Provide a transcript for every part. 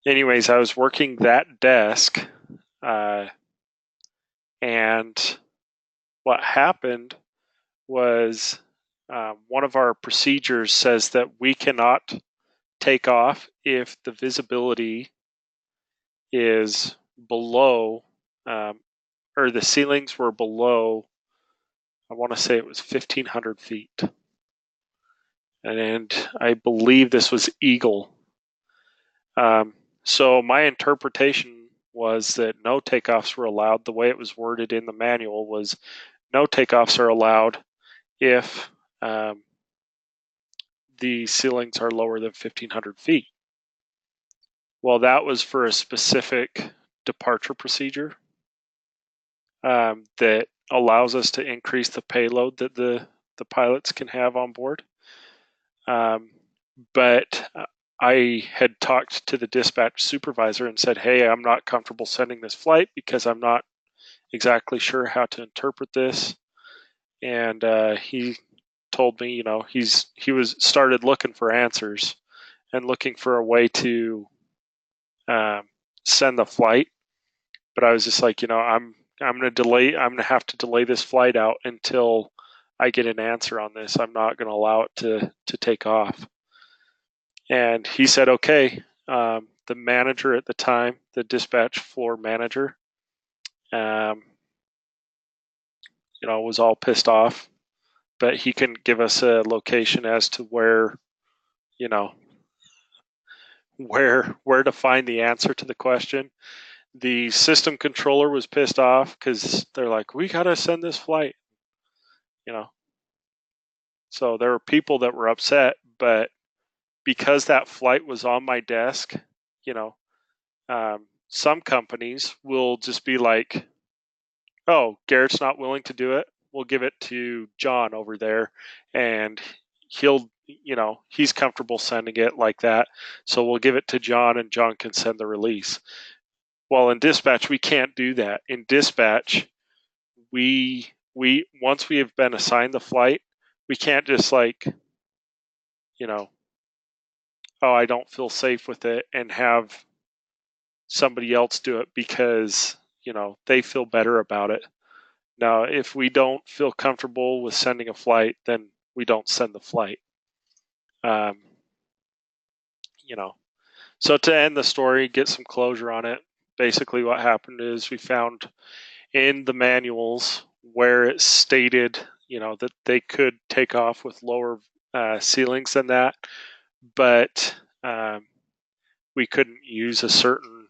anyways, I was working that desk, and what happened was one of our procedures says that we cannot take off if the visibility is below, or the ceilings were below, I want to say it was 1,500 feet. And I believe this was Eagle. So my interpretation was that no takeoffs were allowed. The way it was worded in the manual was no takeoffs are allowed if the ceilings are lower than 1,500 feet. Well, that was for a specific departure procedure that allows us to increase the payload that the pilots can have on board. But I had talked to the dispatch supervisor and said, hey, I'm not comfortable sending this flight because I'm not exactly sure how to interpret this. And he told me, he started looking for answers and looking for a way to send the flight. But I was just like, I'm going to have to delay this flight out until I get an answer on this. I'm not going to allow it to take off. And he said, okay. The manager at the time, the dispatch floor manager, was all pissed off, but he couldn't give us a location as to where to find the answer to the question. The system controller was pissed off because they're like, we got to send this flight, So there were people that were upset, but because that flight was on my desk, some companies will just be like, oh, Garrett's not willing to do it. We'll give it to John over there, and he's comfortable sending it like that. So we'll give it to John, and John can send the release. Well, in dispatch, we can't do that. In dispatch, we once we have been assigned the flight, we can't just oh, I don't feel safe with it, and have somebody else do it because, they feel better about it. Now, if we don't feel comfortable with sending a flight, then we don't send the flight. So to end the story, get some closure on it, basically what happened is we found in the manuals where it stated, that they could take off with lower ceilings than that, but we couldn't use a certain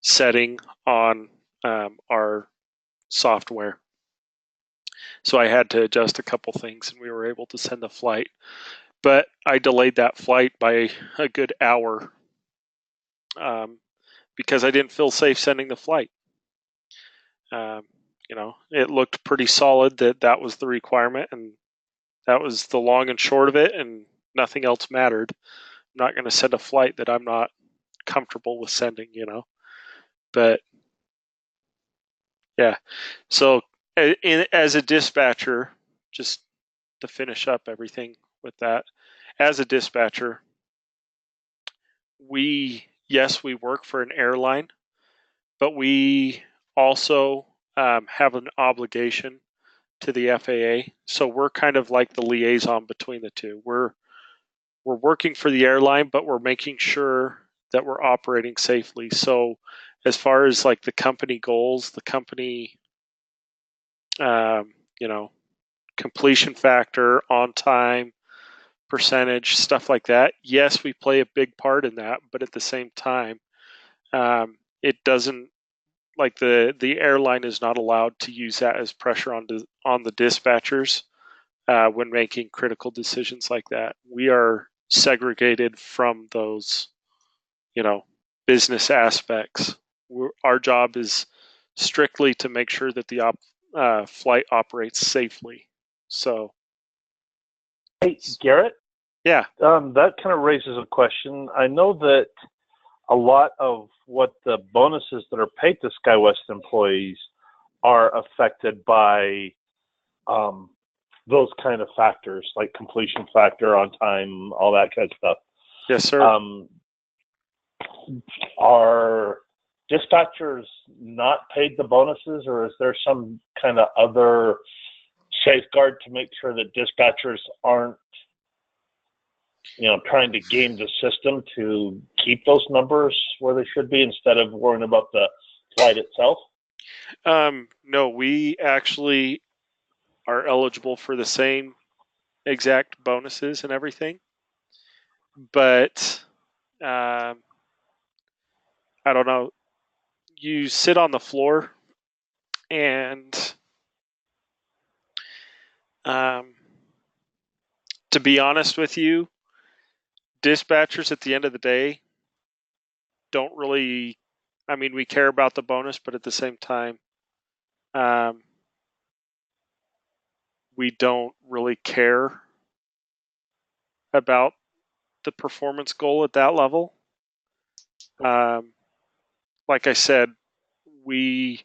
setting on our software. So I had to adjust a couple things, and we were able to send the flight. But I delayed that flight by a good hour because I didn't feel safe sending the flight. It looked pretty solid that was the requirement, and that was the long and short of it, and nothing else mattered. I'm not going to send a flight that I'm not comfortable with sending, But yeah, so as a dispatcher, just to finish up everything with that, as a dispatcher, we work for an airline, but we also have an obligation to the FAA. So we're kind of like the liaison between the two. We're working for the airline, but we're making sure that we're operating safely. So as far as like the company goals, the company, completion factor, on time, percentage, stuff like that. Yes, we play a big part in that, but at the same time, it doesn't, like the airline is not allowed to use that as pressure on the dispatchers when making critical decisions like that. We are segregated from those, business aspects. Our job is strictly to make sure that the flight operates safely. So, hey, Garrett. Yeah. That kind of raises a question. I know that a lot of what the bonuses that are paid to SkyWest employees are affected by those kind of factors, like completion factor, on time, all that kind of stuff. Yes, sir. are dispatchers not paid the bonuses, or is there some kind of other safeguard to make sure that dispatchers aren't, trying to game the system to keep those numbers where they should be instead of worrying about the flight itself? No, we actually are eligible for the same exact bonuses and everything, but I don't know. You sit on the floor, and to be honest with you, dispatchers at the end of the day don't really. I mean, we care about the bonus, but at the same time, we don't really care about the performance goal at that level. Like I said, we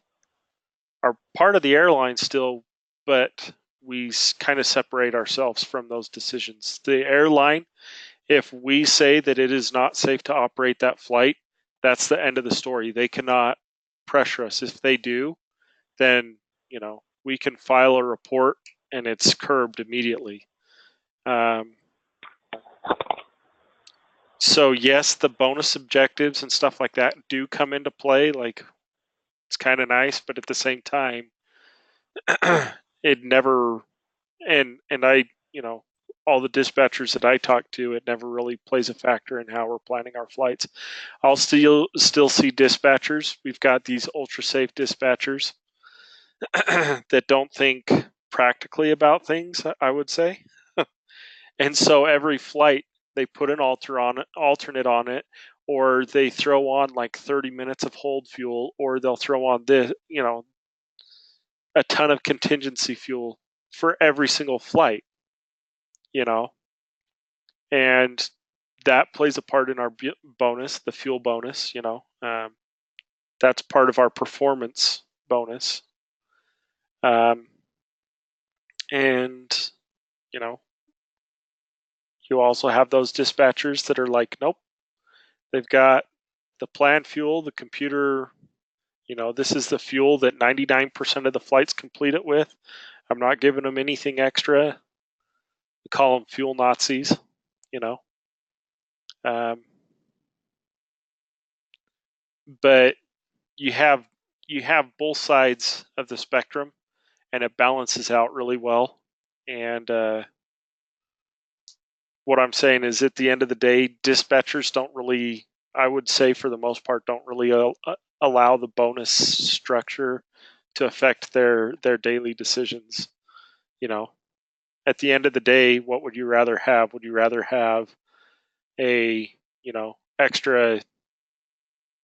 are part of the airline still, but we kind of separate ourselves from those decisions. The airline, if we say that it is not safe to operate that flight, that's the end of the story. They cannot pressure us. If they do, then we can file a report and it's curbed immediately. So yes, the bonus objectives and stuff like that do come into play. Like, it's kind of nice, but at the same time, it never. And I, all the dispatchers that I talk to, it never really plays a factor in how we're planning our flights. I'll still see dispatchers. We've got these ultra safe dispatchers that don't think practically about things, I would say. And so every flight they put an alternate on it, or they throw on like 30 minutes of hold fuel, or they'll throw on a ton of contingency fuel for every single flight, and that plays a part in our bonus, the fuel bonus. That's part of our performance bonus. And you also have those dispatchers that are like, nope, they've got the planned fuel, the computer, this is the fuel that 99% of the flights complete it with. I'm not giving them anything extra. We call them fuel Nazis, but you have both sides of the spectrum, and it balances out really well. And what I'm saying is, at the end of the day, dispatchers don't really, I would say for the most part, don't really allow the bonus structure to affect their daily decisions. At the end of the day, what would you rather have? Would you rather have a extra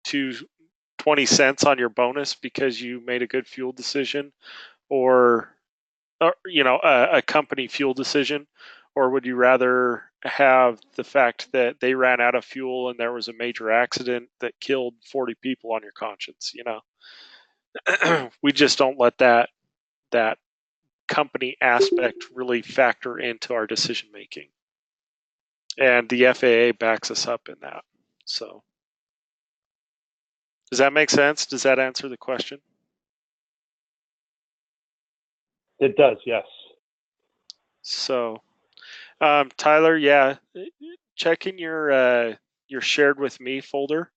20 cents on your bonus because you made a good fuel decision, or a company fuel decision, or would you rather have the fact that they ran out of fuel and there was a major accident that killed 40 people on your conscience? We just don't let that company aspect really factor into our decision making, and the FAA backs us up in that. So does that make sense? Does that answer the question? It does, yes. So Tyler, yeah, check in your shared with me folder.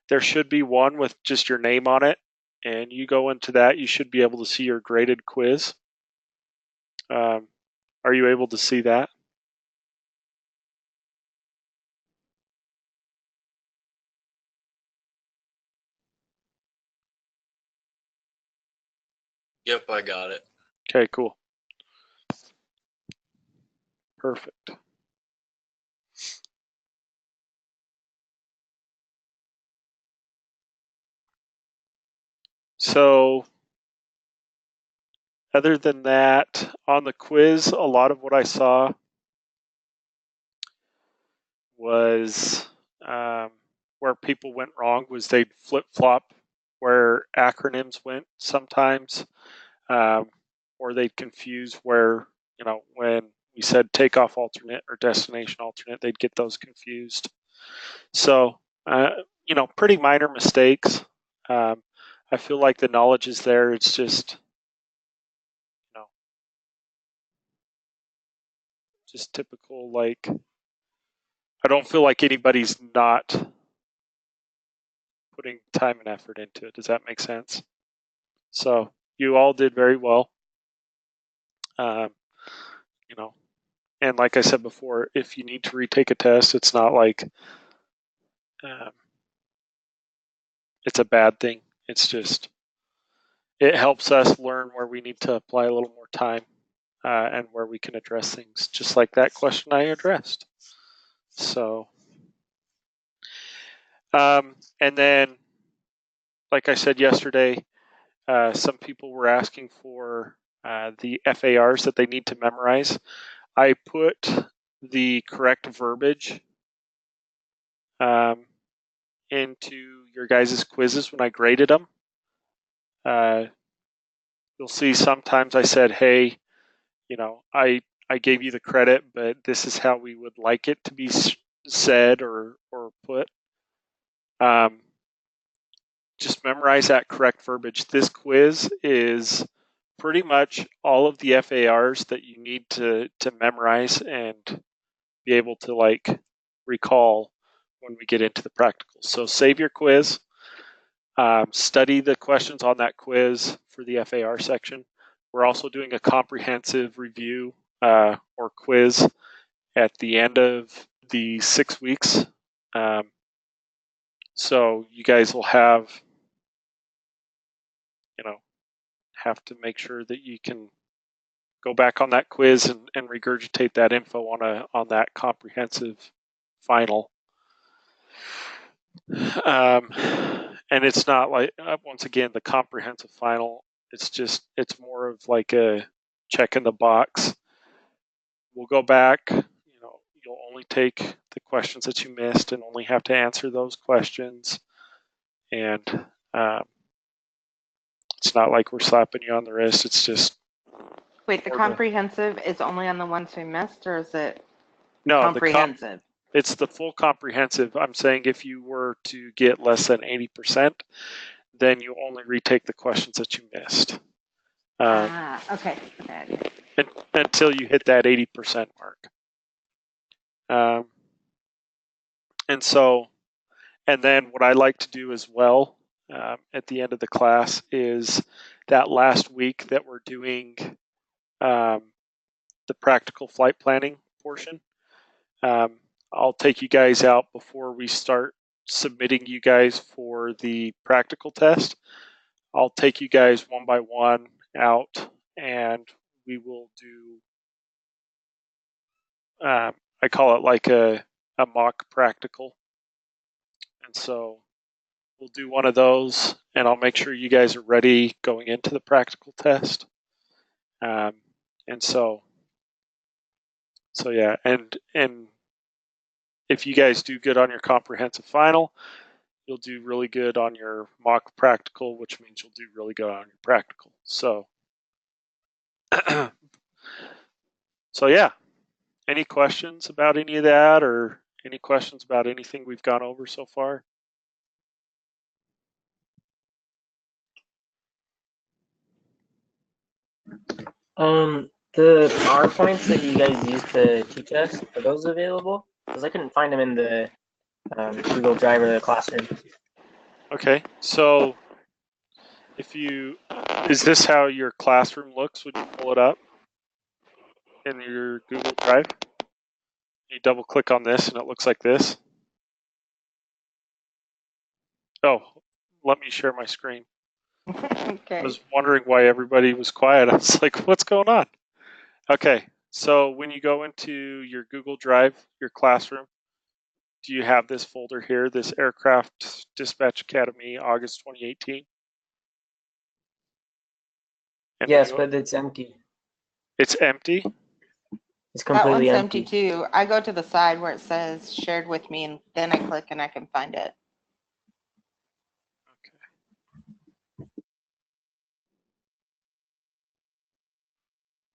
There should be one with just your name on it, and you go into that. You should be able to see your graded quiz. Are you able to see that? Yep, I got it. Okay, cool. Perfect. So other than that, on the quiz, a lot of what I saw was where people went wrong was they'd flip-flop where acronyms went sometimes, or they'd confuse where, when we said takeoff alternate or destination alternate, they'd get those confused. So, pretty minor mistakes. I feel like the knowledge is there. It's just, just typical, like, I don't feel like anybody's not putting time and effort into it. Does that make sense? So you all did very well. Um, you know, and like I said before, if you need to retake a test, it's not like it's a bad thing. It's just, it helps us learn where we need to apply a little more time and where we can address things, just like that question I addressed. So, and then, like I said yesterday, some people were asking for the FARs that they need to memorize. I put the correct verbiage into your guys' quizzes when I graded them. You'll see sometimes I said, hey, I gave you the credit, but this is how we would like it to be said or put. Just memorize that correct verbiage. This quiz is pretty much all of the FARs that you need to memorize and be able to recall when we get into the practical. So save your quiz, study the questions on that quiz for the FAR section. We're also doing a comprehensive review or quiz at the end of the 6 weeks. So you guys will have to make sure that you can go back on that quiz and regurgitate that info on that comprehensive final. And it's not like, once again, the comprehensive final, it's more of like a check in the box. We'll go back, you'll only take the questions that you missed and only have to answer those questions. And it's not like we're slapping you on the wrist. It's just. Wait, the comprehensive is only on the ones we missed, or is it comprehensive? It's the full comprehensive. I'm saying if you were to get less than 80%, then you only retake the questions that you missed. Okay. Until you hit that 80% mark. And then what I like to do as well at the end of the class is that last week that we're doing the practical flight planning portion. I'll take you guys out before we start submitting you guys for the practical test. I'll take you guys one by one out and we will do, I call it like a mock practical. And so we'll do one of those and I'll make sure you guys are ready going into the practical test. And so yeah, and if you guys do good on your comprehensive final, you'll do really good on your mock practical, which means you'll do really good on your practical. So, so yeah, any questions about any of that or any questions about anything we've gone over so far? The PowerPoints that you guys use to teach us, are those available? Because I couldn't find them in the Google Drive or the classroom. Okay, so is this how your classroom looks when you pull it up in your Google Drive? You double click on this and it looks like this. Oh, let me share my screen. Okay. I was wondering why everybody was quiet. I was like, what's going on? Okay, so when you go into your Google Drive, your classroom, do you have this folder here, this Aircraft Dispatch Academy, August 2018? Yes, but it's empty. It's empty? It's completely that one's empty too. I go to the side where it says shared with me and then I click and I can find it. Okay.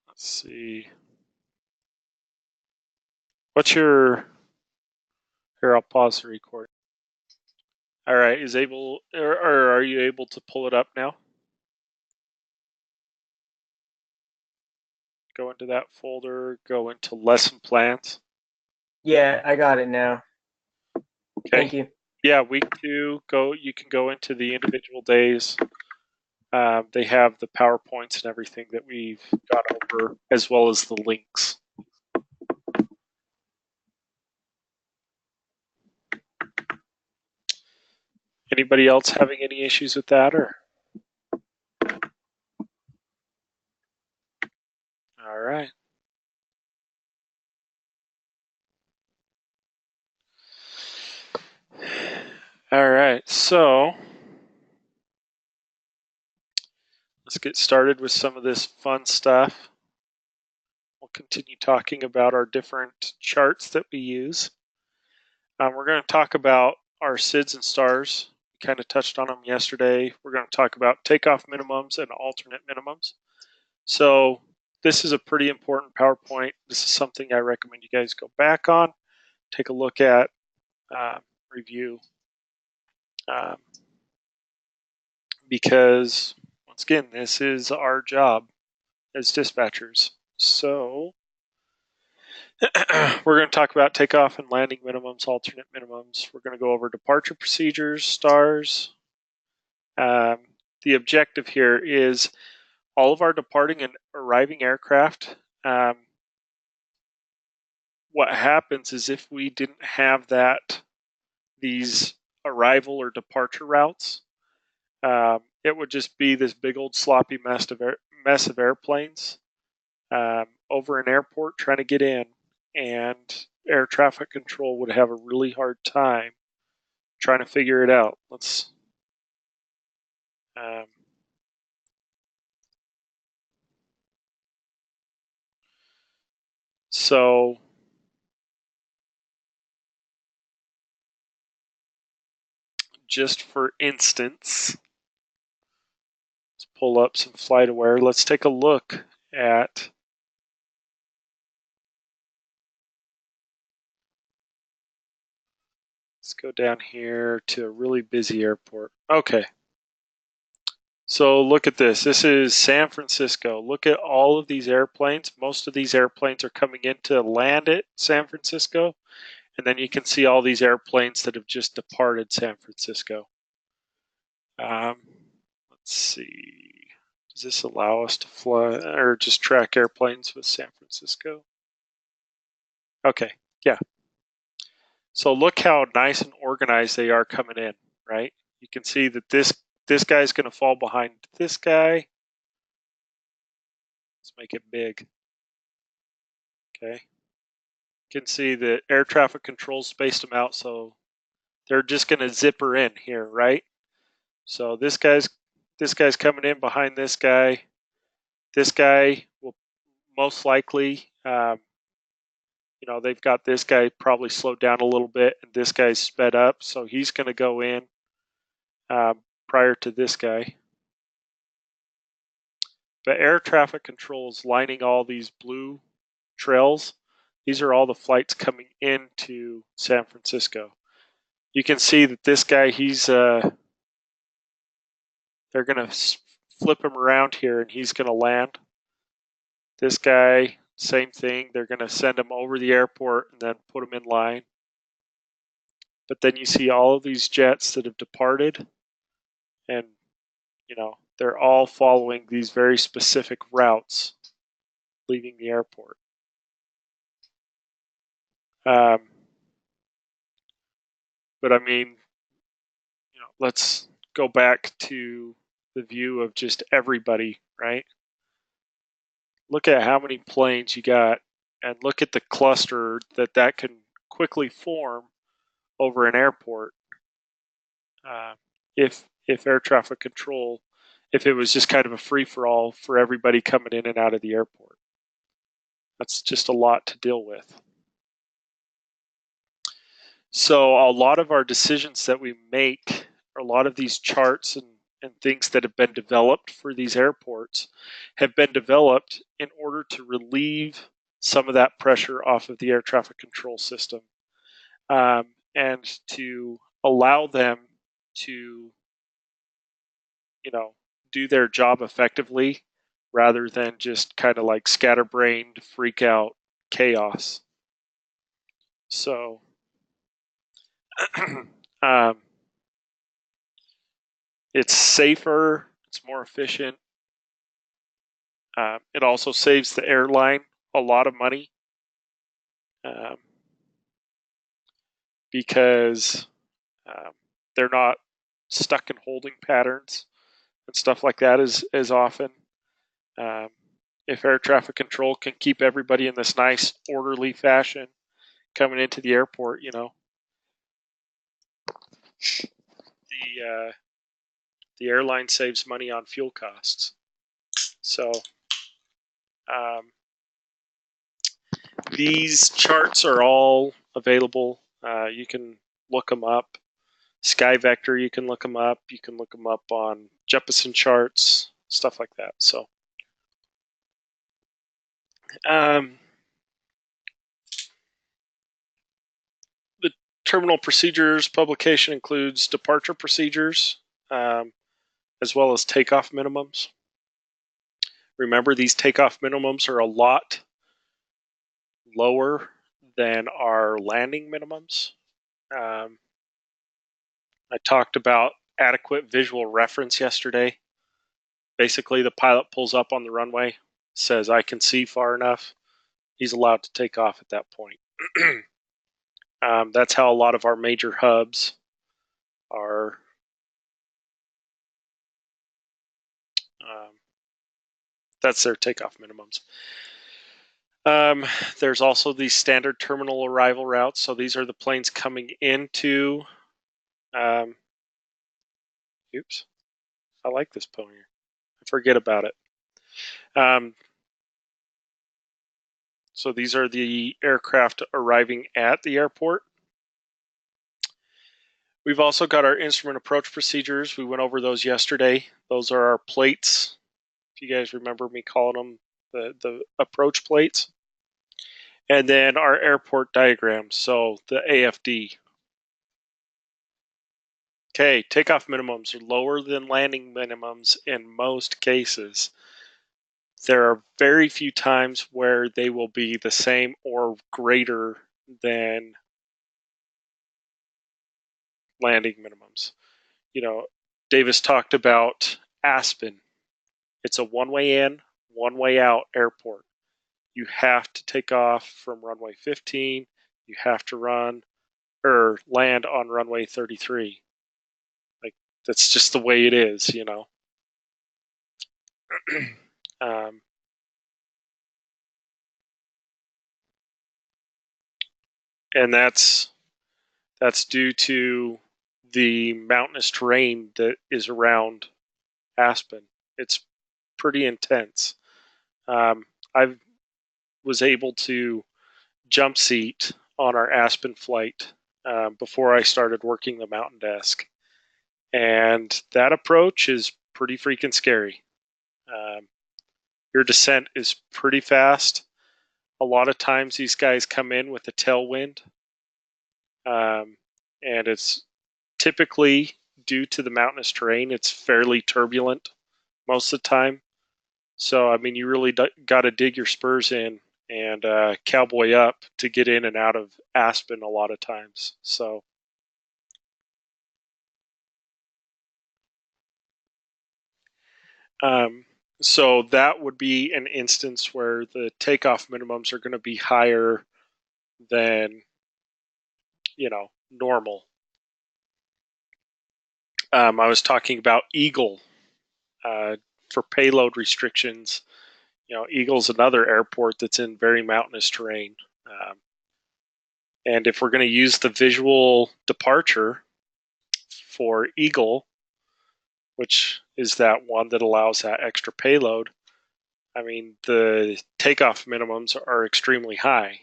Let's see. What's your, here, I'll pause the recording. All right, or are you able to pull it up now? Go into that folder, go into lesson plans. Yeah, I got it now. Okay. Thank you. Yeah, week 2, you can go into the individual days. They have the PowerPoints and everything that we've gone over, as well as the links. Anybody else having any issues with that, or? All right. All right, so let's get started with some of this fun stuff. We'll continue talking about our different charts that we use. We're going to talk about our SIDS and stars. We kind of touched on them yesterday. We're going to talk about takeoff minimums and alternate minimums. So this is a pretty important PowerPoint. This is something I recommend you guys go back on, take a look at, review, because once again, this is our job as dispatchers. So we're going to talk about takeoff and landing minimums, alternate minimums. We're going to go over departure procedures, stars. The objective here is all of our departing and arriving aircraft. What happens is if we didn't have these arrival or departure routes, it would just be this big old sloppy mess of airplanes over an airport trying to get in, and air traffic control would have a really hard time trying to figure it out. So just for instance, let's pull up some FlightAware. Let's take a look at let's go down here to a really busy airport. Okay. So look at this. This is San Francisco. Look at all of these airplanes. Most of these airplanes are coming in to land at San Francisco. And then you can see all these airplanes that have just departed San Francisco. Let's see. Does this allow us to fly or just track airplanes with San Francisco? Okay, yeah. So look how nice and organized they are coming in, right? You can see that this guy's going to fall behind this guy. Let's make it big. Okay. You can see the air traffic control spaced them out, so they're just going to zipper in here, right? So this guy's coming in behind this guy. This guy will most likely, they've got this guy probably slowed down a little bit, and this guy's sped up, so he's going to go in prior to this guy. But air traffic control is lining all these blue trails. These are all the flights coming into San Francisco. You can see that this guy, they're going to flip him around here and he's going to land. This guy, same thing. They're going to send him over the airport and then put him in line. But then you see all of these jets that have departed, and they're all following these very specific routes leaving the airport. But I mean, let's go back to the view of just everybody, right? Look at how many planes you got, and look at the cluster that can quickly form over an airport. If air traffic control, if it was just kind of a free-for-all for everybody coming in and out of the airport. That's just a lot to deal with. So a lot of our decisions that we make, a lot of these charts and things that have been developed for these airports have been developed in order to relieve some of that pressure off of the air traffic control system, and to allow them to, do their job effectively rather than just kind of like scatterbrained freak out chaos. So it's safer, it's more efficient. It also saves the airline a lot of money because they're not stuck in holding patterns and stuff like that as often. If air traffic control can keep everybody in this nice, orderly fashion coming into the airport, the airline saves money on fuel costs. So these charts are all available. You can look them up. Sky Vector, you can look them up. You can look them up on Jeppesen Charts, stuff like that. So the terminal procedures publication includes departure procedures, as well as takeoff minimums. Remember, these takeoff minimums are a lot lower than our landing minimums. I talked about adequate visual reference yesterday. Basically, the pilot pulls up on the runway, says, I can see far enough. He's allowed to take off at that point. That's how a lot of our major hubs are. That's their takeoff minimums. There's also the standard terminal arrival routes. So these are the planes coming into. Oops, I like this pony. I forget about it. So these are the aircraft arriving at the airport. We've also got our instrument approach procedures. We went over those yesterday. Those are our plates. If you guys remember me calling them the approach plates. And then our airport diagrams, so the AFD. Okay, takeoff minimums are lower than landing minimums in most cases. There are very few times where they will be the same or greater than landing minimums. Davis talked about Aspen. It's a one-way in, one-way out airport. You have to take off from runway 15. You have to land on runway 33. Like, that's just the way it is, and that's due to the mountainous terrain that is around Aspen. It's pretty intense. I was able to jump seat on our Aspen flight before I started working the mountain desk. And that approach is pretty freaking scary. Your descent is pretty fast. A lot of times these guys come in with a tailwind. And it's typically due to the mountainous terrain. It's fairly turbulent most of the time. So, you really got to dig your spurs in and cowboy up to get in and out of Aspen a lot of times. So, so that would be an instance where the takeoff minimums are going to be higher than, normal. I was talking about Eagle for payload restrictions. Eagle's another airport that's in very mountainous terrain. And if we're going to use the visual departure for Eagle, which is that one that allows that extra payload, the takeoff minimums are extremely high.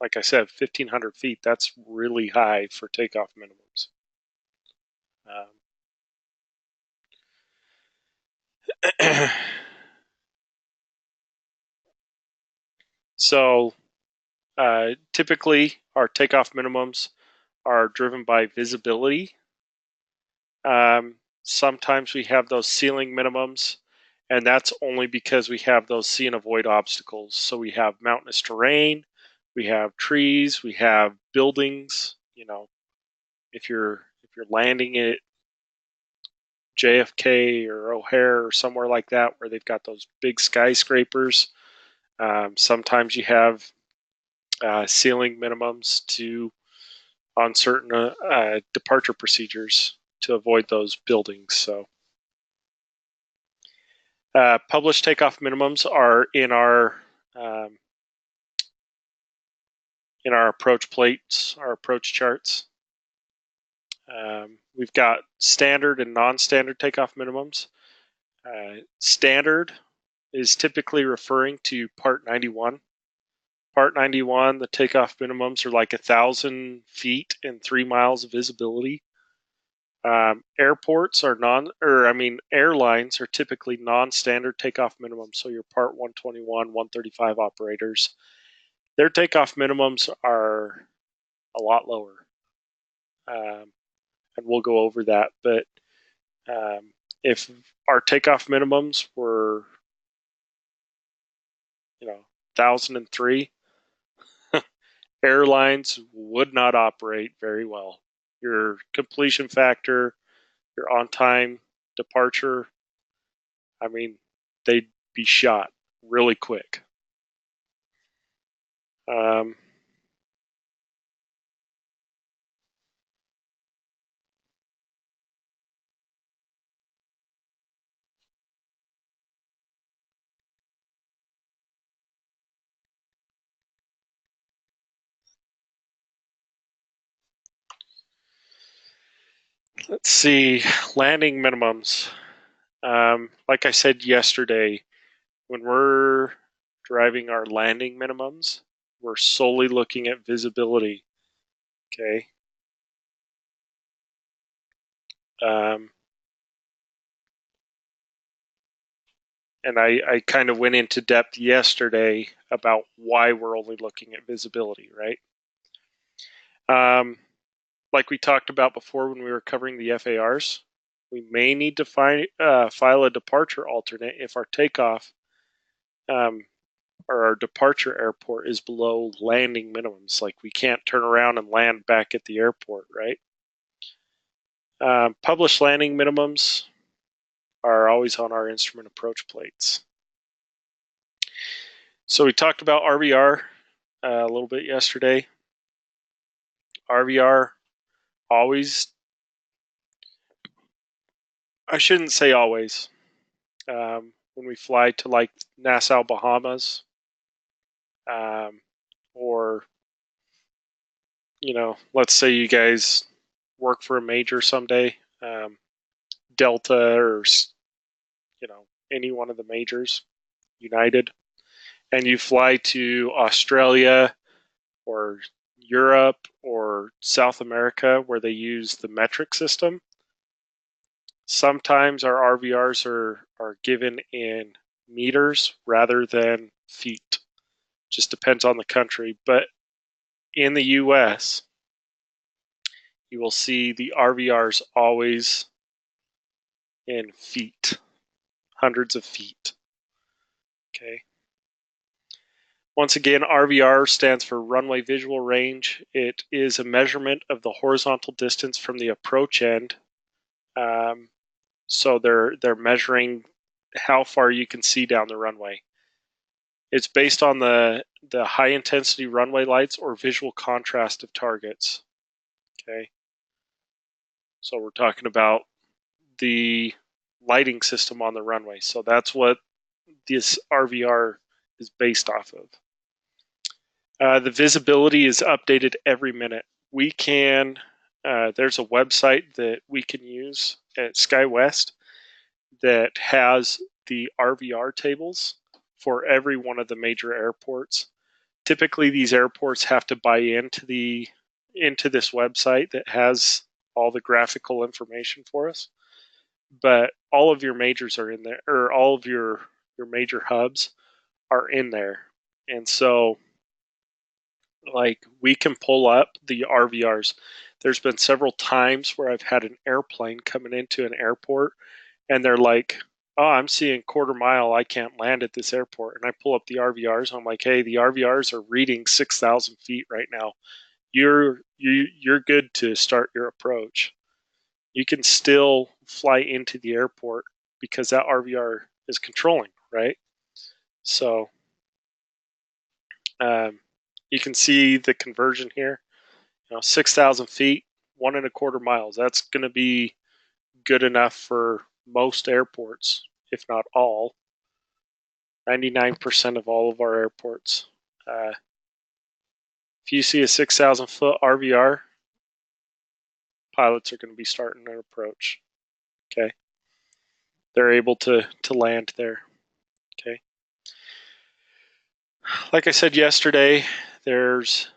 Like I said, 1,500 feet, that's really high for takeoff minimums. So typically our takeoff minimums are driven by visibility. Sometimes we have those ceiling minimums, and that's only because we have those see and avoid obstacles. So we have mountainous terrain, we have trees, we have buildings. You know, if you're landing at JFK or O'Hare or somewhere like that where they've got those big skyscrapers, sometimes you have ceiling minimums on certain departure procedures to avoid those buildings. So published takeoff minimums are um, in our approach plates, our approach charts. We've got standard and non-standard takeoff minimums. Standard is typically referring to Part 91. Part 91, the takeoff minimums are like 1,000 feet and 3 miles of visibility. Airports are airlines are typically non-standard takeoff minimums. So your Part 121, 135 operators, their takeoff minimums are a lot lower. And we'll go over that. But if our takeoff minimums were, 1,003, airlines would not operate very well. Your completion factor, your on-time departure, they'd be shot really quick. Let's see, landing minimums. Like I said yesterday, when we're driving our landing minimums, we're solely looking at visibility. Okay. And I kind of went into depth yesterday about why we're only looking at visibility, right? Like we talked about before when we were covering the FARs, we may need to file a departure alternate if our takeoff or our departure airport is below landing minimums. Like we can't turn around and land back at the airport, right? Published landing minimums are always on our instrument approach plates. So we talked about RVR a little bit yesterday. RVR always, I shouldn't say always, when we fly to like Nassau, Bahamas, or, let's say you guys work for a major someday, Delta or, any one of the majors, United, and you fly to Australia or Europe or South America where they use the metric system. Sometimes our RVRs are given in meters rather than feet. Just depends on the country. But in the US, you will see the RVRs always in feet, hundreds of feet. Okay. Once again, RVR stands for runway visual range. It is a measurement of the horizontal distance from the approach end. So they're measuring how far you can see down the runway. It's based on the high intensity runway lights or visual contrast of targets. Okay. So we're talking about the lighting system on the runway. So that's what this RVR is based off of. The visibility is updated every minute. We can, there's a website that we can use at SkyWest that has the RVR tables for every one of the major airports. Typically, these airports have to buy into this website that has all the graphical information for us. But all of your majors are in there, or all of your major hubs are in there. And so, like, we can pull up the RVRs. There's been several times where I've had an airplane coming into an airport and they're like, oh, I'm seeing quarter mile, I can't land at this airport. And I pull up the RVRs and I'm like, hey, the RVRs are reading 6,000 feet right now. You're good to start your approach. You can still fly into the airport because that RVR is controlling, right? So you can see the conversion here. 6,000 feet, 1.25 miles. That's going to be good enough for most airports, if not all. 99% of all of our airports. If you see a 6,000 foot RVR, pilots are going to be starting an approach. Okay, they're able to land there. Okay, like I said yesterday, there's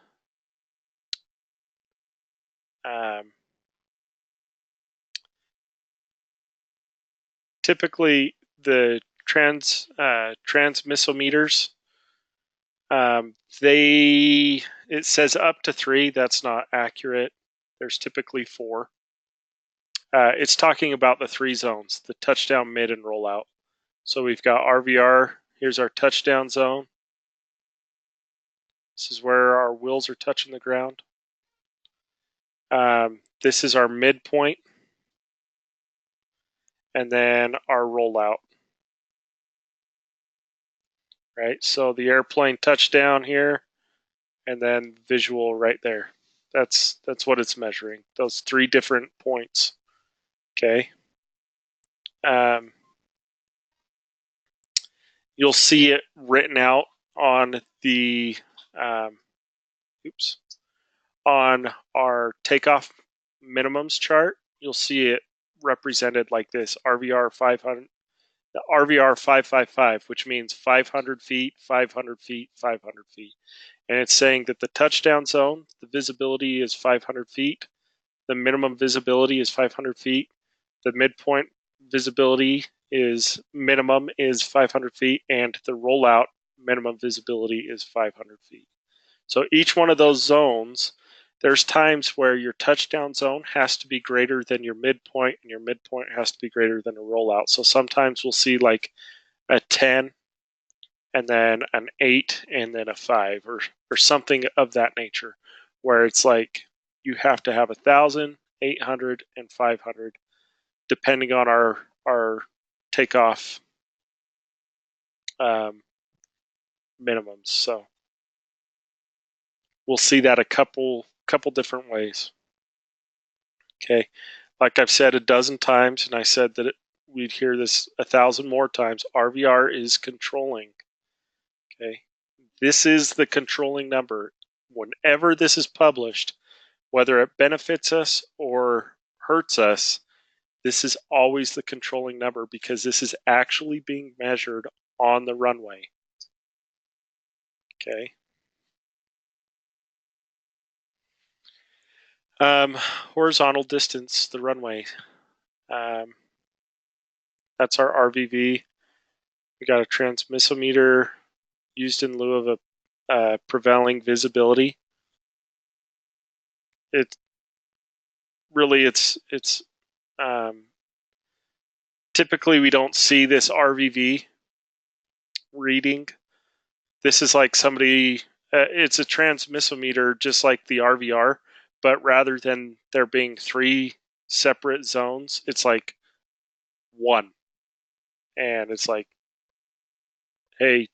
typically the transmissometers. It says up to 3. That's not accurate. There's typically 4. It's talking about the 3 zones: the touchdown, mid, and rollout. So we've got RVR. Here's our touchdown zone. This is where our wheels are touching the ground. This is our midpoint, and then our rollout. Right, so the airplane touchdown here, and then visual right there. That's what it's measuring. Those 3 different points. Okay. You'll see it written out on the on our takeoff minimums chart. You'll see it represented like this: RVR 500, the RVR 555, which means 500 feet, 500 feet, 500 feet. And it's saying that the touchdown zone, the visibility is 500 feet, the minimum visibility is 500 feet, the midpoint visibility is minimum is 500 feet, and the rollout minimum visibility is 500 feet. So each one of those zones, there's times where your touchdown zone has to be greater than your midpoint, and your midpoint has to be greater than a rollout. So sometimes we'll see like a 10, and then an 8, and then a 5, or something of that nature, where it's like you have to have 1,000, 800, and 500, depending on our takeoff minimums. So we'll see that a couple different ways. Okay, like I've said a dozen times, and I said that we'd hear this 1,000 more times. RVR is controlling. Okay, this is the controlling number. Whenever this is published, whether it benefits us or hurts us, this is always the controlling number, because this is actually being measured on the runway. Okay. Horizontal distance, the runway. That's our RVV. We got a transmissometer used in lieu of a prevailing visibility. It's typically we don't see this RVV reading. This is like somebody. It's a transmissometer, just like the RVR, but rather than there being 3 separate zones, it's like 1, and it's like, hey,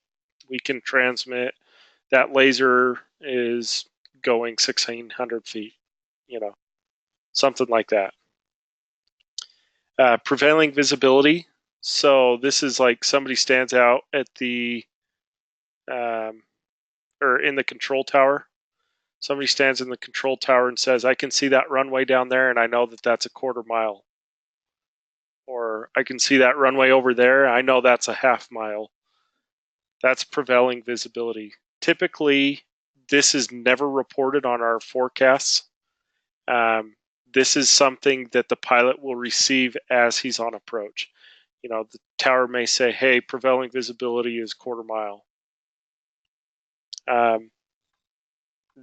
we can transmit. That laser is going 1,600 feet, something like that. Prevailing visibility. So this is like somebody stands out at the, or in the control tower. Somebody stands in the control tower and says, I can see that runway down there, and I know that that's a 1/4 mile. Or I can see that runway over there, I know that's a 1/2 mile. That's prevailing visibility. Typically, this is never reported on our forecasts. This is something that the pilot will receive as he's on approach. The tower may say, hey, prevailing visibility is 1/4 mile.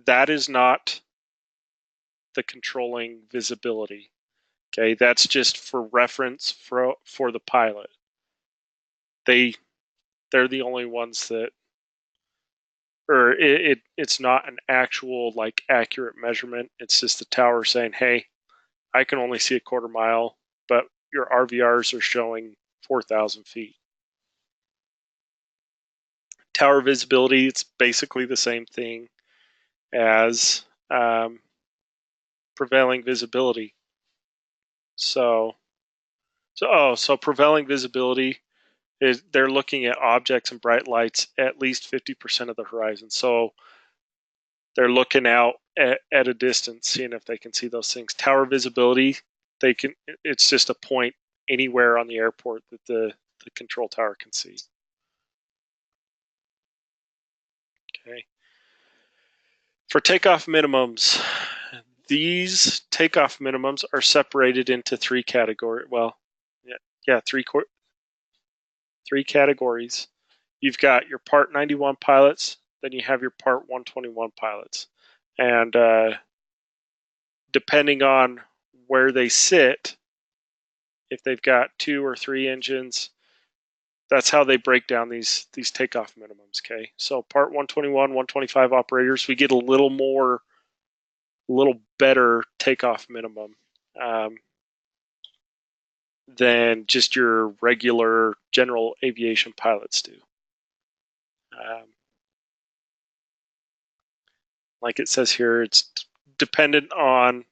That is not the controlling visibility. Okay, that's just for reference for the pilot. They're the only ones that, or it's not an actual like accurate measurement. It's just the tower saying, hey, I can only see a quarter mile, but your RVRs are showing 4,000 feet. Tower visibility, it's basically the same thing as prevailing visibility. So prevailing visibility is they're looking at objects and bright lights at least 50% of the horizon. So they're looking out at a distance, seeing if they can see those things. Tower visibility, it's just a point anywhere on the airport that the control tower can see. Okay. For takeoff minimums, these takeoff minimums are separated into three categories. Well, three categories. You've got your Part 91 pilots, then you have your Part 121 pilots. And depending on where they sit, if they've got 2 or 3 engines, that's how they break down these takeoff minimums. Okay, so Part 121, 125 operators, we get a little better takeoff minimum than just your regular general aviation pilots do. Like it says here, it's dependent on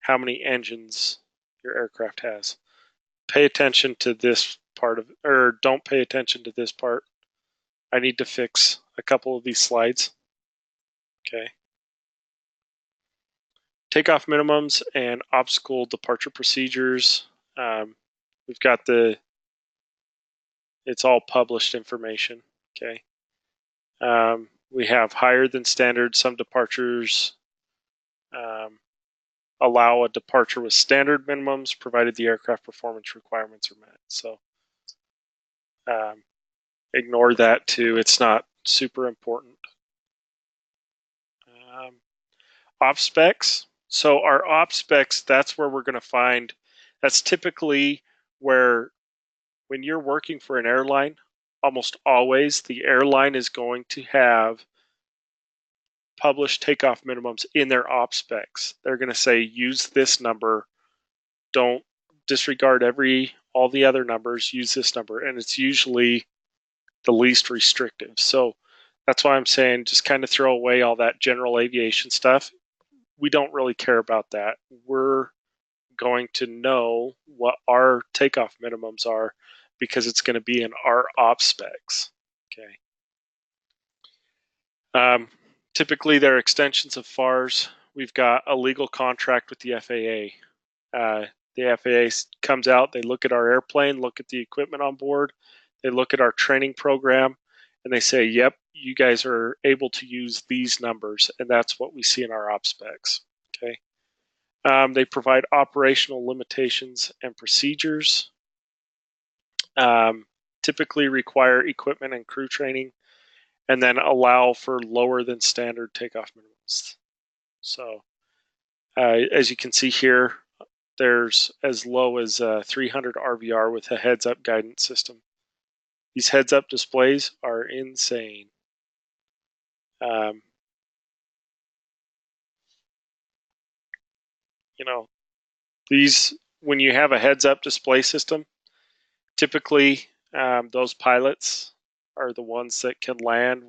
how many engines your aircraft has. Pay attention to this part of, or don't pay attention to this part. I need to fix a couple of these slides. Okay. Takeoff minimums and obstacle departure procedures. We've got it's all published information. Okay. We have higher than standard. Some departures allow a departure with standard minimums, provided the aircraft performance requirements are met. So ignore that too. It's not super important. Op specs. So our op specs, that's where we're going to find, that's typically where when you're working for an airline, almost always the airline is going to have published takeoff minimums in their op specs. They're going to say, use this number. Don't disregard all the other numbers. Use this number. And it's usually the least restrictive. So that's why I'm saying just kind of throw away all that general aviation stuff. We don't really care about that. We're going to know what our takeoff minimums are because it's going to be in our op specs. Okay. Typically, they're extensions of FARs. We've got a legal contract with the FAA. The FAA comes out, they look at our airplane, look at the equipment on board, they look at our training program, and they say, yep, you guys are able to use these numbers, and that's what we see in our op specs. Okay. They provide operational limitations and procedures. Typically require equipment and crew training, and then allow for lower than standard takeoff minimums. So as you can see here, there's as low as 300 RVR with a heads-up guidance system. These heads-up displays are insane. These, when you have a heads-up display system, typically those pilots are the ones that can land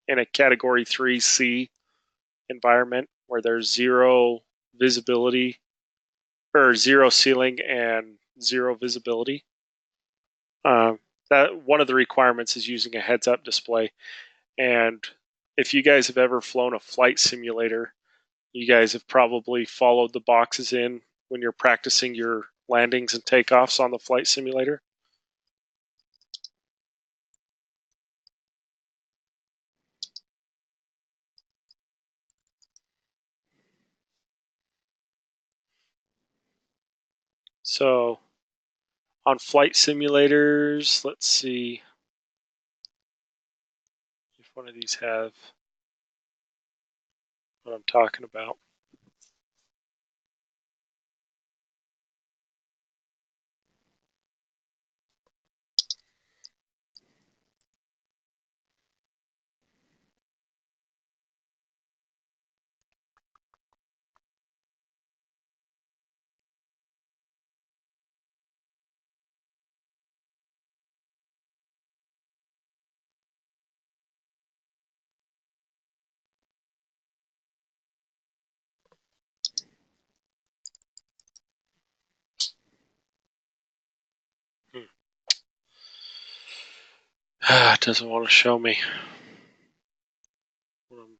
in a Category 3C environment where there's zero visibility or zero ceiling and zero visibility. That one of the requirements is using a heads-up display. And if you guys have ever flown a flight simulator, you guys have probably followed the boxes in when you're practicing your landings and takeoffs on the flight simulator. So on flight simulators, let's see if one of these have what I'm talking about. It doesn't want to show me what I'm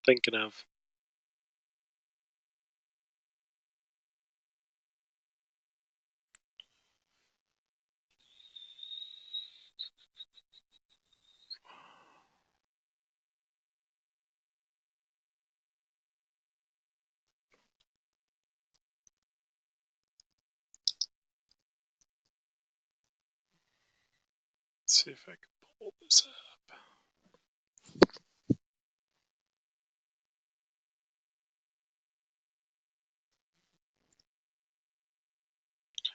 thinking of. Let's see if I can pull this up.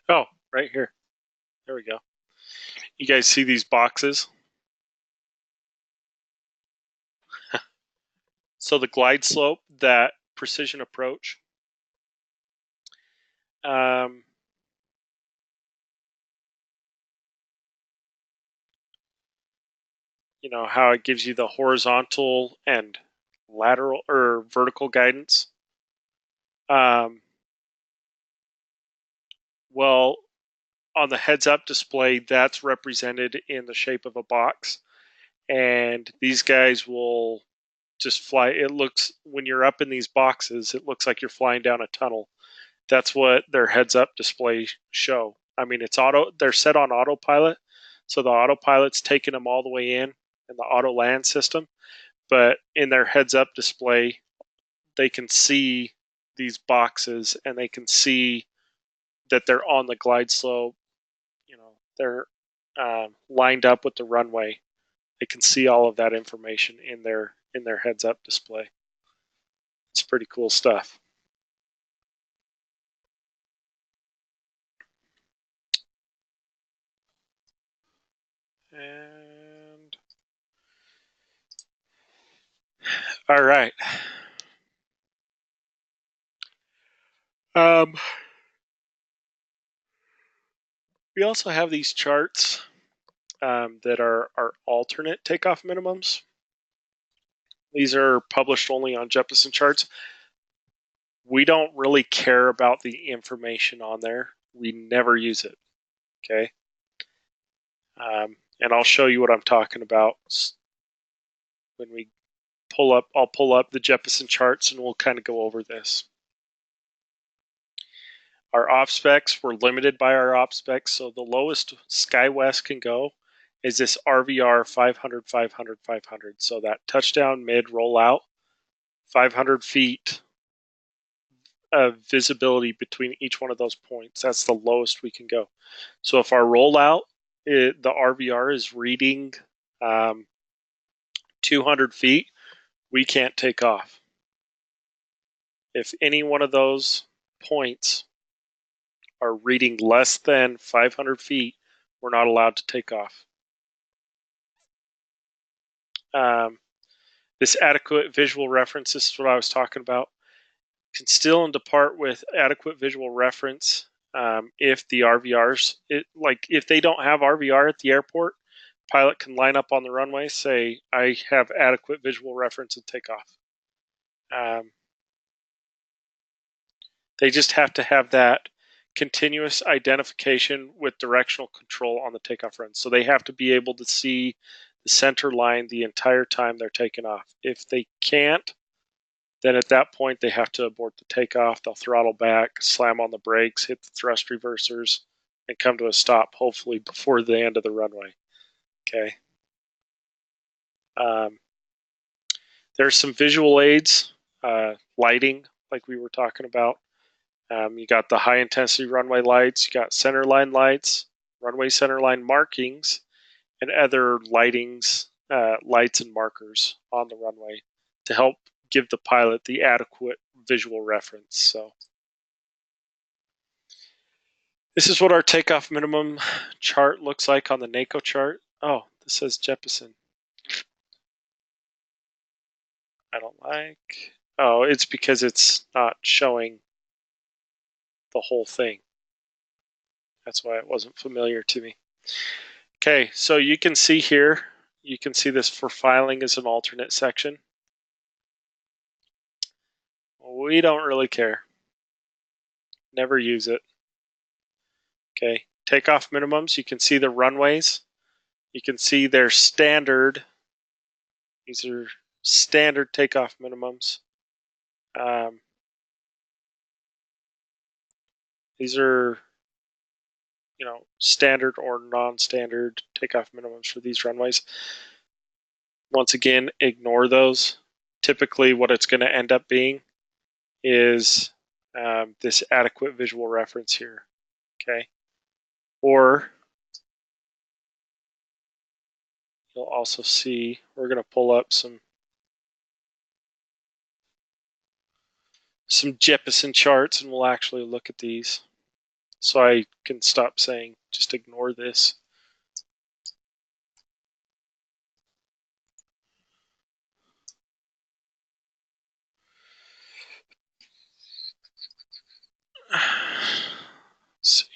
Oh, right here. There we go. You guys see these boxes? So the glide slope, that precision approach, you know how it gives you the horizontal and lateral or vertical guidance. Well, on the heads-up display, that's represented in the shape of a box, and these guys will just fly. It looks, when you're up in these boxes, it looks like you're flying down a tunnel. That's what their heads-up display show. I mean, it's auto. They're set on autopilot, so the autopilot's taking them all the way in the auto land system. But in their heads-up display, they can see these boxes and they can see that they're on the glide slope. You know, they're lined up with the runway. They can see all of that information in their heads-up display. It's pretty cool stuff. And all right. We also have these charts that are alternate takeoff minimums. These are published only on Jeppesen Charts. We don't really care about the information on there. We never use it. Okay. And I'll show you what I'm talking about when we pull up. I'll pull up the Jeppesen charts and we'll kind of go over this. Our op specs, we're limited by our op specs, so the lowest SkyWest can go is this RVR 500, 500, 500. So that touchdown, mid, rollout, 500 feet of visibility between each one of those points. That's the lowest we can go. So if our rollout, the RVR is reading 200 feet, we can't take off. If any one of those points are reading less than 500 feet, we're not allowed to take off. This adequate visual reference, this is what I was talking about. Conceal and depart with adequate visual reference. If the RVRs, if they don't have RVR at the airport, pilot can line up on the runway, say, I have adequate visual reference and take off. They just have to have that continuous identification with directional control on the takeoff run. So they have to be able to see the center line the entire time they're taking off. If they can't, then at that point they have to abort the takeoff. They'll throttle back, slam on the brakes, hit the thrust reversers, and come to a stop, hopefully before the end of the runway. Okay. There's some visual aids, lighting, like we were talking about. You got the high intensity runway lights, you got center line lights, runway center line markings, and other lightings, lights and markers on the runway to help give the pilot the adequate visual reference. So this is what our takeoff minimum chart looks like on the NACO chart. Oh, this says Jeppesen. I don't like. Oh, it's because it's not showing the whole thing. That's why it wasn't familiar to me. Okay, so you can see here, you can see this for filing as an alternate section. We don't really care. Never use it. Okay, takeoff minimums, you can see the runways. You can see their standard. These are standard takeoff minimums. These are, standard or non-standard takeoff minimums for these runways. Once again, ignore those. Typically, what it's going to end up being is this adequate visual reference here. Okay, or you'll also see we're going to pull up some Jeppesen charts, and we'll actually look at these. So I can stop saying just ignore this. Let's see.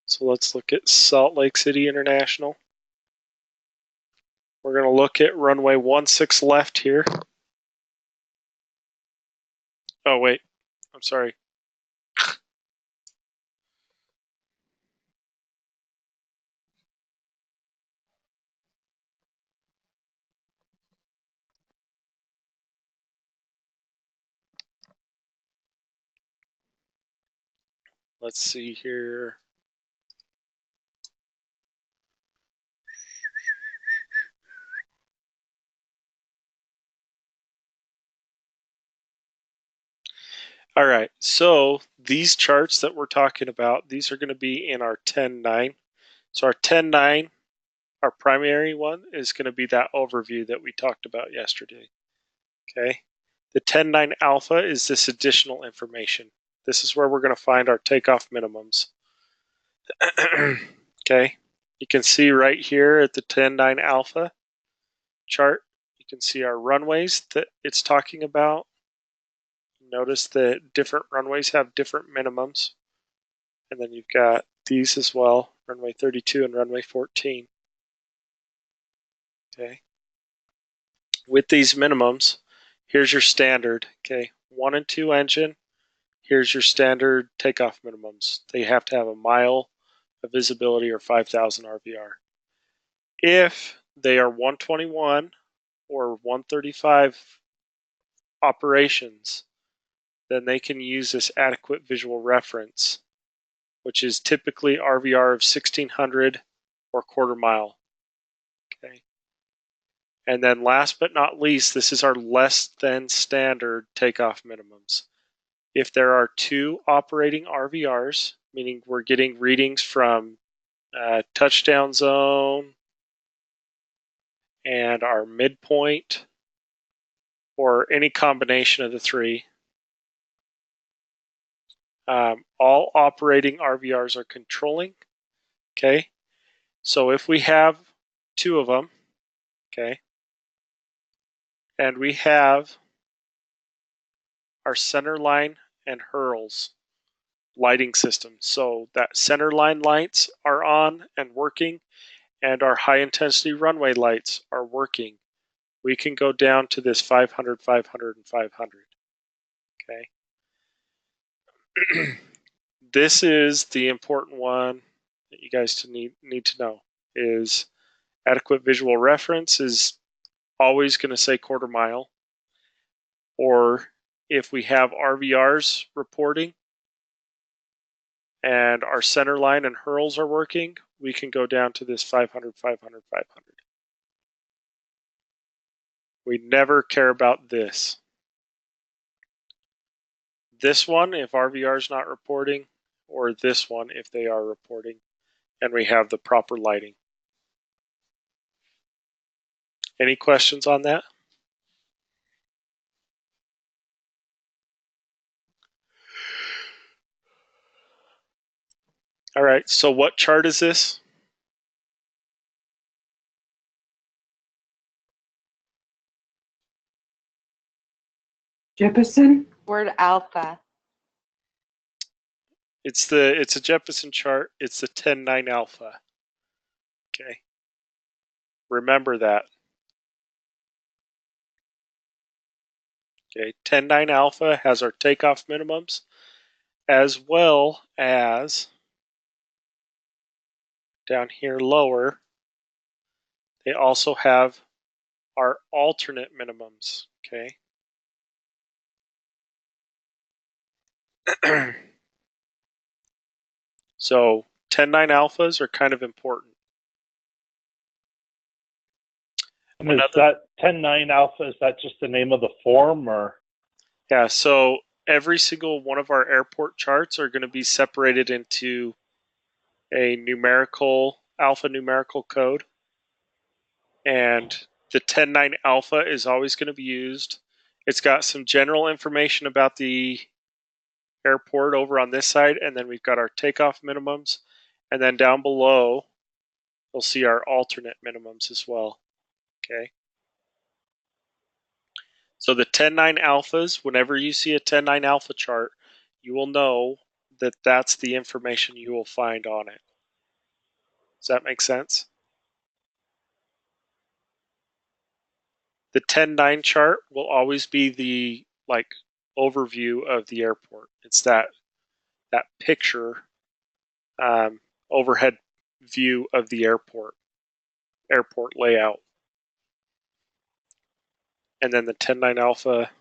So let's look at Salt Lake City International. We're going to look at runway 16 left here. Oh, wait. I'm sorry. Let's see here. All right, so these charts that we're talking about, these are going to be in our 10.9. So our 10.9, our primary one, is going to be that overview that we talked about yesterday. Okay, the 10.9 alpha is this additional information. This is where we're going to find our takeoff minimums. Okay, you can see right here at the 10.9 alpha chart, you can see our runways that it's talking about. Notice that different runways have different minimums. And then you've got these as well, runway 32 and runway 14. Okay. With these minimums, here's your standard. Okay. 1 and 2 engine, here's your standard takeoff minimums. They have to have a mile of visibility or 5,000 RVR. If they are 121 or 135 operations, then they can use this adequate visual reference, which is typically RVR of 1600 or quarter mile. Okay. And then last but not least, this is our less than standard takeoff minimums. If there are 2 operating RVRs, meaning we're getting readings from touchdown zone and our midpoint, or any combination of the 3, all operating RVRs are controlling. Okay, so if we have 2 of them, okay, and we have our center line and hurls lighting system, so that center line lights are on and working, and our high intensity runway lights are working, we can go down to this 500, 500, and 500. Okay. This is the important one that you guys need to know, is adequate visual reference is always going to say quarter mile, or if we have RVRs reporting and our center line and hurls are working, we can go down to this 500, 500, 500. We never care about this. This one, if RVR is not reporting, or this one, if they are reporting, and we have the proper lighting. Any questions on that? All right, so what chart is this? Jeppesen? Word alpha. It's a Jeppesen chart. It's the 10.9 alpha. Okay. Remember that. Okay, 10.9 alpha has our takeoff minimums as well as down here lower, they also have our alternate minimums, okay? So 10.9 alphas are kind of important. And is that 10.9 alpha, is that just the name of the form, or? Yeah, so every single one of our airport charts are going to be separated into a numerical, alphanumerical code. And the 10.9 alpha is always going to be used. It's got some general information about the airport over on this side, and then we've got our takeoff minimums. And then down below, you'll see our alternate minimums as well. Okay. So the 10.9 alphas, whenever you see a 10.9 alpha chart, you will know that that's the information you will find on it. Does that make sense? The 10.9 chart will always be the overview of the airport. It's that picture, overhead view of the airport layout. And then the 10.9 alpha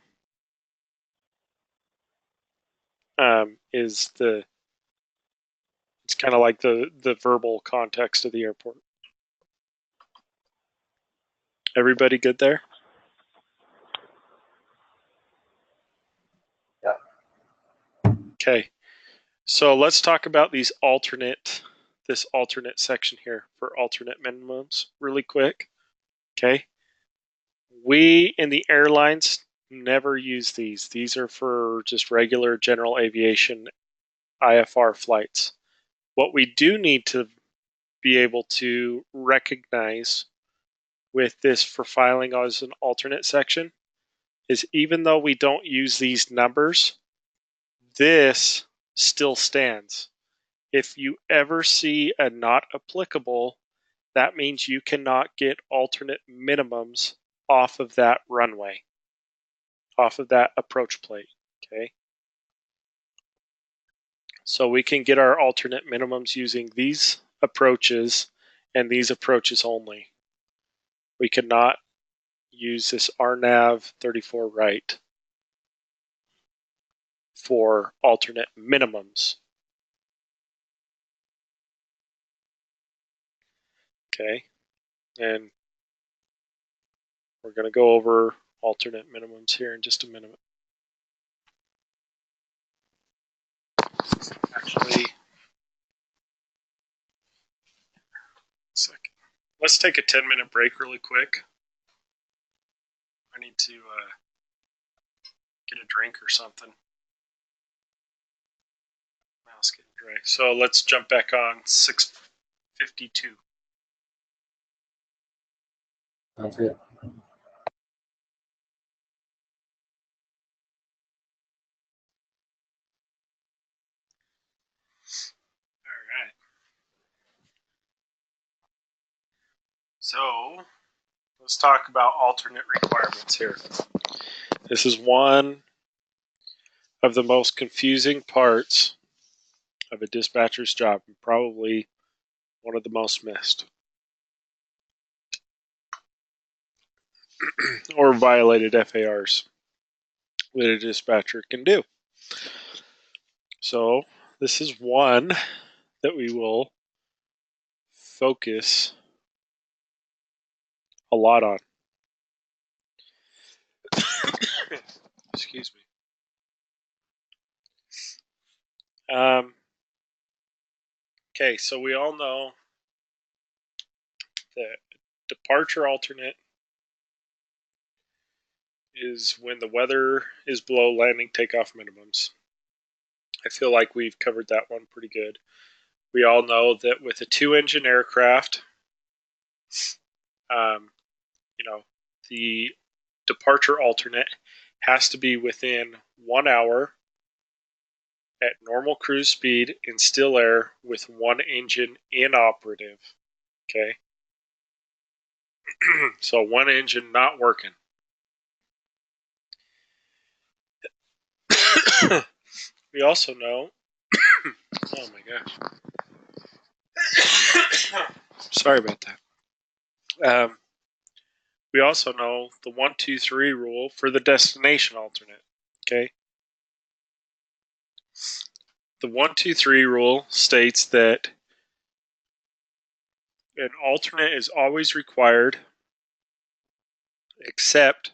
is it's kind of like the verbal context of the airport. Everybody good there? Yeah. Okay. So let's talk about this alternate section here for alternate minimums really quick. Okay. We in the airlines never use these. These are for just regular general aviation IFR flights. What we do need to be able to recognize with this for filing as an alternate section is even though we don't use these numbers, this still stands. If you ever see a not applicable, that means you cannot get alternate minimums off of that runway, off of that approach plate, okay? So we can get our alternate minimums using these approaches and these approaches only. We cannot use this RNAV 34 right for alternate minimums. Okay, and we're going to go over alternate minimums here in just a minute. Actually, second. Let's take a 10-minute break really quick. I need to get a drink or something. Mouse getting dry. So let's jump back on 6:52. Sounds good. All right. So let's talk about alternate requirements here. This is one of the most confusing parts of a dispatcher's job, and probably one of the most missed or violated FARs that a dispatcher can do. So this is one that we will focus a lot on. Excuse me. Okay, so we all know that departure alternate is when the weather is below landing takeoff minimums. I feel like we've covered that one pretty good. We all know that with a 2-engine aircraft, the departure alternate has to be within 1 hour at normal cruise speed in still air with one engine inoperative. Okay. So one engine not working. We also know, oh my gosh. Sorry about that. We also know the 1, 2, 3 rule for the destination alternate. Okay. The 1, 2, 3 rule states that an alternate is always required except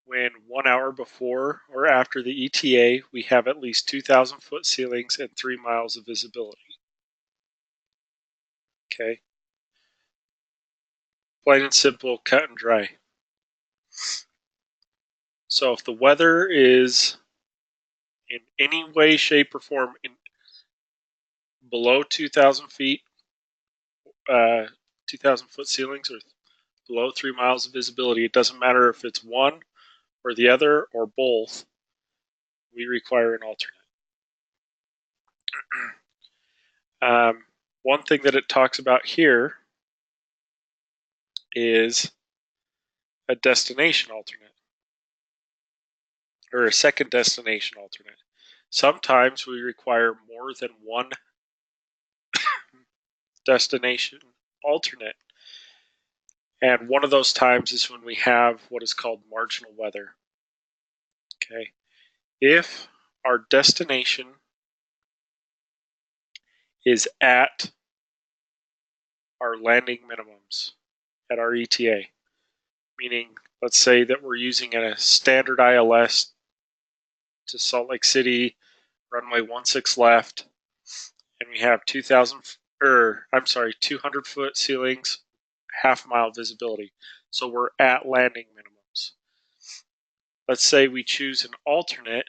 when 1 hour before or after the ETA we have at least 2,000 foot ceilings and 3 miles of visibility. Okay. Plain and simple, cut and dry. So if the weather is in any way, shape, or form below 2,000 feet, 2,000 foot ceilings, or below 3 miles of visibility, it doesn't matter if it's one or the other or both, we require an alternate. One thing that it talks about here is a destination alternate, or a second destination alternate. Sometimes we require more than one destination alternate. And one of those times is when we have what is called marginal weather. Okay. If our destination is at our landing minimums, at our ETA, meaning let's say that we're using a standard ILS to Salt Lake City, runway 16 left, and we have 200 foot ceilings, half-mile visibility. So we're at landing minimums. Let's say we choose an alternate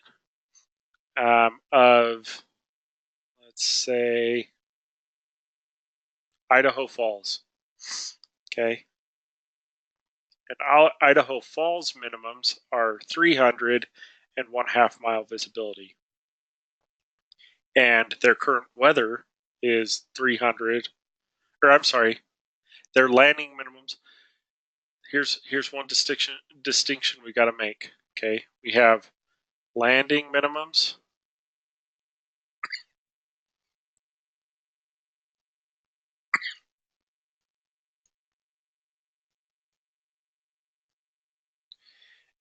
of, let's say, Idaho Falls. Okay. And Idaho Falls minimums are 300 and 1/2 mile visibility. And their current weather is 300, or I'm sorry, their landing minimums. Here's one distinction we got to make. Okay, we have landing minimums,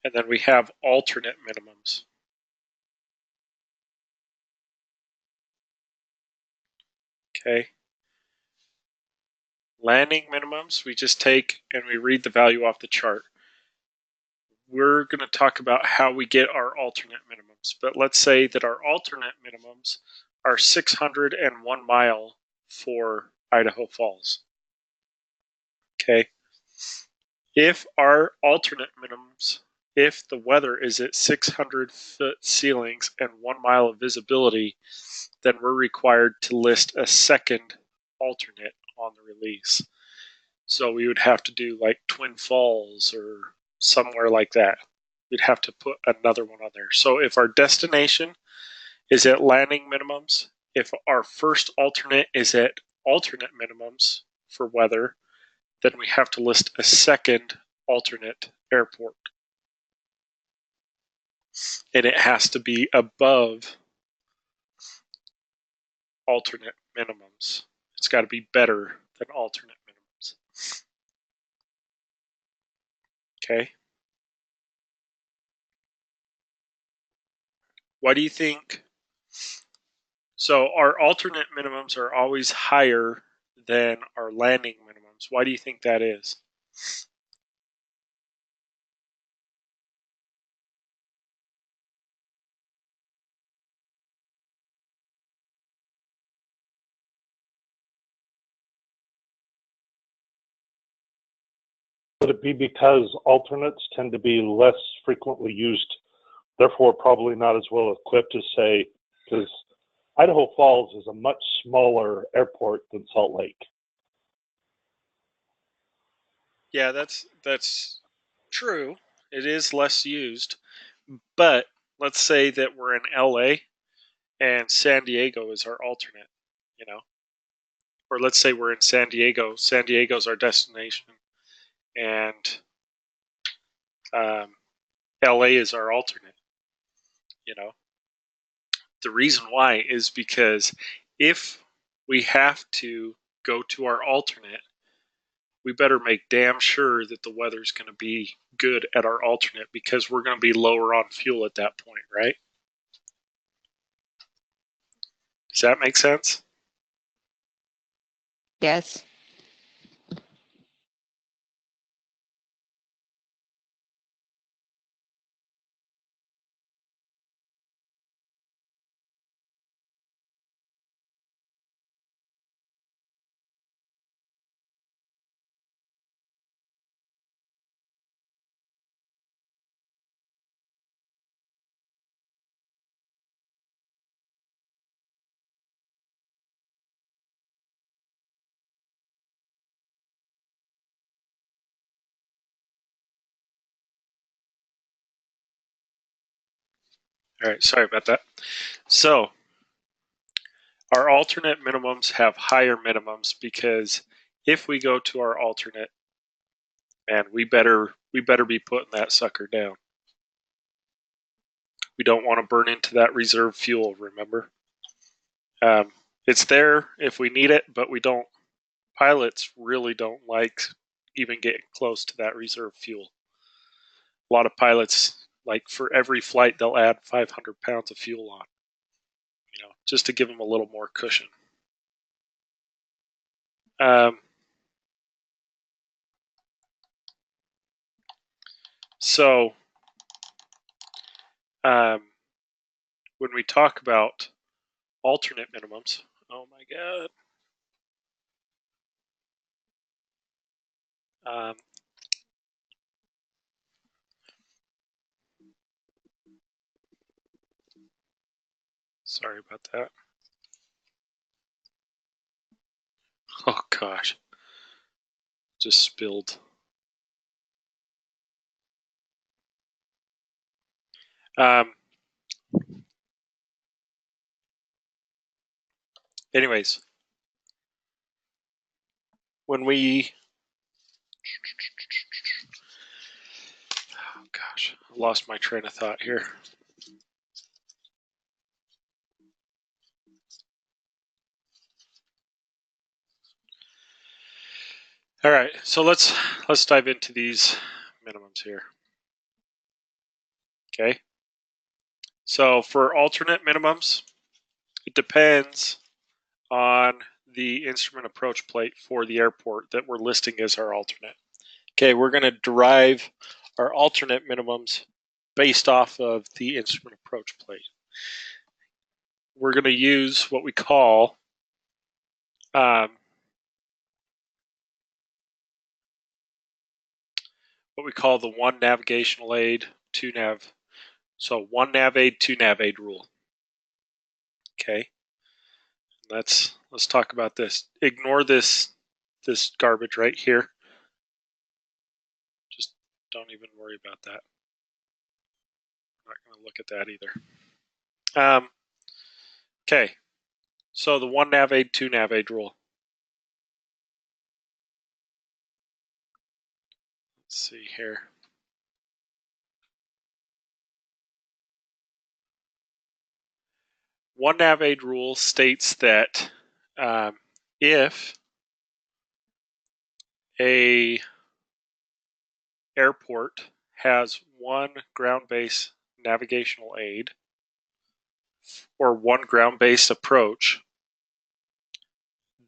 and then we have alternate minimums. Okay. Landing minimums, we just take and we read the value off the chart. We're going to talk about how we get our alternate minimums, but let's say that our alternate minimums are 601 mile for Idaho Falls. Okay. If our alternate minimums, if the weather is at 600 foot ceilings and 1 mile of visibility, then we're required to list a second alternate on the release. So we would have to do like Twin Falls or somewhere like that. We'd have to put another one on there. So if our destination is at landing minimums, if our first alternate is at alternate minimums for weather, then we have to list a second alternate airport. And it has to be above alternate minimums. It's got to be better than alternate minimums. Okay. Why do you think? So our alternate minimums are always higher than our landing minimums. Why do you think that is? Would it be because alternates tend to be less frequently used, therefore probably not as well equipped as, say, because Idaho Falls is a much smaller airport than Salt Lake? Yeah, that's true. It is less used, but let's say that we're in LA and San Diego is our alternate, you know, or let's say we're in San Diego. San Diego's our destination, and LA is our alternate. You know, the reason why is because if we have to go to our alternate, we better make damn sure that the weather's going to be good at our alternate, because we're going to be lower on fuel at that point, right? Does that make sense? Yes. All right, sorry about that. So our alternate minimums have higher minimums, because if we go to our alternate, and we better be putting that sucker down. We don't want to burn into that reserve fuel, remember? It's there if we need it, but we don't. Pilots really don't like even getting close to that reserve fuel. A lot of pilots, like for every flight, they'll add 500 pounds of fuel on, just to give them a little more cushion. So when we talk about alternate minimums, oh my god. Sorry about that. Oh gosh. Just spilled. Anyways, when we, oh gosh, I lost my train of thought here. All right, so let's dive into these minimums here. Okay. So for alternate minimums, it depends on the instrument approach plate for the airport that we're listing as our alternate. Okay, we're going to derive our alternate minimums based off of the instrument approach plate. We're going to use what we call the one navigational aid, two nav. So one nav aid, two nav aid rule. Okay. Let's talk about this. Ignore this garbage right here. Just don't even worry about that. I'm not going to look at that either. Okay. So the one nav aid, two nav aid rule. Let's see here. One nav aid rule states that if a airport has one ground-based navigational aid or one ground-based approach,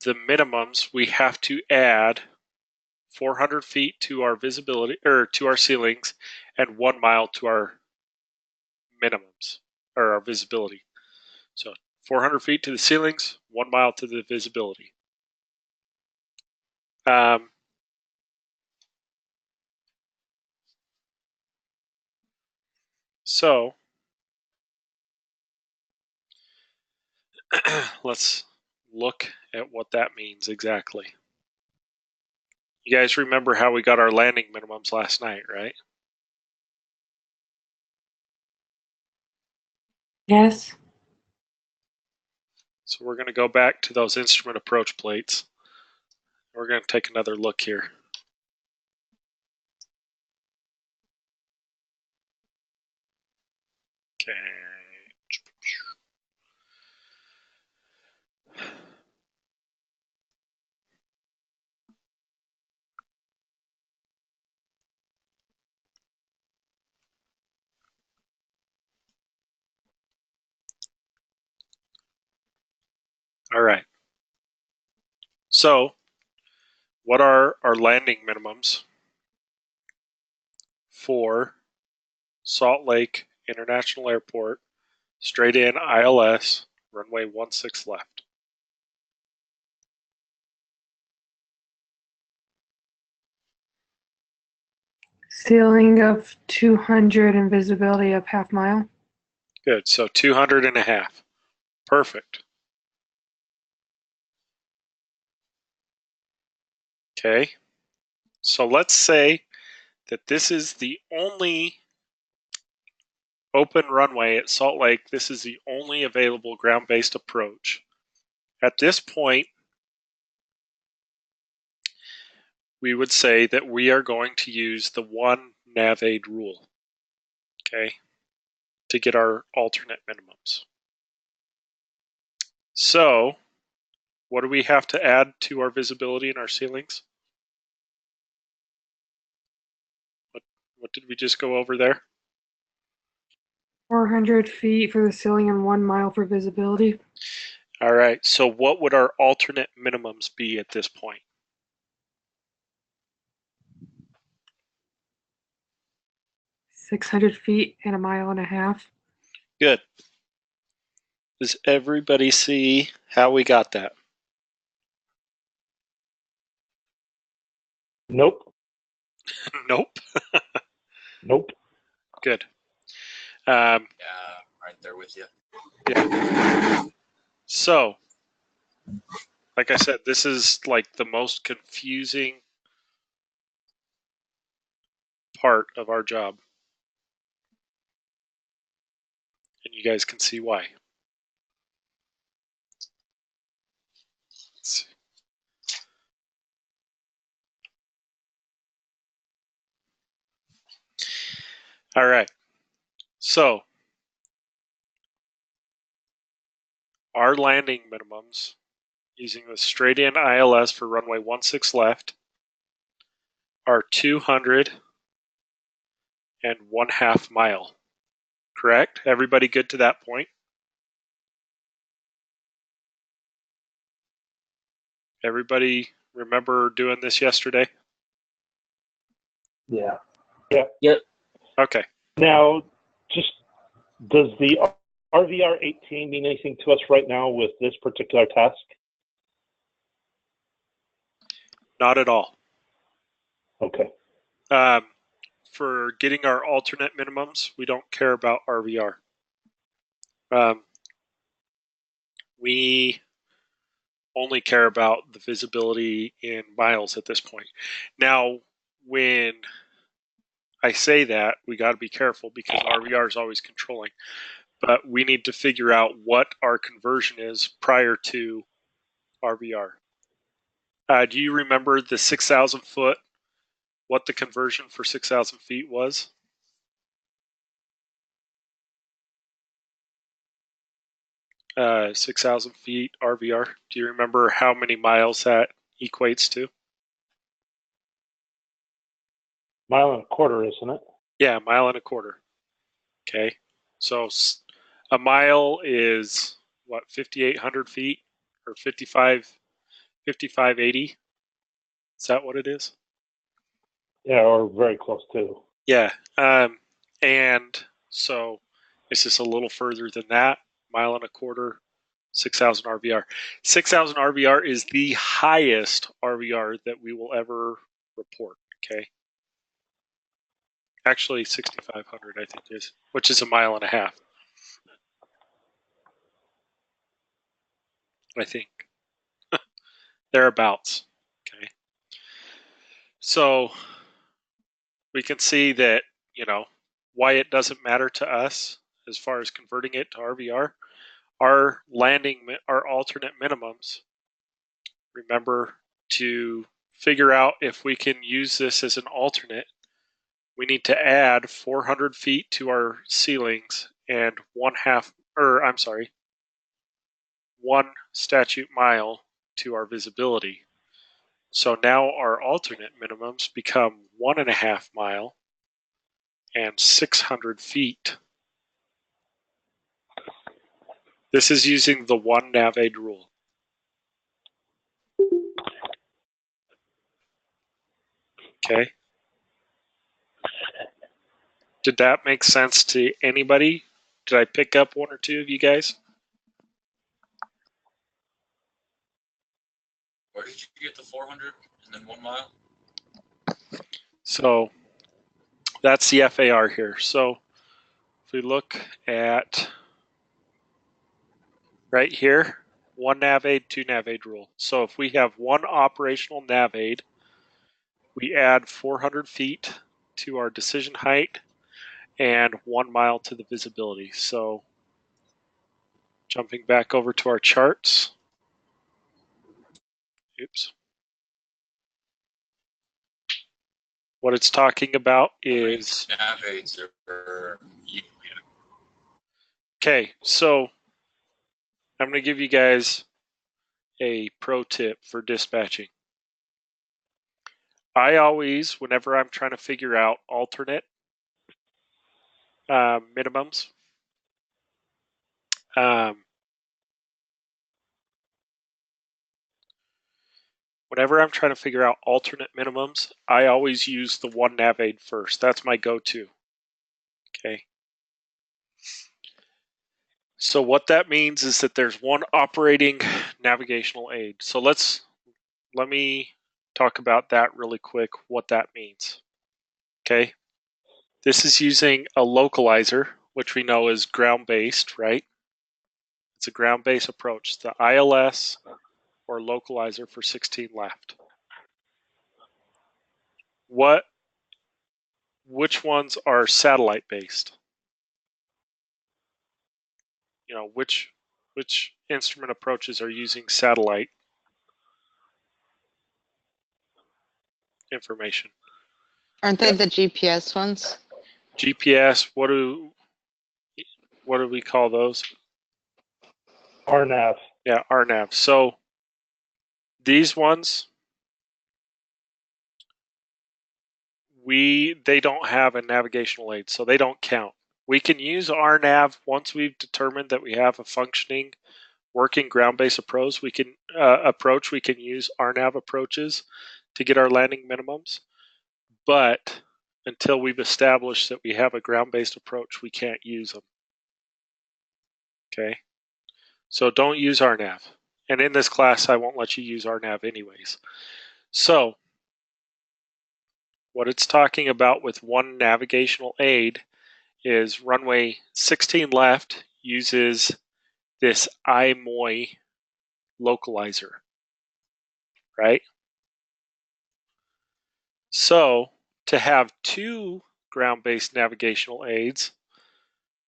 the minimums we have to add 400 feet to our visibility or to our ceilings and 1 mile to our minimums or our visibility. So 400 feet to the ceilings, 1 mile to the visibility. So let's look at what that means exactly. You guys remember how we got our landing minimums last night, right? Yes. So we're going to go back to those instrument approach plates. We're going to take another look here. Okay. All right. So, what are our landing minimums for Salt Lake International Airport, straight in ILS, runway 16 left? Ceiling of 200 and visibility of half mile. Good. So 200.5. Perfect. Okay. So let's say that this is the only open runway at Salt Lake. This is the only available ground-based approach. At this point, we would say that we are going to use the one NavAid rule, okay, to get our alternate minimums. So, what do we have to add to our visibility and our ceilings? What did we just go over there? 400 feet for the ceiling and 1 mile for visibility. All right, so what would our alternate minimums be at this point? 600 feet and 1.5 miles. Good. Does everybody see how we got that? Nope. Nope. Nope. Good. Yeah, right there with you. Yeah. So, like I said, this is like the most confusing part of our job. And you guys can see why. Let's see. All right. So, our landing minimums using the straight in ILS for runway 16 left are 200 and 1/2 mile. Correct? Everybody good to that point? Everybody remember doing this yesterday? Yeah. Yep. Okay. Now, just does the RVR 18 mean anything to us right now with this particular task? Not at all. Okay. For getting our alternate minimums, we don't care about RVR. We only care about the visibility in miles at this point. Now, when I say that, we got to be careful because RVR is always controlling. But we need to figure out what our conversion is prior to RVR. Do you remember the 6,000 foot, what the conversion for 6,000 feet was? Uh, 6,000 feet RVR. Do you remember how many miles that equates to? 1.25 miles, isn't it? Yeah, 1.25 miles. Okay. So a mile is what, 5,800 feet or 5,580? Is that what it is? Yeah, or very close to. Yeah. And so it's just a little further than that, 1.25 miles, 6,000 RVR. 6,000 RVR is the highest RVR that we will ever report. Okay. Actually, 6,500, I think is, which is 1.5 miles. I think. Thereabouts. Okay. So we can see that, why it doesn't matter to us as far as converting it to RVR. Our alternate minimums, remember to figure out if we can use this as an alternate, we need to add 400 feet to our ceilings and 1 statute mile to our visibility. So now our alternate minimums become 1.5 mile and 600 feet. This is using the one NavAid rule. Okay. Did that make sense to anybody? Did I pick up one or two of you guys? Where did you get the 400 and then 1 mile? So that's the FAR here. So if we look at right here, 1 nav aid, 2 nav aid rule. So if we have 1 operational nav aid, we add 400 feet to our decision height and 1 mile to the visibility. So jumping back over to our charts. Oops. What it's talking about is Nav aids are okay. So I'm going to give you guys a pro tip for dispatching. I always, whenever I'm trying to figure out alternate minimums, whenever I'm trying to figure out alternate minimums, I always use the 1 nav aid first. That's my go-to. Okay. So what that means is that there's 1 operating navigational aid. So let me talk about that really quick, what that means. Okay. This is using a localizer, which we know is ground-based, right? It's a ground-based approach, the ILS or localizer for 16 left. Which ones are satellite-based? You know, which instrument approaches are using satellite information? Aren't they the GPS ones? GPS, what do we call those? RNAV. Yeah, RNAV. So these ones, they don't have a navigational aid, so they don't count. We can use RNAV once we've determined that we have a functioning, working ground-based approach. We can use RNAV approaches to get our landing minimums, but until we've established that we have a ground-based approach, we can't use them. Okay, so don't use RNAV. And in this class, I won't let you use RNAV anyways. So what it's talking about with 1 navigational aid is runway 16 left uses this IMOI localizer, right? So to have 2 ground-based navigational aids,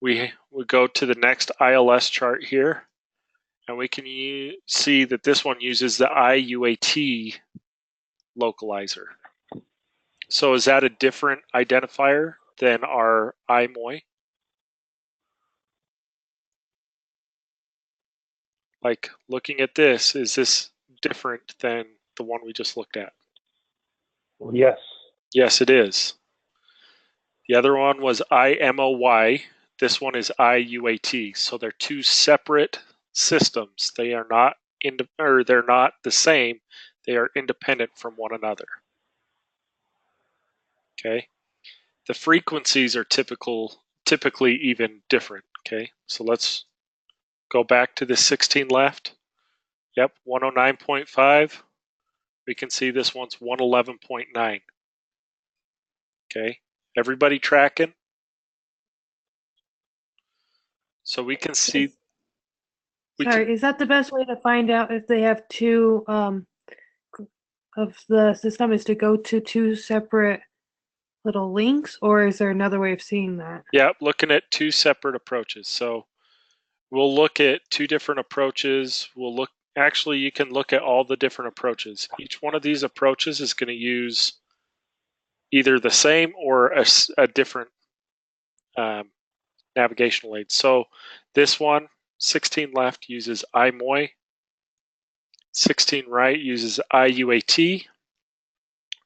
we go to the next ILS chart here, and we can see that this one uses the IUAT localizer. So is that a different identifier than our IMOI? Like looking at this, is this different than the one we just looked at? Yes. Yes, it is. The other one was IMOY. This one is IUAT. So they're 2 separate systems. They are not they're not the same. They are independent from one another. Okay. The frequencies are typically even different. Okay. So let's go back to the 16 left. Yep, 109.5. We can see this one's 111.9. Okay. Everybody tracking? So we can see. Is that the best way to find out if they have 2 of the system is to go to 2 separate little links, or is there another way of seeing that? Yeah, looking at 2 separate approaches. So we'll look at 2 different approaches. Actually, you can look at all the different approaches. Each one of these approaches is going to use either the same or a different navigational aid. So this one, 16 left, uses IMOI. 16 right uses IUAT.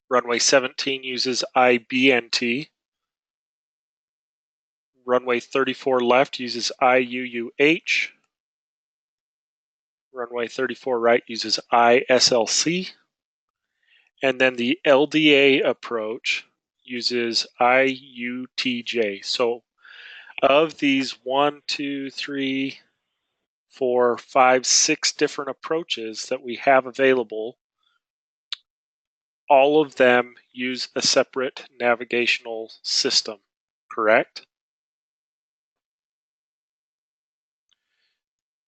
Runway 17 uses IBNT. Runway 34 left uses IUUH. Runway 34 right uses ISLC. And then the LDA approach uses IUTJ. So of these 1, 2, 3, 4, 5, 6 different approaches that we have available, all of them use a separate navigational system, correct?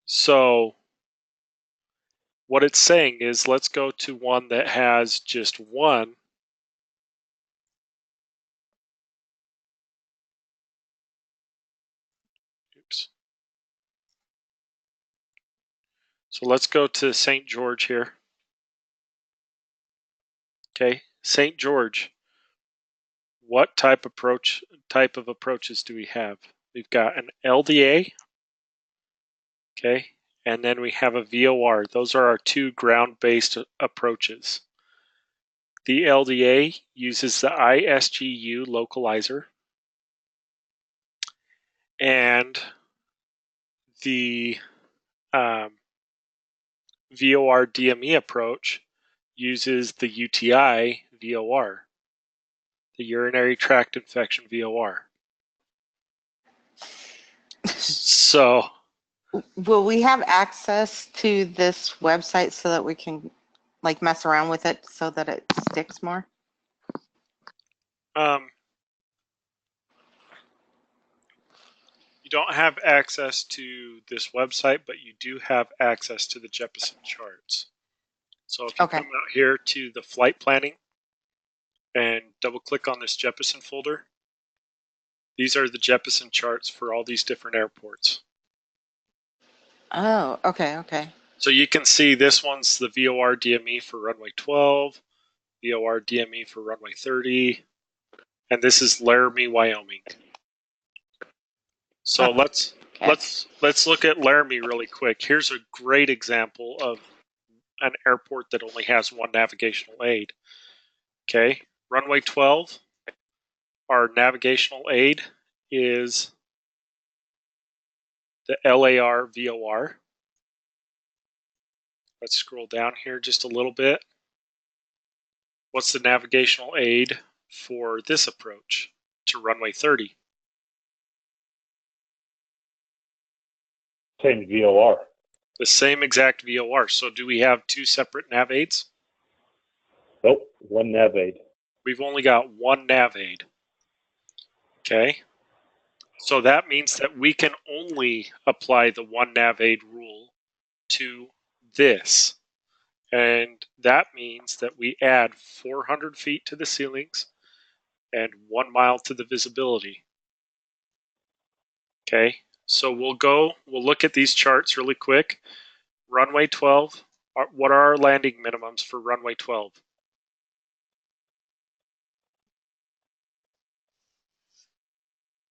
So what it's saying is, let's go to one that has just one. Oops. So let's go to St. George here. Okay, St. George. What type of approaches do we have? We've got an LDA, okay, and then we have a VOR. Those are our two ground-based approaches. The LDA uses the ISGU localizer, and the VOR DME approach uses the UTI VOR, the urinary tract infection VOR. So, will we have access to this website so that we can like mess around with it so that it sticks more? you don't have access to this website, but you do have access to the Jeppesen Charts. So if you come out here to the flight planning and double click on this Jeppesen folder, these are the Jeppesen charts for all these different airports. Oh, okay. So you can see this one's the VOR DME for runway 12, VOR DME for runway 30, and this is Laramie, Wyoming. So let's look at Laramie really quick. Here's a great example of an airport that only has one navigational aid. Okay, runway 12, our navigational aid is the LAR VOR. Let's scroll down here just a little bit. What's the navigational aid for this approach to runway 30? Same VOR. The same exact VOR. So do we have two separate nav aids? Nope, one nav aid. We've only got one nav aid. Okay. So that means that we can only apply the one nav aid rule to this. And that means that we add 400 feet to the ceilings and 1 mile to the visibility. Okay, so we'll look at these charts really quick. Runway 12, what are our landing minimums for runway 12?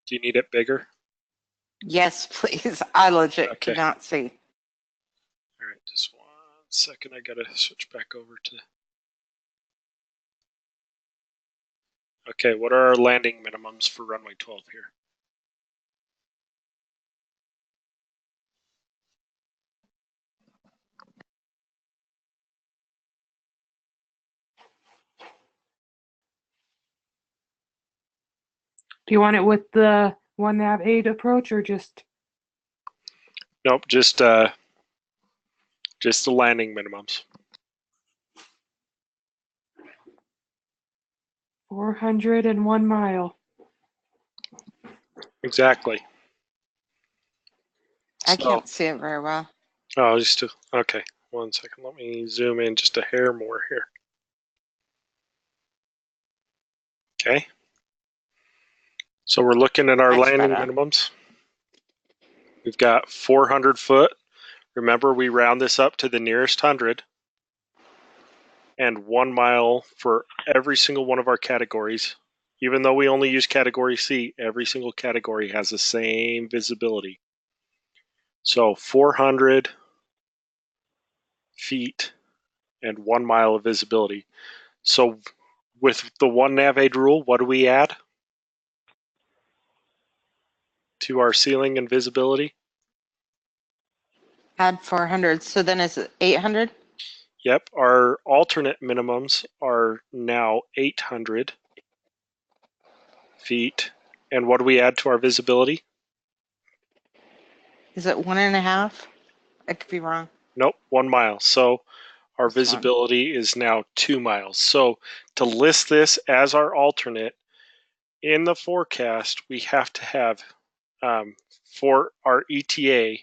Do you need it bigger? Yes, please. I legit could not see. All right, just 1 second. I gotta switch back over to. Okay, what are our landing minimums for runway 12 here? Do you want it with the one nav aid approach or just? Nope, just the landing minimums. 401 mile. Exactly. I can't see it very well. Oh, okay. 1 second. Let me zoom in just a hair more here. Okay. So we're looking at our landing minimums. We've got 400 foot. Remember, we round this up to the nearest 100. And 1 mile for every single one of our categories. Even though we only use category C, every single category has the same visibility. So 400 feet and 1 mile of visibility. So with the one nav aid rule, what do we add to our ceiling and visibility? Add 400. So then is it 800? Yep, our alternate minimums are now 800 feet. And what do we add to our visibility? Is it 1.5? I could be wrong. Nope, 1 mile. So our This one. visibility is now 2 miles. So to list this as our alternate in the forecast, we have to have, for our ETA,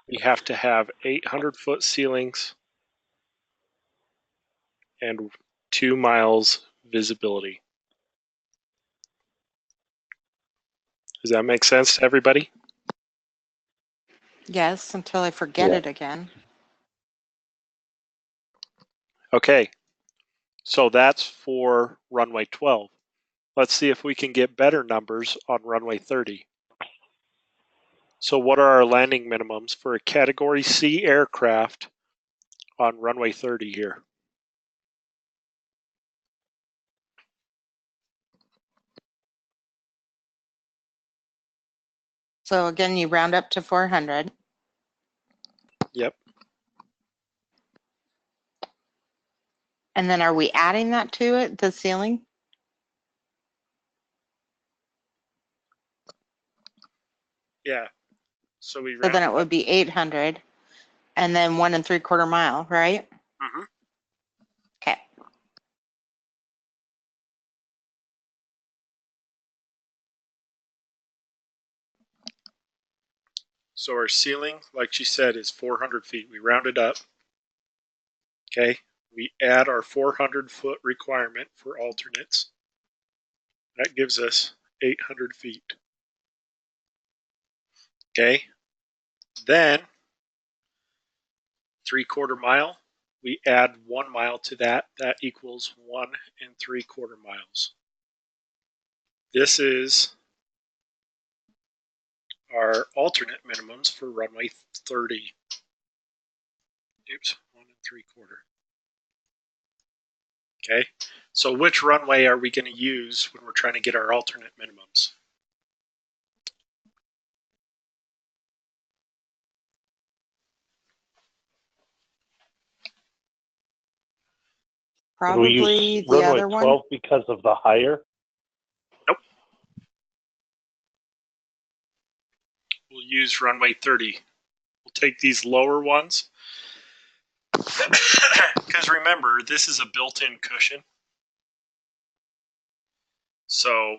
we have to have 800-foot ceilings and 2 miles visibility. Does that make sense to everybody? Yes, until I forget Yeah. it again. Okay, so that's for runway 12. Let's see if we can get better numbers on runway 30. So what are our landing minimums for a Category C aircraft on runway 30 here? So again, you round up to 400. Yep. And then are we adding that to it, the ceiling? Yeah. So we So then it rounded would up. be 800 and then 1 3/4 mile, right? Mhm. Okay. So our ceiling, like she said, is 400 feet. We rounded up. Okay. We add our 400-foot requirement for alternates. That gives us 800 feet. Okay. Then 3/4 mile, we add 1 mile to that. That equals 1 3/4 miles. This is our alternate minimums for runway 30. Oops, 1 3/4. Okay, so which runway are we going to use when we're trying to get our alternate minimums? Do we Probably use the runway other 12 one. because of the higher? Nope. We'll use runway 30. We'll take these lower ones. Because remember, this is a built-in cushion. So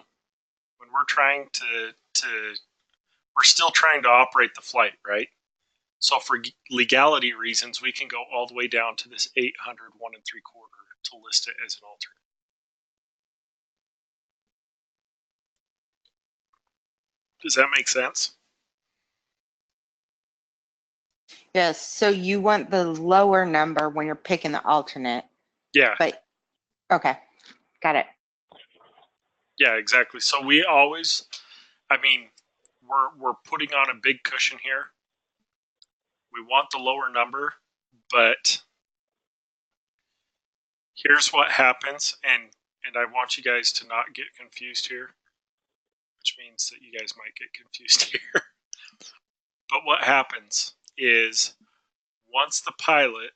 when we're trying we're still trying to operate the flight, right? So for legality reasons, we can go all the way down to this 800 1 3/4 to list it as an alternate. Does that make sense? Yes, so you want the lower number when you're picking the alternate. Yeah. But, okay, got it. Yeah, exactly. So we always, I mean, we're putting on a big cushion here. We want the lower number, but here's what happens, and I want you guys to not get confused here, which means that you guys might get confused here. But what happens is once the pilot,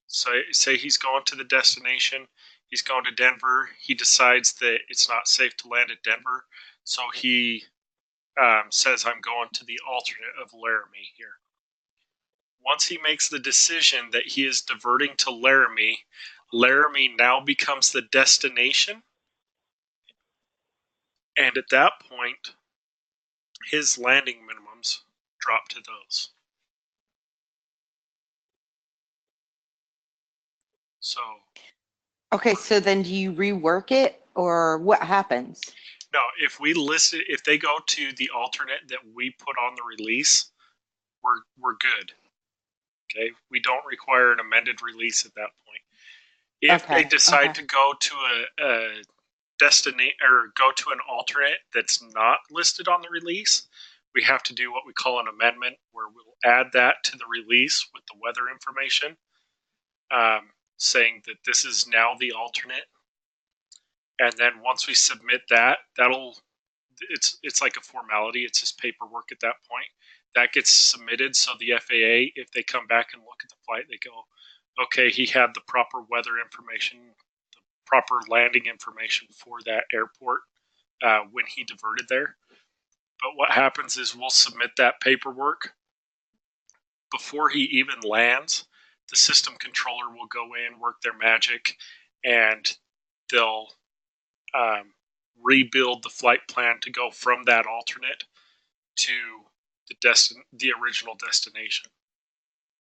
say he's going to the destination, he's going to Denver, he decides that it's not safe to land at Denver, so he says, I'm going to the alternate of Laramie here. Once he makes the decision that he is diverting to Laramie, Laramie now becomes the destination. And at that point, his landing minimums drop to those. So. Okay, so then do you rework it or what happens? No, if we list it, if they go to the alternate that we put on the release, we're good. Okay, we don't require an amended release at that point. If they decide to go to a destination or go to an alternate that's not listed on the release, we have to do what we call an amendment, where we'll add that to the release with the weather information, saying that this is now the alternate. And then once we submit that, it's like a formality. It's just paperwork at that point. That gets submitted, so the FAA, if they come back and look at the flight, they go, okay, he had the proper weather information, the proper landing information for that airport when he diverted there. But what happens is we'll submit that paperwork before he even lands. The system controller will go in, work their magic, and they'll rebuild the flight plan to go from that alternate to the original destination.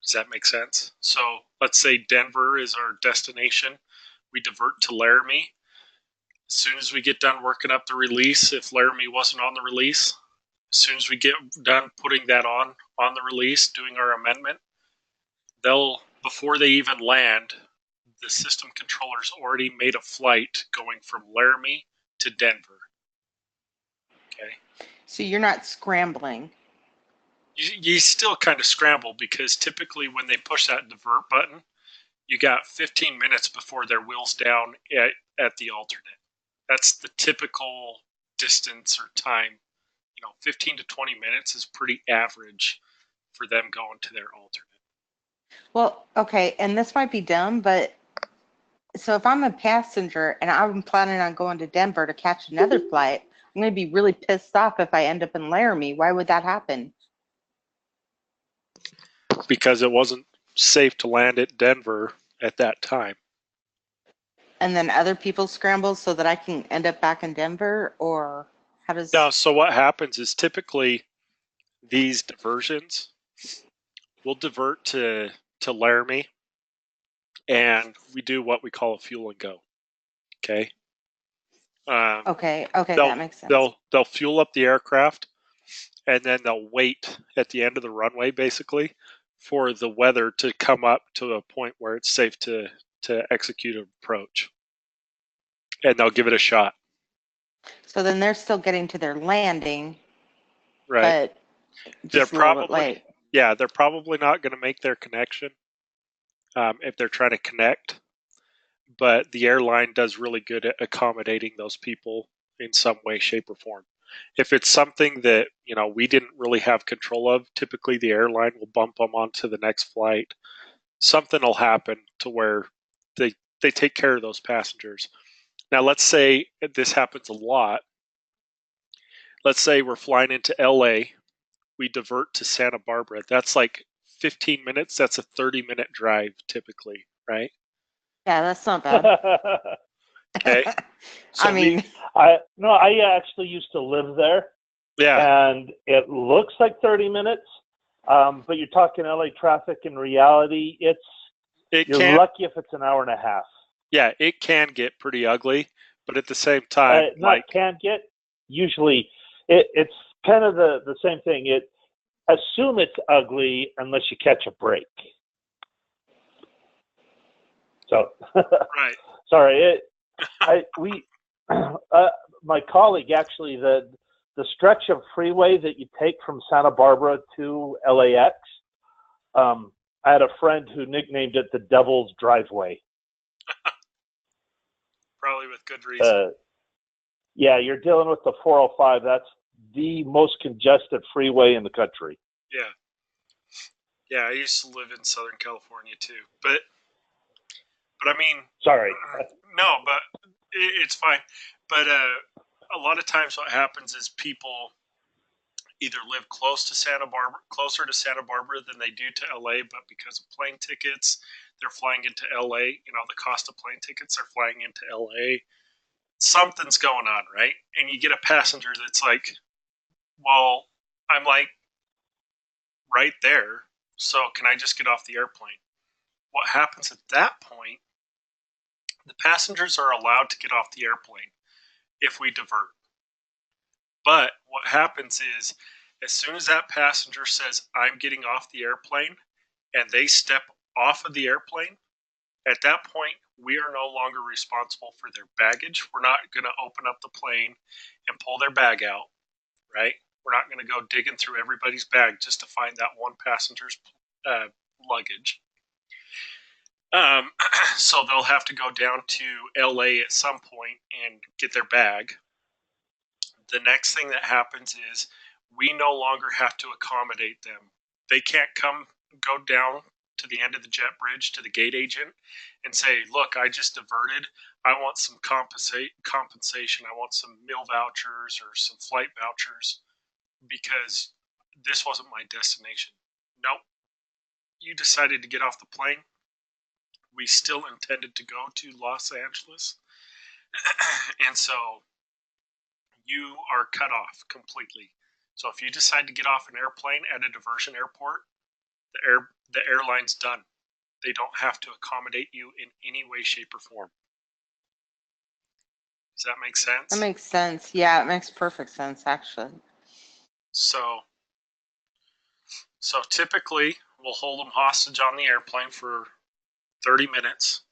Does that make sense? So let's say Denver is our destination. We divert to Laramie. As soon as we get done working up the release, if Laramie wasn't on the release, as soon as we get done putting that on the release, doing our amendment, before they even land, the system controller's already made a flight going from Laramie to Denver. Okay. So you're not scrambling. You still kind of scramble because typically when they push that divert button, you got 15 minutes before their wheels down at the alternate. That's the typical distance or time. 15 to 20 minutes is pretty average for them going to their alternate. Well, okay, and this might be dumb, but so if I'm a passenger and I'm planning on going to Denver to catch another flight, I'm going to be really pissed off if I end up in Laramie. Why would that happen? Because it wasn't safe to land at Denver at that time. And then other people scramble so that I can end up back in Denver, or how does... No, so what happens is typically these diversions will divert to Laramie, and we do what we call a fuel and go. Okay. Okay, that makes sense. They'll fuel up the aircraft, and then they'll wait at the end of the runway, basically, for the weather to come up to a point where it's safe to execute an approach, and they'll give it a shot. So then they're still getting to their landing, right? But just they're probably they're probably not going to make their connection if they're trying to connect. But the airline does really good at accommodating those people in some way, shape, or form. If it's something that we didn't really have control of, typically the airline will bump them onto the next flight. Something will happen to where they take care of those passengers. Now, let's say this happens a lot. Let's say we're flying into LA. We divert to Santa Barbara. That's like 15 minutes. That's a 30-minute drive typically, right? Yeah, that's not bad. Okay. So I actually used to live there. Yeah. And it looks like 30 minutes, but you're talking LA traffic. In reality, you're lucky if it's an hour and a half. Yeah, it can get pretty ugly, but at the same time, usually it's kind of the same thing. Assume it's ugly unless you catch a break. So, right. Sorry, my colleague actually, the stretch of freeway that you take from Santa Barbara to LAX, I had a friend who nicknamed it the Devil's Driveway. Probably with good reason. Yeah, you're dealing with the 405. That's the most congested freeway in the country. Yeah. Yeah, I used to live in Southern California too, but I mean, sorry. No, but it's fine. But a lot of times, what happens is people either live closer to Santa Barbara than they do to LA, but because of plane tickets, they're flying into LA. The cost of plane tickets are flying into LA. Something's going on, right? And you get a passenger that's like, well, I'm like right there, so can I just get off the airplane? What happens at that point, the passengers are allowed to get off the airplane if we divert. But what happens is, as soon as that passenger says, I'm getting off the airplane, and they step off of the airplane, at that point, we are no longer responsible for their baggage. We're not going to open up the plane and pull their bag out, right? We're not going to go digging through everybody's bag just to find that one passenger's luggage. So they'll have to go down to LA at some point and get their bag. The next thing that happens is we no longer have to accommodate them. They can't go down to the end of the jet bridge to the gate agent and say, look, I just diverted. I want some compensation. I want some meal vouchers or some flight vouchers because this wasn't my destination. Nope. You decided to get off the plane. We still intended to go to Los Angeles. And so you are cut off completely. So if you decide to get off an airplane at a diversion airport, the airline's done. They don't have to accommodate you in any way, shape, or form. Does that make sense? That makes sense. Yeah, it makes perfect sense, actually. So typically, we'll hold them hostage on the airplane for 30 minutes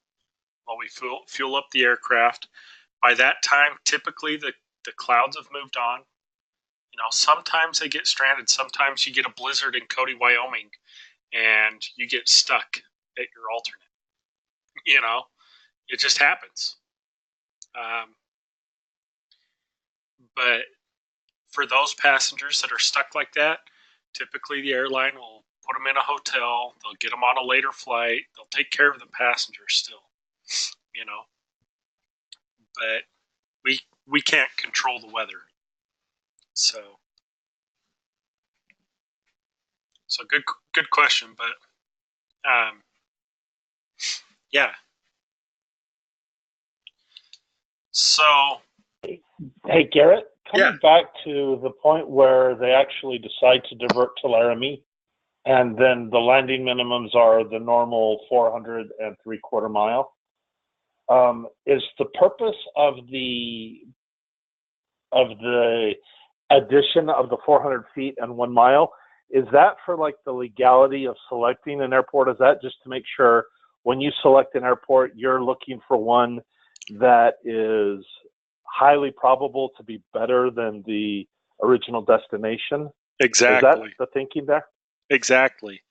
while we fuel up the aircraft. By that time, typically the clouds have moved on. You know, sometimes they get stranded. Sometimes you get a blizzard in Cody, Wyoming, and you get stuck at your alternate. You know, it just happens. But for those passengers that are stuck like that, typically the airline will put them in a hotel. They'll get them on a later flight. They'll take care of the passengers still, you know. But we can't control the weather. So good question, but yeah. So hey Garrett, coming back to the point where they actually decide to divert to Laramie, and then the landing minimums are the normal 400 and 3/4 mile. Is the purpose of the addition of the 400 feet and 1 mile, is that for like the legality of selecting an airport? Is that just to make sure when you select an airport, you're looking for one that is highly probable to be better than the original destination? Exactly. Is that the thinking there? Exactly.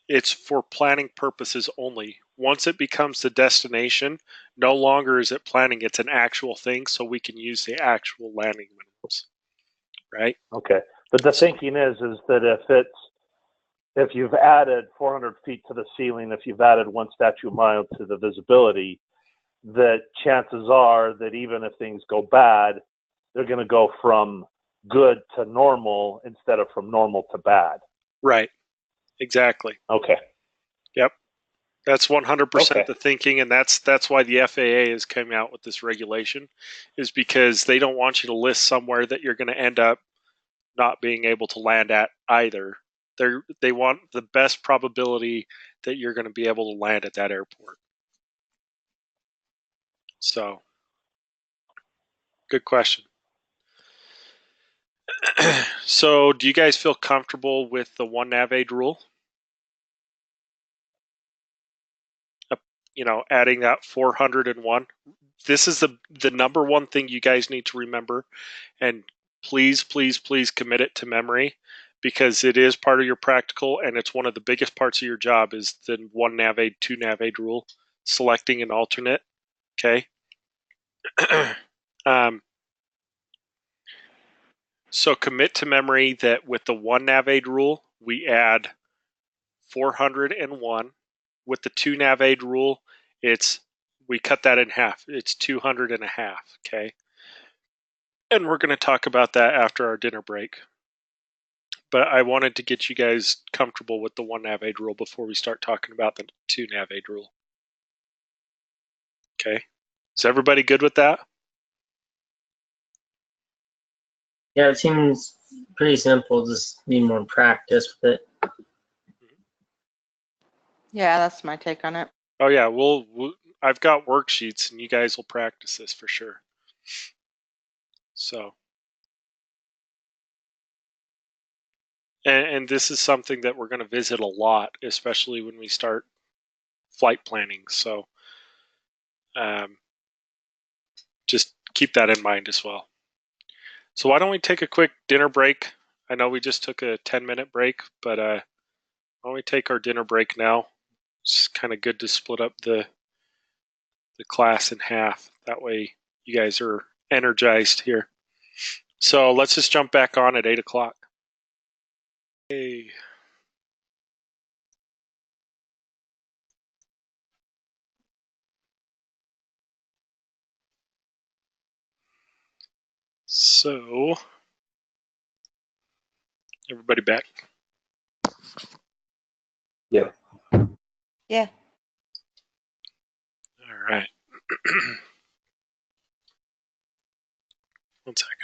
It's for planning purposes only. Once it becomes the destination, no longer is it planning, it's an actual thing, so we can use the actual landing minimums. Right? Okay. But the thinking is that if you've added 400 feet to the ceiling, if you've added 1 statute mile to the visibility, that chances are that even if things go bad, they're going to go from good to normal instead of from normal to bad. Right. Exactly. Okay. Yep. That's 100% Okay. the thinking, and that's why the FAA has come out with this regulation, is because they don't want you to list somewhere that you're going to end up not being able to land at either. They want the best probability that you're going to be able to land at that airport. So, good question. So, do you guys feel comfortable with the 1 nav aid rule? You know, adding that 401. This is the number one thing you guys need to remember, and please commit it to memory, because it is part of your practical, and it's one of the biggest parts of your job is the 1 nav aid, 2 nav aid rule, selecting an alternate. Okay. So commit to memory that with the 1 nav aid rule, we add 401. With the 2 nav aid rule, we cut that in half. It's 200 and a half. Okay. And we're going to talk about that after our dinner break. But I wanted to get you guys comfortable with the 1 nav aid rule before we start talking about the 2 nav aid rule. Okay. Is everybody good with that? Yeah, it seems pretty simple. Just need more practice with it. Yeah, that's my take on it. Oh yeah, I've got worksheets, and you guys will practice this for sure. So, and this is something that we're going to visit a lot, especially when we start flight planning. So, just keep that in mind as well. So why don't we take a quick dinner break? I know we just took a 10-minute break, but why don't we take our dinner break now? It's kind of good to split up the class in half. That way you guys are energized here. So let's just jump back on at 8 o'clock. Hey. So, everybody back? Yep. Yeah. All right. 1 second.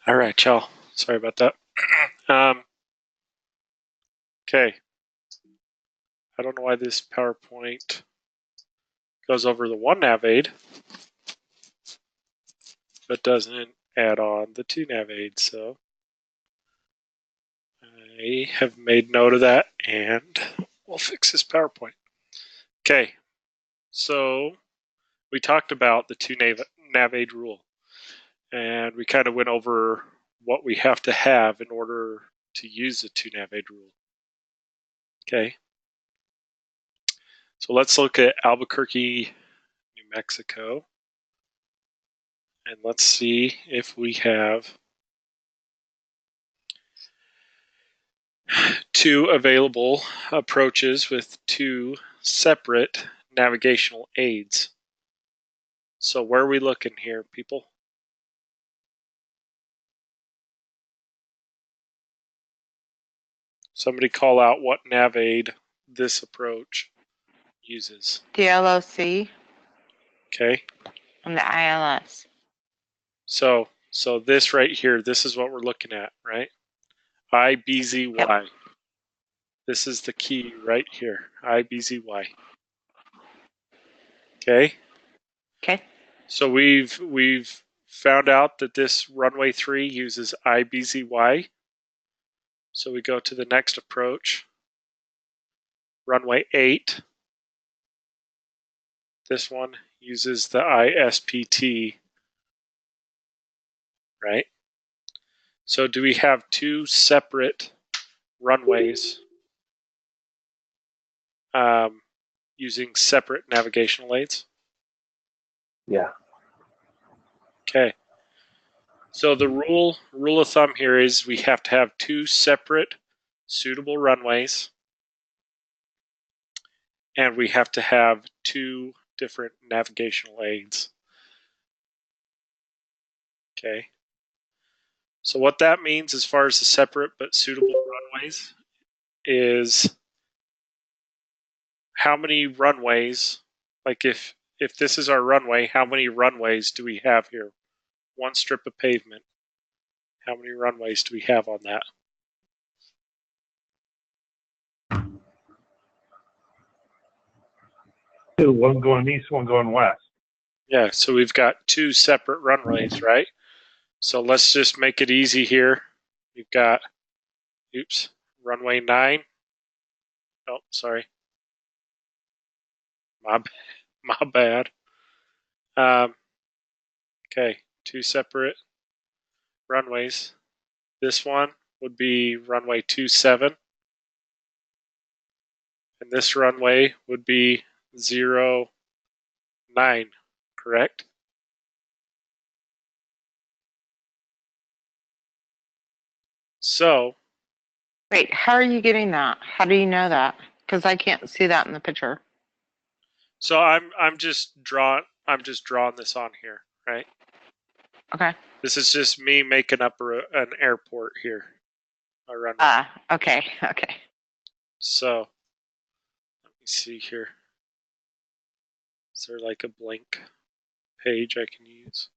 All right, y'all. Sorry about that. Okay. I don't know why this PowerPoint goes over the one nav aid, but doesn't add on the two nav aids. So I have made note of that, and we'll fix this PowerPoint. Okay. So we talked about the two nav aid rule, and we kind of went over what we have to have in order to use the two nav aid rule. Okay. So let's look at Albuquerque, New Mexico, and let's see if we have two available approaches with two separate navigational aids. So where are we looking here, people? Somebody call out what nav aid this approach uses. The LOC Okay. and the ILS. So this right here, this is what we're looking at, right? IBZY. Yep. This is the key right here, IBZY. Okay. Okay. So we've found out that this runway 3 uses IBZY. So we go to the next approach, Runway 8. This one uses the ISPT, right? So do we have two separate runways using separate navigational aids? Yeah. Okay. So the rule of thumb here is we have to have two separate suitable runways, and we have to have two different navigational aids. Okay. So what that means as far as the separate but suitable runways is how many runways, like if this is our runway, how many runways do we have here? One strip of pavement. How many runways do we have on that? Two, one going east, one going west. Yeah, so we've got two separate runways, right? So let's just make it easy here. We've got, runway 9. Oh, sorry. My bad. Okay, two separate runways. This one would be runway 27. this runway would be 09, correct? So, wait, how are you getting that? How do you know that? Because I can't see that in the picture. so I'm just drawing this on here, right? Okay. This is just me making up an airport here, a runway. Okay. Okay. So, let me see here. Is there like a blank page I can use?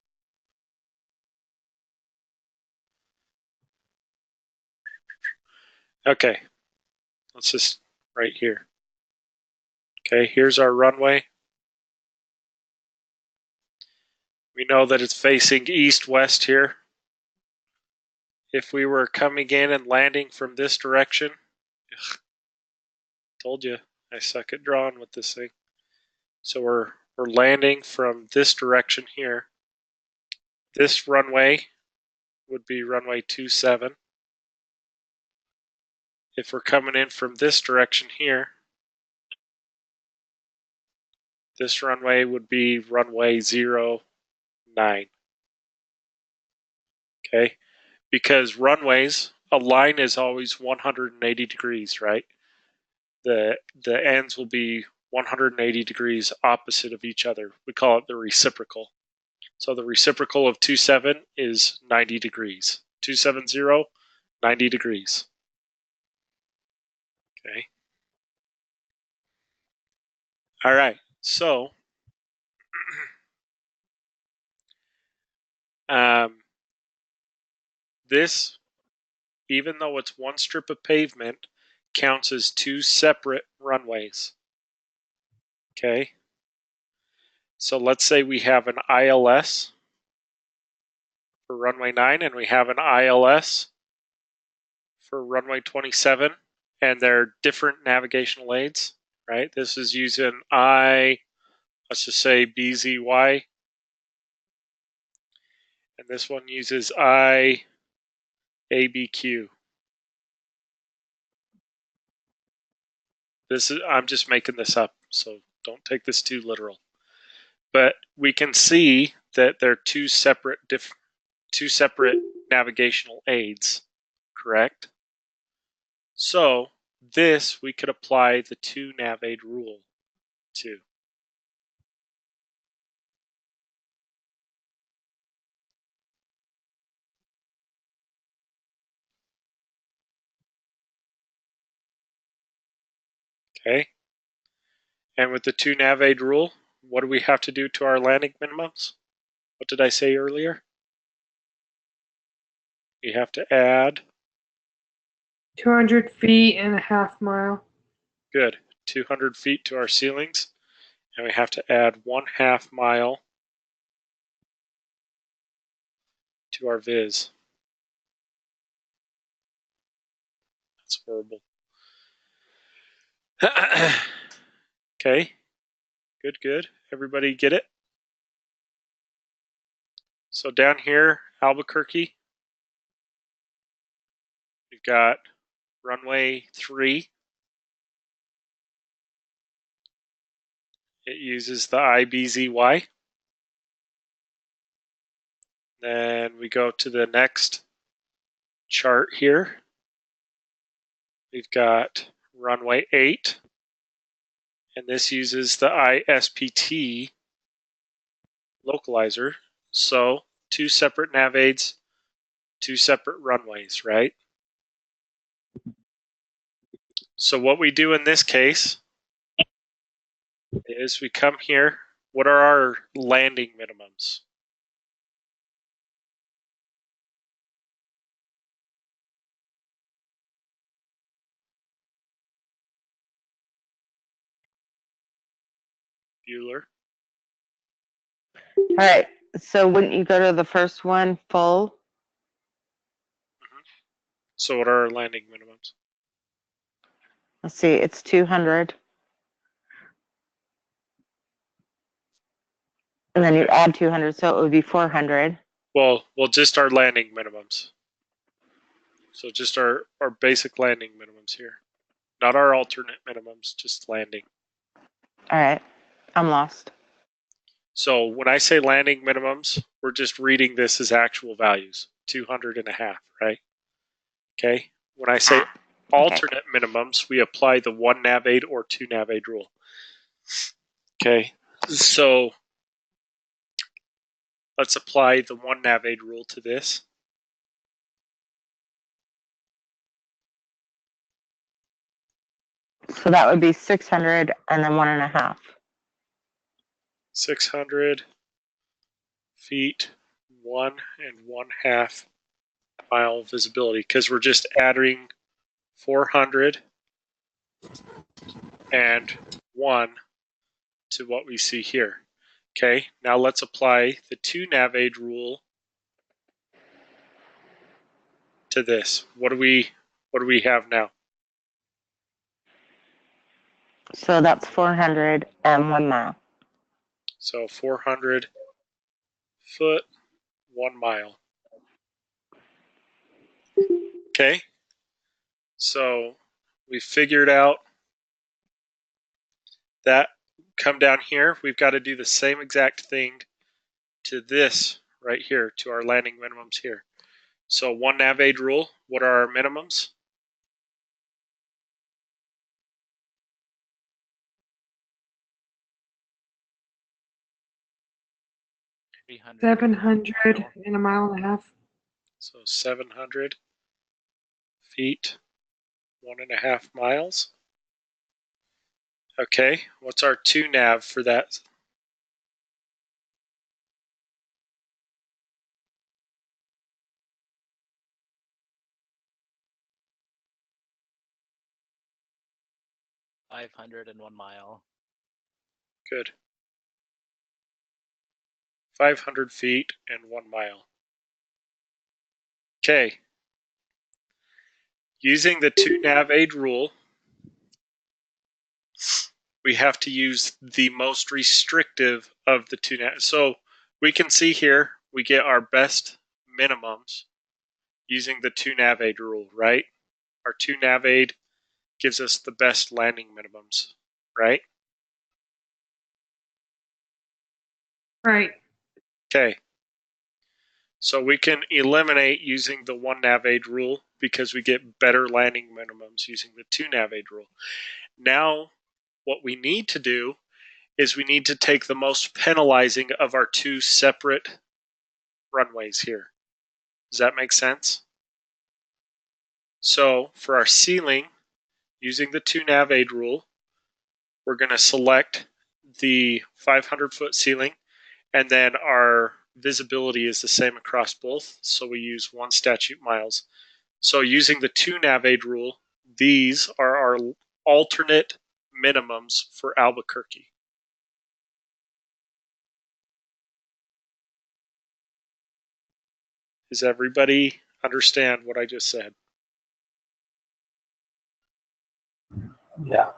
Okay, let's just right here. Okay, here's our runway. We know that it's facing east-west here. If we were coming in and landing from this direction, told you I suck at drawing with this thing. So we're landing from this direction here. This runway would be runway 27. If we're coming in from this direction here, this runway would be runway 09. Okay, because runways, a line is always 180 degrees, right? The ends will be 180 degrees opposite of each other. We call it the reciprocal. So the reciprocal of 27 is 90 degrees. 270, 90 degrees. Okay. All right. So this, even though it's one strip of pavement, counts as two separate runways. Okay. So let's say we have an ILS for runway 9 and we have an ILS for runway 27, and they're different navigational aids, right? This is using let's just say BZY, and this one uses ABQ. I'm just making this up, so don't take this too literal. But we can see that they're two separate navigational aids, correct? So this we could apply the two nav aid rule to. Okay. And with the two nav aid rule, what do we have to do to our landing minimums? What did I say earlier? We have to add 200 feet and a half mile. Good. 200 feet to our ceilings, and we have to add 1/2 mile to our viz. That's horrible. Okay. Good. Everybody get it? So down here, Albuquerque, we've got runway 3. It uses the IBZY. Then we go to the next chart here. We've got runway 8, and this uses the ISPT localizer. So 2 separate nav aids, 2 separate runways, right? So what we do in this case is we come here. What are our landing minimums? Bueller. All right. So wouldn't you go to the first one full? So what are our landing minimums? Let's see. It's 200. And then you add 200, so it would be 400. Well, just our landing minimums. So just our basic landing minimums here. not our alternate minimums, just landing. All right. I'm lost. So when I say landing minimums, we're just reading this as actual values, 200.5, right? Okay. When I say alternate minimums, we apply the 1 nav aid or 2 nav aid rule. Okay. So let's apply the 1 nav aid rule to this. So that would be 600 and then 1.5. 600 feet, 1.5 mile visibility, because we're just adding 400 and 1 to what we see here. Okay, now let's apply the 2 nav aid rule to this. What do we have now? So that's 400 and 1 mile. So 400 foot, 1 mile. Okay, so we figured out that. Come down here, we've got to do the same exact thing to this right here, to our landing minimums here. So 1 nav aid rule, what are our minimums? 700 in a mile and a half. So 700 feet, 1.5 miles. Okay, what's our 2 nav for that? $501 Good. 500 feet and 1 mile. Okay. Using the 2 nav aid rule, we have to use the most restrictive of the 2 nav. So we can see here, we get our best minimums using the 2 nav aid rule, right? Our 2 nav aid gives us the best landing minimums, right? Right. Okay. So we can eliminate using the 1 nav aid rule because we get better landing minimums using the 2 nav aid rule. Now, what we need to do is we need to take the most penalizing of our 2 separate runways here. Does that make sense? So for our ceiling, using the 2 nav aid rule, we're going to select the 500-foot ceiling, and then our visibility is the same across both, so we use 1 statute miles. So using the 2 nav aid rule, these are our alternate minimums for Albuquerque. Does everybody understand what I just said? Yeah.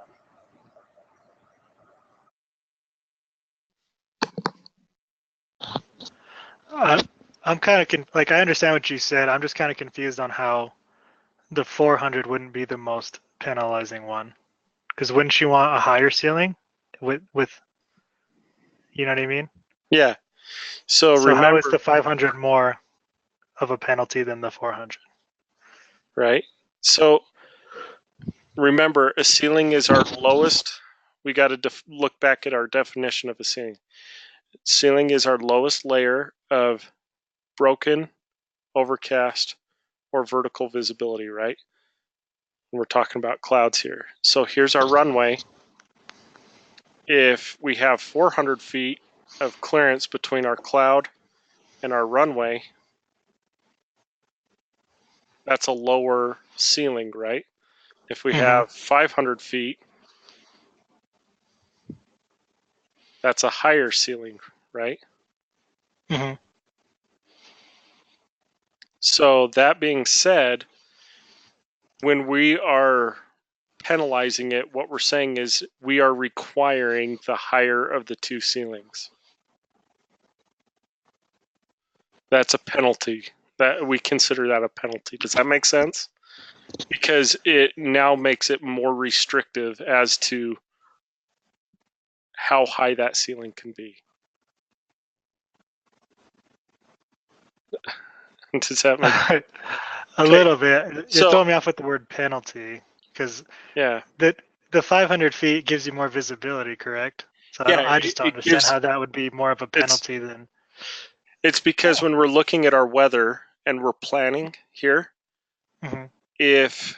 I'm kind of like, I understand what you said. I'm just kind of confused on how the 400 wouldn't be the most penalizing one. Because wouldn't you want a higher ceiling with you know what I mean? Yeah. So remember, how is the 500 more of a penalty than the 400? Right. So remember, a ceiling is our lowest. We got to look back at our definition of a ceiling. Ceiling is our lowest layer of broken, overcast, or vertical visibility, right? And we're talking about clouds here. So here's our runway. If we have 400 feet of clearance between our cloud and our runway, that's a lower ceiling, right? If we have 500 feet, that's a higher ceiling, right? Mm-hmm. So that being said, when we are penalizing it, what we're saying is we are requiring the higher of the 2 ceilings. That's a penalty. That we consider that a penalty. Does that make sense? because it now makes it more restrictive as to how high that ceiling can be. Does that make a little bit? So- It threw me off with the word penalty because Yeah. the 500 feet gives you more visibility, correct? So Yeah, I just don't it understand gives- how that would be more of a penalty than. It's because when we're looking at our weather and we're planning here, Mhm. if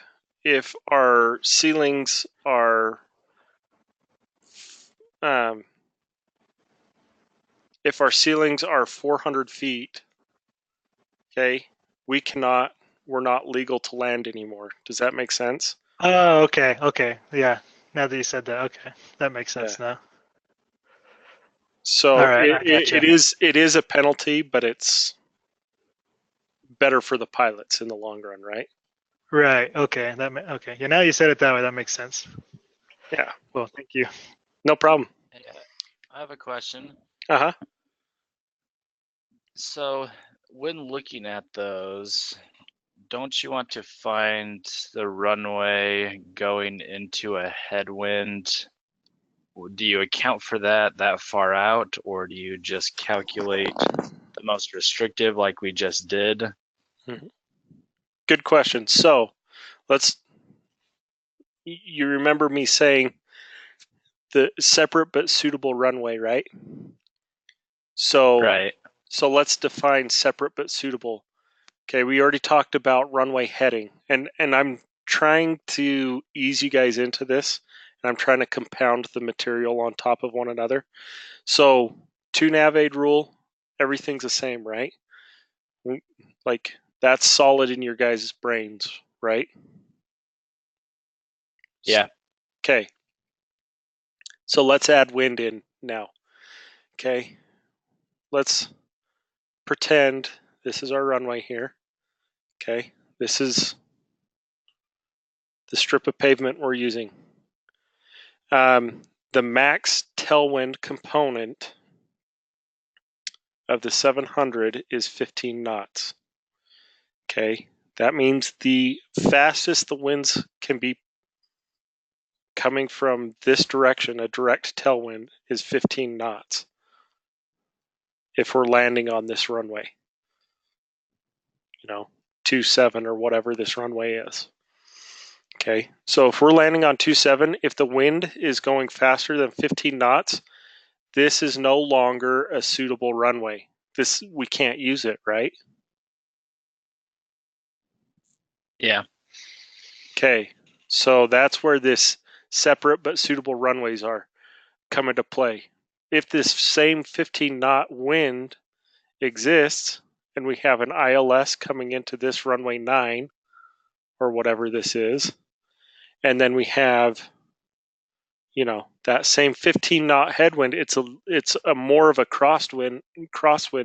our ceilings are if our ceilings are 400 feet, okay, we're not legal to land anymore. Does that make sense? Oh, okay, yeah. Now that you said that, okay, that makes sense now. So All right, I gotcha. it is a penalty, but it's better for the pilots in the long run, right? Right. Okay. Okay. Yeah. Now you said it that way. That makes sense. Yeah. Well, thank you. No problem. Yeah, I have a question. Uh-huh. So, when looking at those, don't you want to find the runway going into a headwind? Do you account for that far out, or do you just calculate the most restrictive like we just did? Good question. So, you remember me saying the separate but suitable runway, right? So, Right. So let's define separate but suitable. Okay, we already talked about runway heading, and I'm trying to ease you guys into this, and I'm trying to compound the material on top of one another. So 2 nav aid rule, everything's the same, right? Like that's solid in your guys' brains, right? Yeah. Okay. So let's add wind in now. Okay. Let's pretend this is our runway here. Okay. This is the strip of pavement we're using. The max tailwind component of the 700 is 15 knots. Okay, that means the fastest the winds can be coming from this direction, a direct tailwind, is 15 knots if we're landing on this runway. 27 or whatever this runway is. Okay, so if we're landing on 27, if the wind is going faster than 15 knots, this is no longer a suitable runway. We can't use it, right? Yeah. Okay, so that's where this separate but suitable runways are come into play. If this same 15 knot wind exists and we have an ILS coming into this runway 9 or whatever this is, and then we have that same 15 knot headwind, it's a more of a crosswind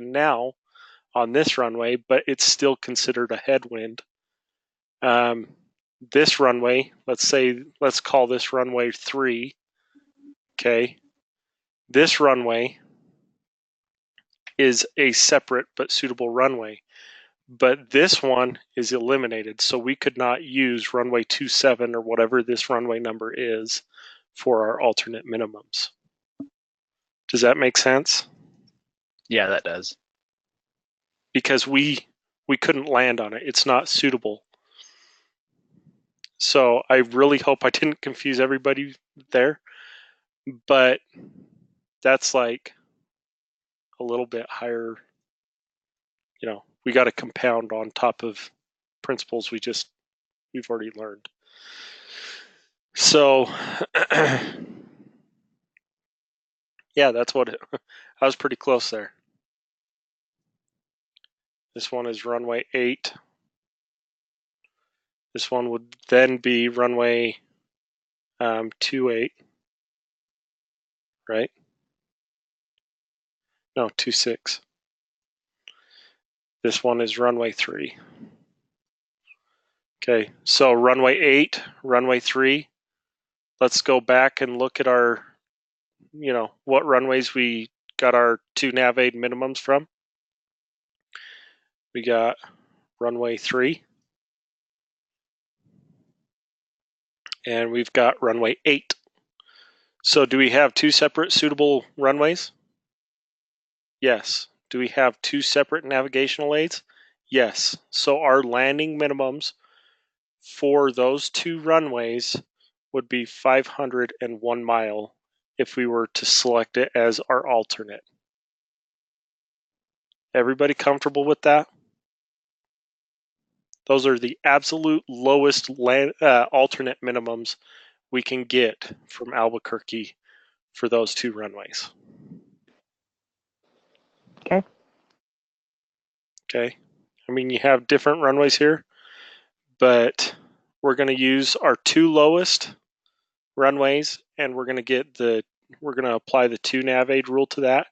now on this runway, but it's still considered a headwind. This runway, let's call this runway 3. Okay, this runway is a separate but suitable runway, but this one is eliminated, so we could not use runway 27 or whatever this runway number is for our alternate minimums. Does that make sense? Yeah, that does. Because we couldn't land on it. It's not suitable. So I really hope I didn't confuse everybody there, but that's like a little bit higher. We got to compound on top of principles we've already learned. So yeah, that's what I was pretty close there. This one is runway 8. This one would then be runway 28, right? No, 26. This one is runway 3. Okay, so runway 8, runway 3. Let's go back and look at our, what runways we got our 2 nav aid minimums from. We got runway 3. and we've got runway 8. So do we have 2 separate suitable runways? Yes. Do we have 2 separate navigational aids? Yes. So our landing minimums for those 2 runways would be 501 mile if we were to select it as our alternate. Everybody comfortable with that? Those are the absolute lowest alternate minimums we can get from Albuquerque for those 2 runways. Okay. Okay. I mean, you have different runways here, but we're going to use our 2 lowest runways, and we're going to apply the 2 nav aid rule to that,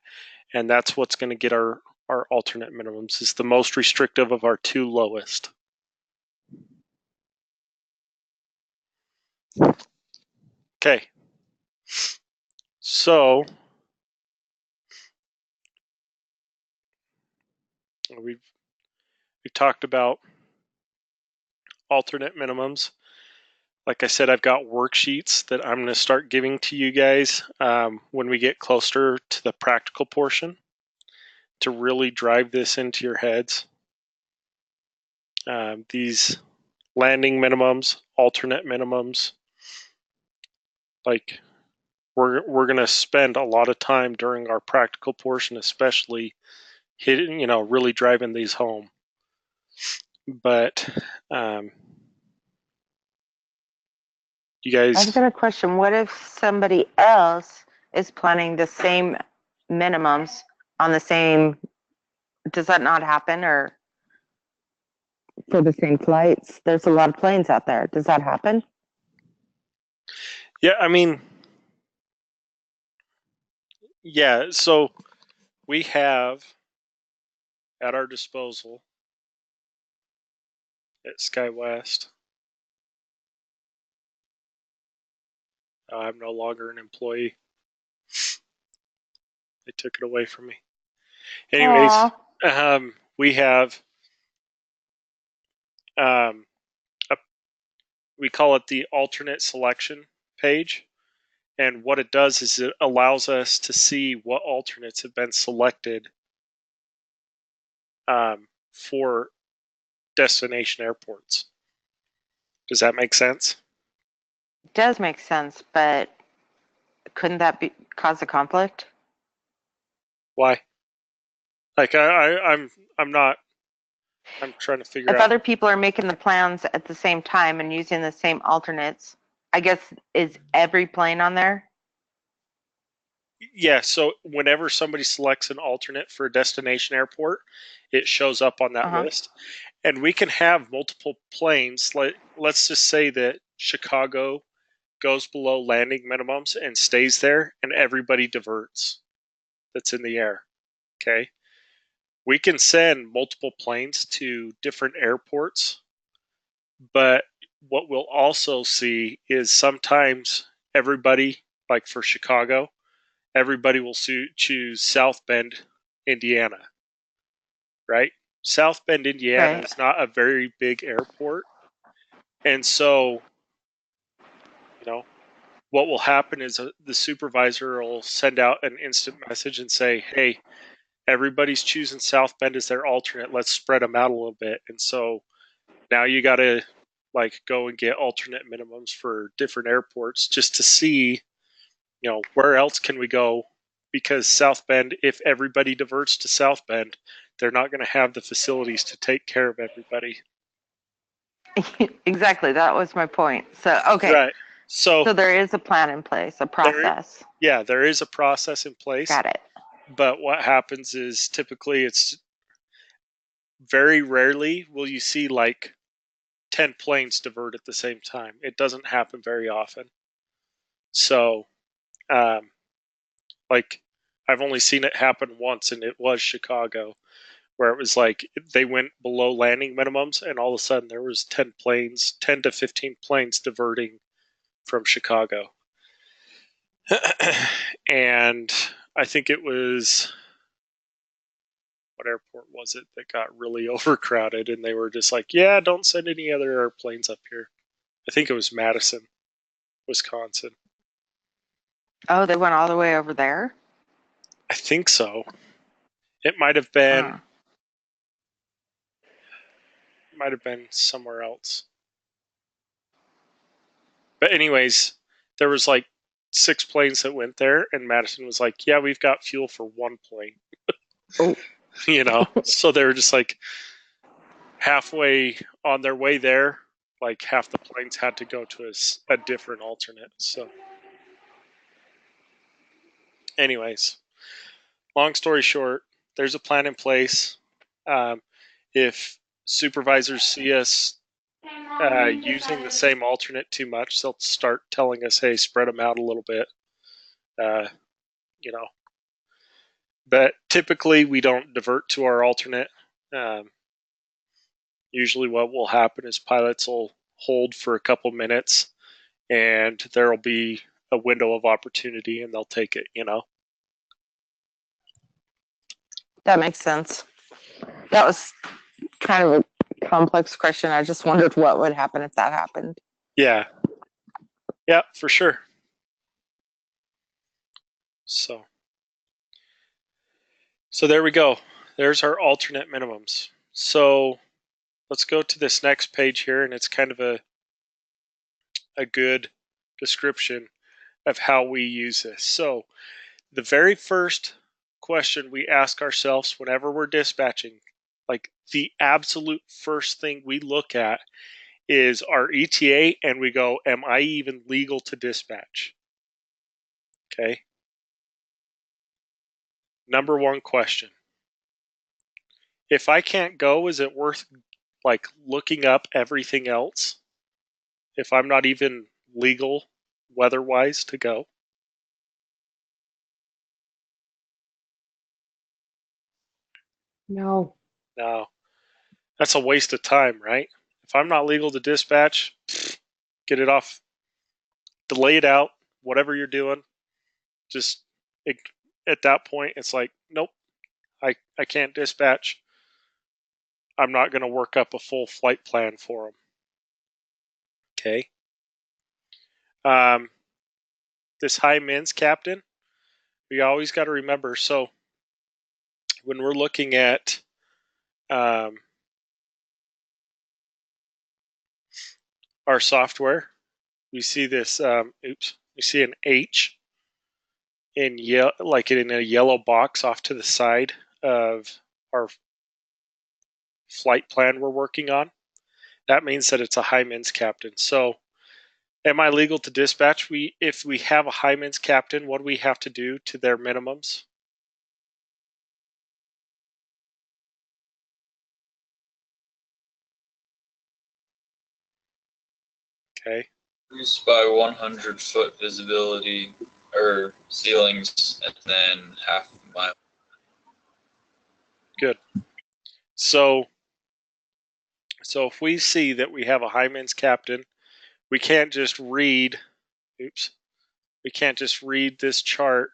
and that's what's going to get our alternate minimums. Is the most restrictive of our 2 lowest. Okay. So we've talked about alternate minimums. Like I said, I've got worksheets that I'm going to start giving to you guys when we get closer to the practical portion to really drive this into your heads. These landing minimums, alternate minimums, like we're going to spend a lot of time during our practical portion, especially hitting, really driving these home. But you guys, I've got a question. What if somebody else is planning the same minimums on the same? Does that not happen, or for the same flights? There's a lot of planes out there. Does that happen? yeah, I mean, yeah. So we have at our disposal at SkyWest. I'm no longer an employee. They took it away from me. Anyways, we have we call it the alternate selection page. And what it does is it allows us to see what alternates have been selected for destination airports. Does that make sense? It does make sense, but couldn't that cause a conflict? Why? Like I'm trying to figure out. If other people are making the plans at the same time and using the same alternates, I guess, is every plane on there? Yeah, so whenever somebody selects an alternate for a destination airport, it shows up on that list. And we can have multiple planes. Let's just say that Chicago goes below landing minimums and stays there, and everybody diverts that's in the air. Okay. We can send multiple planes to different airports, but what we'll also see is sometimes everybody, like for Chicago, everybody will choose South Bend, Indiana, right? South Bend, Indiana is not a very big airport. And so, what will happen is the supervisor will send out an instant message and say, hey, everybody's choosing South Bend as their alternate. Let's spread them out a little bit. And so now you got to go and get alternate minimums for different airports just to see, where else can we go? Because South Bend, if everybody diverts to South Bend, they're not going to have the facilities to take care of everybody. Exactly. That was my point. So, okay. Right. So there is a plan in place, a process. There is a process in place. Got it. But what happens is typically it's very rarely will you see 10 planes divert at the same time. It doesn't happen very often. So, I've only seen it happen once, and it was Chicago, where it was they went below landing minimums, and all of a sudden there was 10 to 15 planes diverting from Chicago. And I think it was, what airport was it that got really overcrowded, and they were just yeah, don't send any other airplanes up here. I think it was Madison. Wisconsin. Oh, they went all the way over there? I think so. It might have been somewhere else. But anyways, there was like 6 planes that went there, and Madison was like, yeah, we've got fuel for 1 plane. Oh. You know, so they were just like halfway on their way there, like half the planes had to go to a different alternate. So anyways, long story short, there's a plan in place. If supervisors see us using the same alternate too much, they'll start telling us, hey, spread them out a little bit. You know, but typically we don't divert to our alternate. Usually what will happen is pilots will hold for a couple minutes and there'll be a window of opportunity and they'll take it, you know. That makes sense. That was kind of a complex question. I just wondered what would happen if that happened. Yeah, for sure. So there we go. There's our alternate minimums. So let's go to this next page here, and it's kind of a good description of how we use this. So the very first question we ask ourselves whenever we're dispatching, like the absolute first thing we look at is our ETA, and we go, am I even legal to dispatch? Okay. Number one question. If I can't go, is it worth like looking up everything else if I'm not even legal weather-wise to go? No. No. That's a waste of time, right? If I'm not legal to dispatch, get it off, delay it out, whatever you're doing. Just at that point, it's like, nope, I can't dispatch. I'm not going to work up a full flight plan for them. Okay. This high mins captain, we always got to remember. So when we're looking at our software, we see this. We see an H in like in a yellow box off to the side of our flight plan we're working on. That means that it's a high mins captain. So am I legal to dispatch? If we have a high mins captain, what do we have to do to their minimums? Okay. Increase by 100-foot visibility or ceilings, and then half a mile. Good. So if we see that we have a high mins captain, we can't just read. Oops. We can't just read this chart.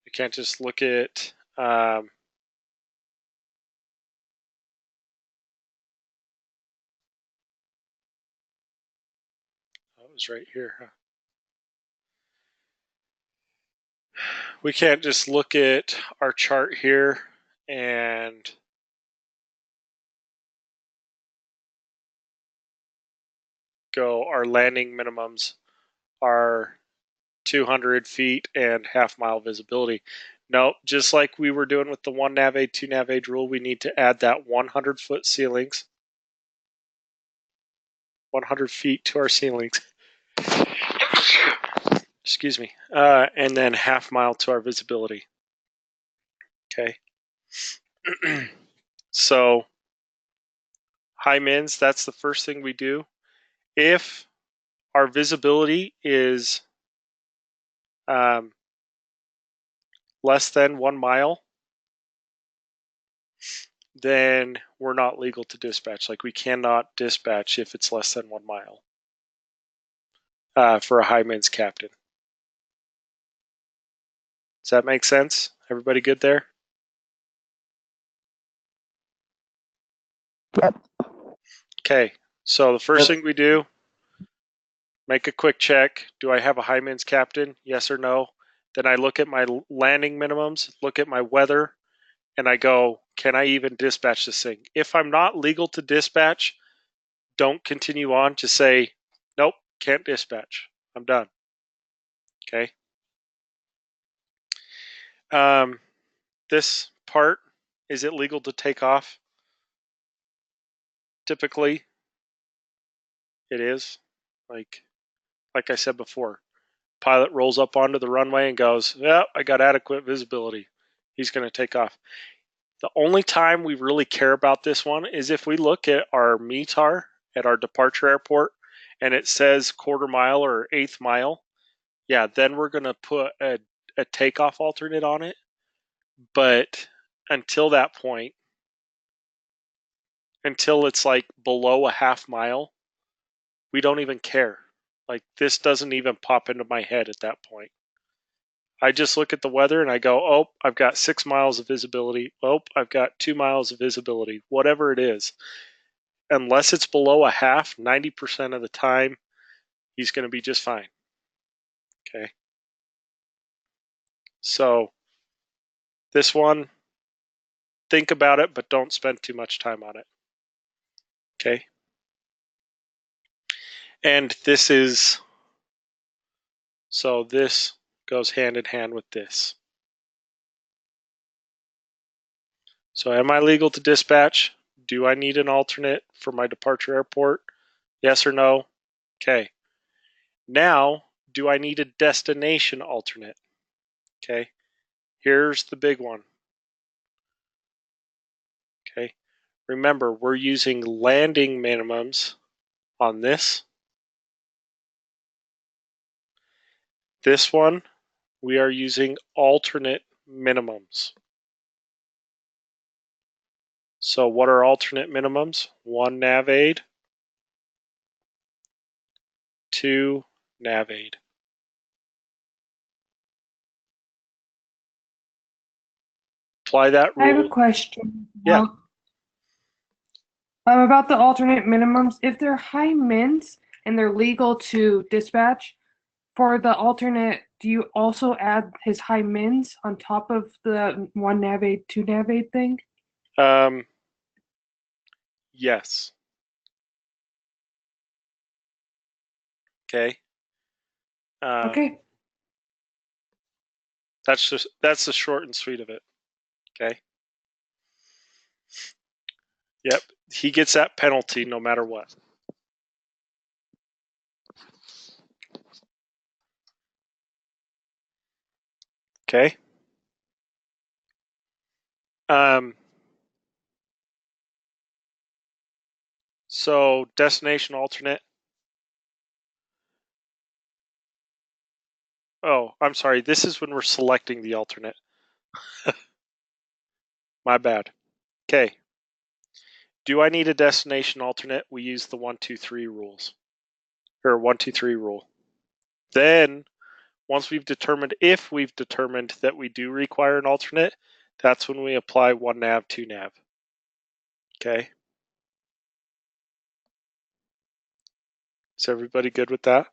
We can't just look at. That was right here. Huh? We can't just look at our chart here and go, our landing minimums are 200 feet and half mile visibility. No, just like we were doing with the 1 nav aid, 2 nav aid rule, we need to add that 100 foot ceilings, 100 feet to our ceilings. Excuse me. And then half mile to our visibility. Okay. So high mins, that's the first thing we do. If our visibility is less than 1 mile, then we're not legal to dispatch. Like we cannot dispatch if it's less than 1 mile for a high mins captain. Does that make sense? Everybody good there? Yep. Okay, So the first thing we do, make a quick check. Do I have a high minds captain? Yes or no? Then I look at my landing minimums, look at my weather, and I go, can I even dispatch this thing? If I'm not legal to dispatch, don't continue on. Just say, nope, can't dispatch. I'm done. Okay. This part, is it legal to take off? Typically, it is. Like I said before, pilot rolls up onto the runway and goes, yeah, I got adequate visibility. He's going to take off. The only time we really care about this one is if we look at our METAR at our departure airport and it says quarter mile or eighth mile. Yeah, then we're going to put a takeoff alternate on it. But until that point, until it's like below a half mile, we don't even care. Like this doesn't even pop into my head at that point. I just look at the weather and I go, oh, I've got 6 miles of visibility. Oh, I've got 2 miles of visibility, whatever it is. Unless it's below a half, 90% of the time, he's going to be just fine. Okay. So this one, think about it, but don't spend too much time on it. Okay. And this is, so this goes hand in hand with this. So am I legal to dispatch? Do I need an alternate for my departure airport? Yes or no? Okay. Now, do I need a destination alternate? Okay. Here's the big one. Okay. Remember, we're using landing minimums on this. This one, we are using alternate minimums. So what are alternate minimums? 1 nav aid, 2 nav aid. Apply that rule. I have a question. Yeah. About the alternate minimums. If they're high mints and they're legal to dispatch, for the alternate, do you also add his high mins on top of the 1 nav aid, 2 nav aid thing? Yes. Okay. Okay. That's the short and sweet of it. Okay. Yep. He gets that penalty no matter what. Okay. So destination alternate. Oh, I'm sorry. This is when we're selecting the alternate. My bad. Okay. Do I need a destination alternate? We use the 1, 2, 3 rules. Or 1, 2, 3 rule. Then, once we've determined, if we've determined that we do require an alternate, that's when we apply 1 nav, 2 nav. Okay. Is everybody good with that?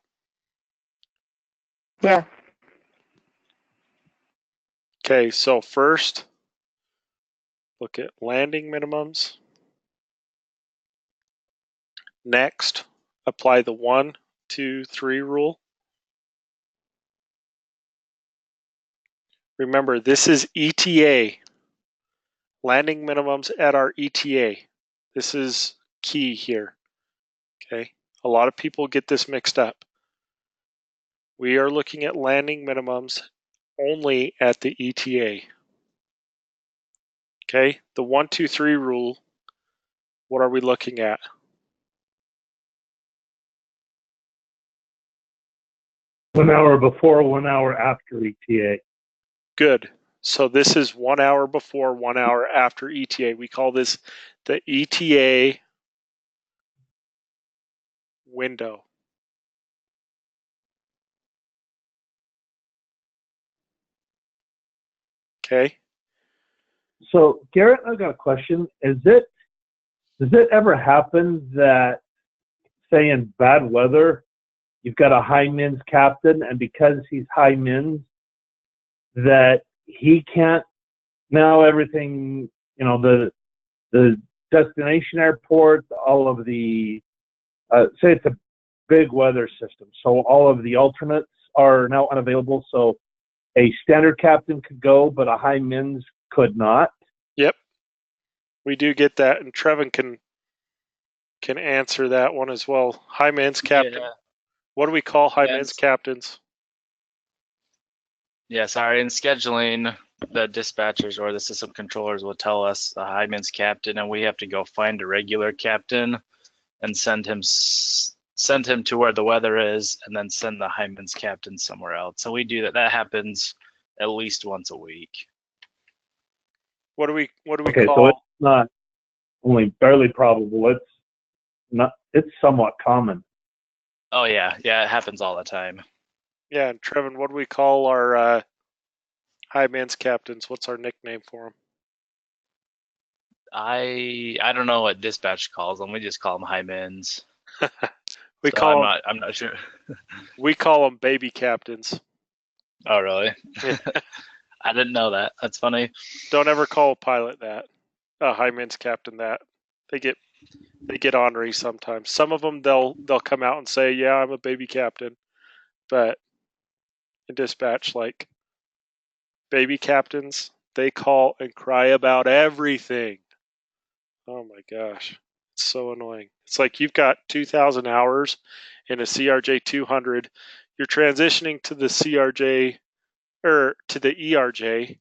Yeah. Okay, so first, look at landing minimums. Next, apply the 1, 2, 3 rule. Remember, this is ETA. Landing minimums at our ETA. This is key here. Okay, a lot of people get this mixed up. We are looking at landing minimums only at the ETA. Okay, the 1, 2, 3 rule, what are we looking at? One hour before, 1 hour after ETA. Good. So this is 1 hour before, 1 hour after ETA. We call this the ETA window. Okay. So, Garrett, I've got a question. Does it ever happen that say in bad weather, you've got a high mins captain, and because he's high mins, that he can't, now everything, the destination airport, all of the, say it's a big weather system, so all of the alternates are now unavailable, so a standard captain could go, but a high mins could not. Yep. We do get that, and Trevin can answer that one as well. High mins captain. Yeah. What do we call high mins captains? Yeah, sorry. In scheduling, the dispatchers or the system controllers will tell us the high mins captain, and we have to go find a regular captain and send him to where the weather is, and then send the high mins captain somewhere else. So we do that. That happens at least once a week. What do we Okay, call? so it's not only barely probable. It's somewhat common. Oh yeah, it happens all the time. Yeah, and Trevin, what do we call our high mins captains? What's our nickname for them? I don't know what dispatch calls them. We just call them high mins. I'm not sure. We call them baby captains. Oh really? I didn't know that. That's funny. Don't ever call a pilot that. A high mins captain that. They get ornery sometimes. Some of them they'll come out and say, "Yeah, I'm a baby captain," but in dispatch, like baby captains, they call and cry about everything. Oh my gosh, it's so annoying. It's like you've got 2,000 hours in a CRJ 200. You're transitioning to the CRJ or to the ERJ,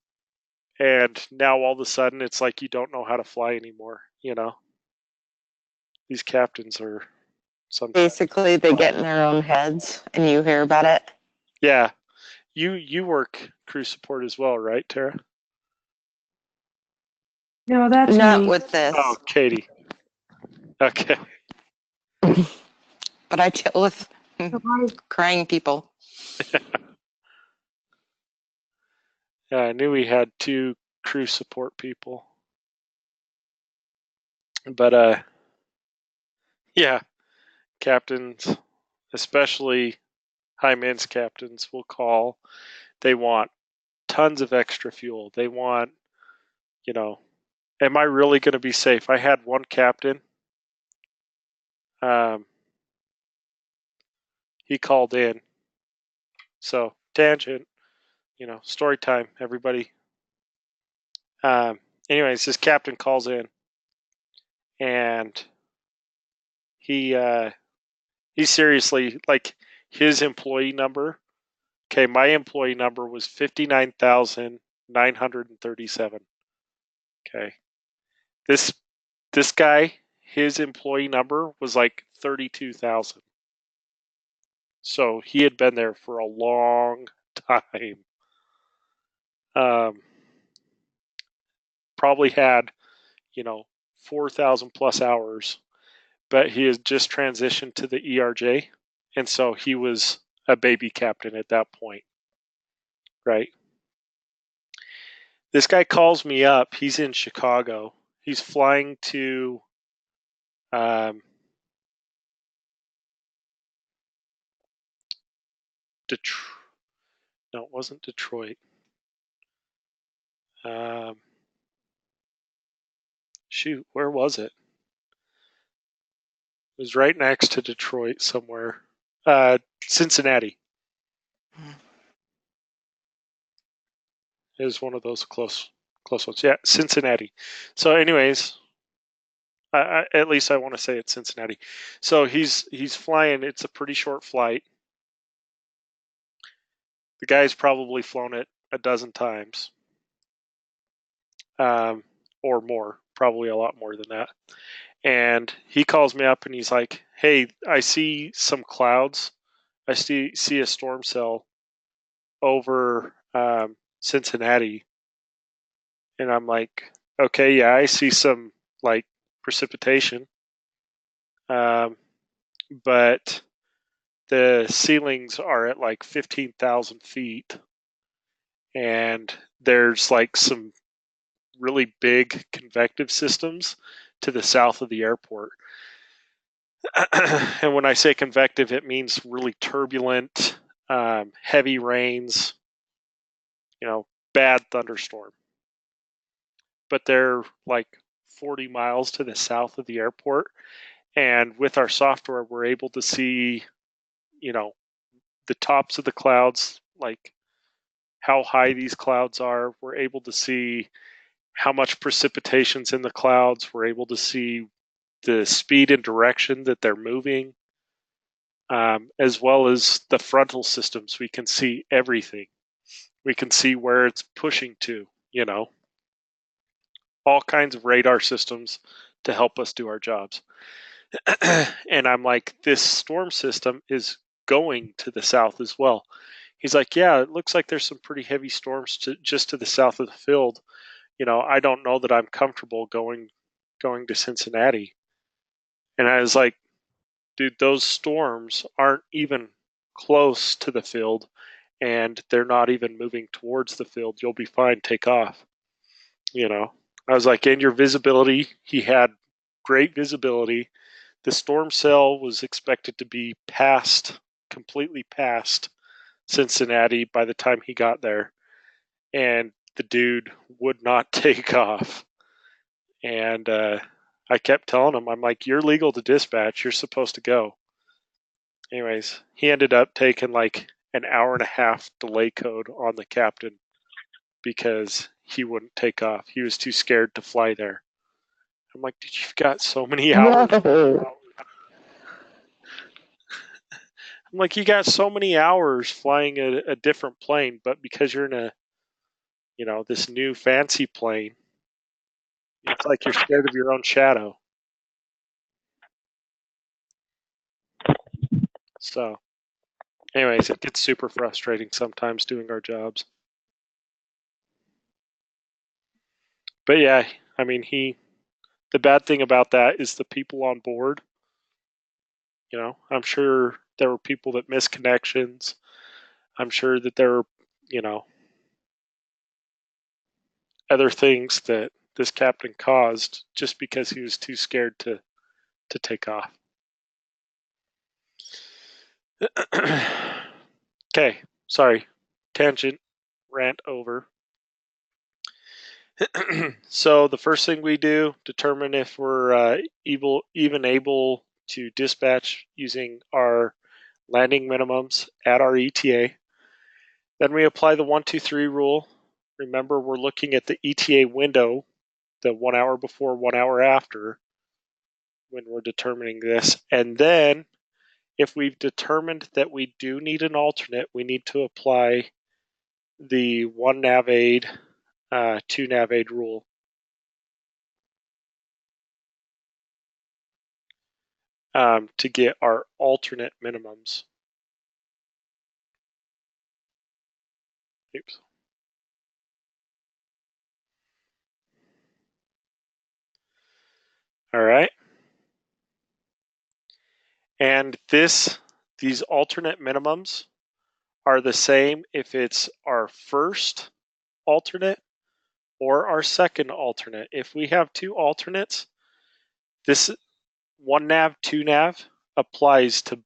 and now all of a sudden it's like you don't know how to fly anymore. These captains are basically they get in their own heads, and you hear about it. Yeah, you work crew support as well, right, Tara? No, that's not me. with this. Oh, Katie. Okay. But I deal with crying people. Yeah, I knew we had 2 crew support people. But yeah, captains, especially high mins captains, will call. They want tons of extra fuel. They want, am I really going to be safe? I had one captain. He called in. So tangent, story time, everybody. Anyways, this captain calls in, and he seriously, like, his employee number. Okay, my employee number was 59,937. Okay, this guy, his employee number was like 32,000. So he had been there for a long time. Probably had 4,000 plus hours, but he had just transitioned to the ERJ, and so he was a baby captain at that point, right? This guy calls me up. He's in Chicago. He's flying to Detroit. No, it wasn't Detroit. Shoot, where was it? It was right next to Detroit somewhere. Cincinnati. It was one of those close ones. Yeah, Cincinnati. So, anyways, at least I want to say it's Cincinnati. So he's flying. It's a pretty short flight. The guy's probably flown it a dozen times, or more, probably a lot more than that. And he calls me up and he's like, "Hey, I see some clouds. I see a storm cell over Cincinnati." And I'm like, "Okay, yeah, I see some like precipitation, but the ceilings are at like 15,000 feet, and there's like some really big convective systems to the south of the airport." And when I say convective, it means really turbulent, heavy rains, bad thunderstorm. But they're like 40 miles to the south of the airport. And with our software, we're able to see, the tops of the clouds, like how high these clouds are. We're able to see how much precipitation's in the clouds. We're able to see the speed and direction that they're moving, as well as the frontal systems. We can see everything. We can see where it's pushing to, all kinds of radar systems to help us do our jobs. And I'm like, this storm system is going to the south as well. He's like, yeah, it looks like there's some pretty heavy storms just to the south of the field. I don't know that I'm comfortable going to Cincinnati. And I was like, dude, those storms aren't even close to the field, and they're not even moving towards the field. You'll be fine. Take off. I was like, in your visibility, he had great visibility. The storm cell was expected to be completely past Cincinnati by the time he got there, and the dude would not take off. And I kept telling him, I'm like, you're legal to dispatch. You're supposed to go. Anyways, he ended up taking like an hour and a half delay code on the captain because he wouldn't take off. He was too scared to fly there. I'm like, dude, you've got so many hours. I'm like, you got so many hours flying a different plane, but because you're in a, this new fancy plane, it's like you're scared of your own shadow. So, anyways, it gets super frustrating sometimes doing our jobs. But yeah, I mean, the bad thing about that is the people on board. I'm sure there were people that missed connections. I'm sure that there were, other things that this captain caused just because he was too scared to take off. Okay, sorry. Tangent, rant over. So the first thing we do, determine if we're even able to dispatch using our landing minimums at our ETA. Then we apply the 1-2-3 rule. Remember, we're looking at the ETA window, the 1 hour before, 1 hour after, when we're determining this. And then, if we've determined that we do need an alternate, we need to apply the 1 nav aid, 2 nav aid rule. To get our alternate minimums. Oops. All right. And these alternate minimums are the same if it's our first alternate or our second alternate. If we have two alternates, this 1 nav, 2 nav applies to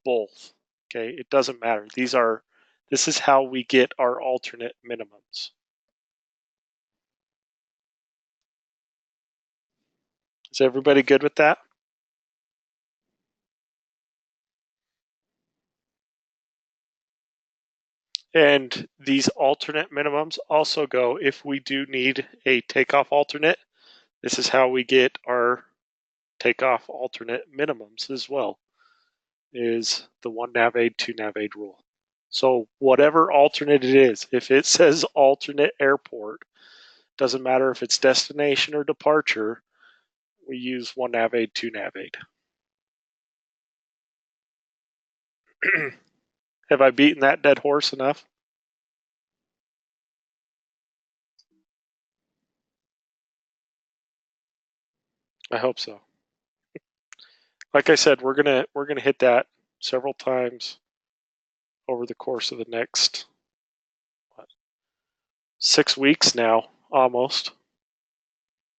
both. Okay, it doesn't matter. This is how we get our alternate minimums. Is everybody good with that? And these alternate minimums also go if we do need a takeoff alternate. This is how we get our takeoff alternate minimums as well, is the 1 nav aid, 2 nav aid rule. So whatever alternate it is, if it says alternate airport, doesn't matter if it's destination or departure, we use 1 nav aid, 2 nav aid. Have I beaten that dead horse enough? I hope so. Like I said, we're gonna hit that several times over the course of the next 6 weeks now, almost.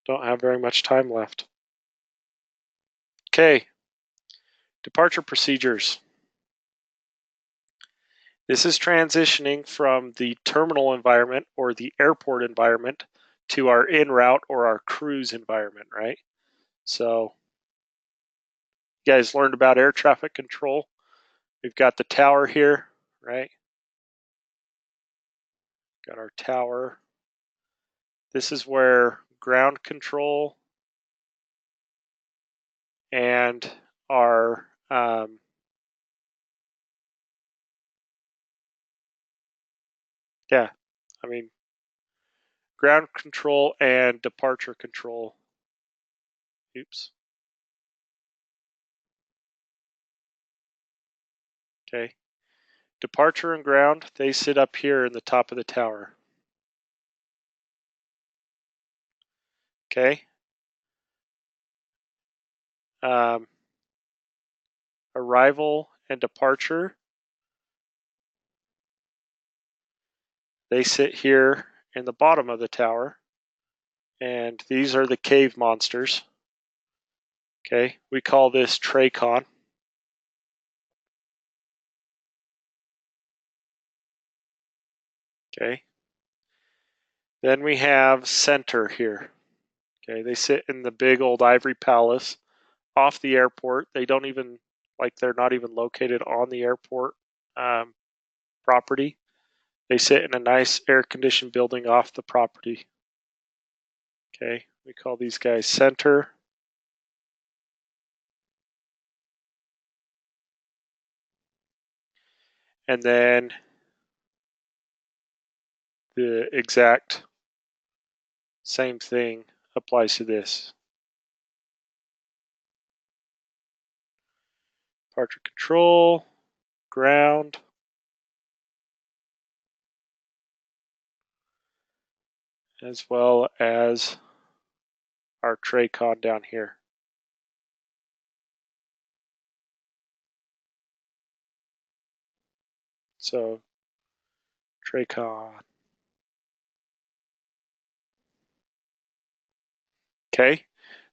Don't have very much time left. Okay, Departure procedures. This is transitioning from the terminal environment or the airport environment to our en route or our cruise environment, right? So you guys learned about air traffic control. We've got the tower here, right? Got our tower. This is where ground control and our ground control and departure control. Oops. Okay. Departure and ground, they sit up here in the top of the tower. Okay. Arrival and departure, they sit here in the bottom of the tower. And these are the cave monsters. Okay, we call this TRACON. Okay. Then we have center here. Okay, they sit in the big old ivory palace off the airport. They don't even, like, they're not even located on the airport property. They sit in a nice air-conditioned building off the property. Okay, we call these guys center. And then the exact same thing applies to this. Departure control, ground, as well as our TRACON down here. So TRACON. Okay,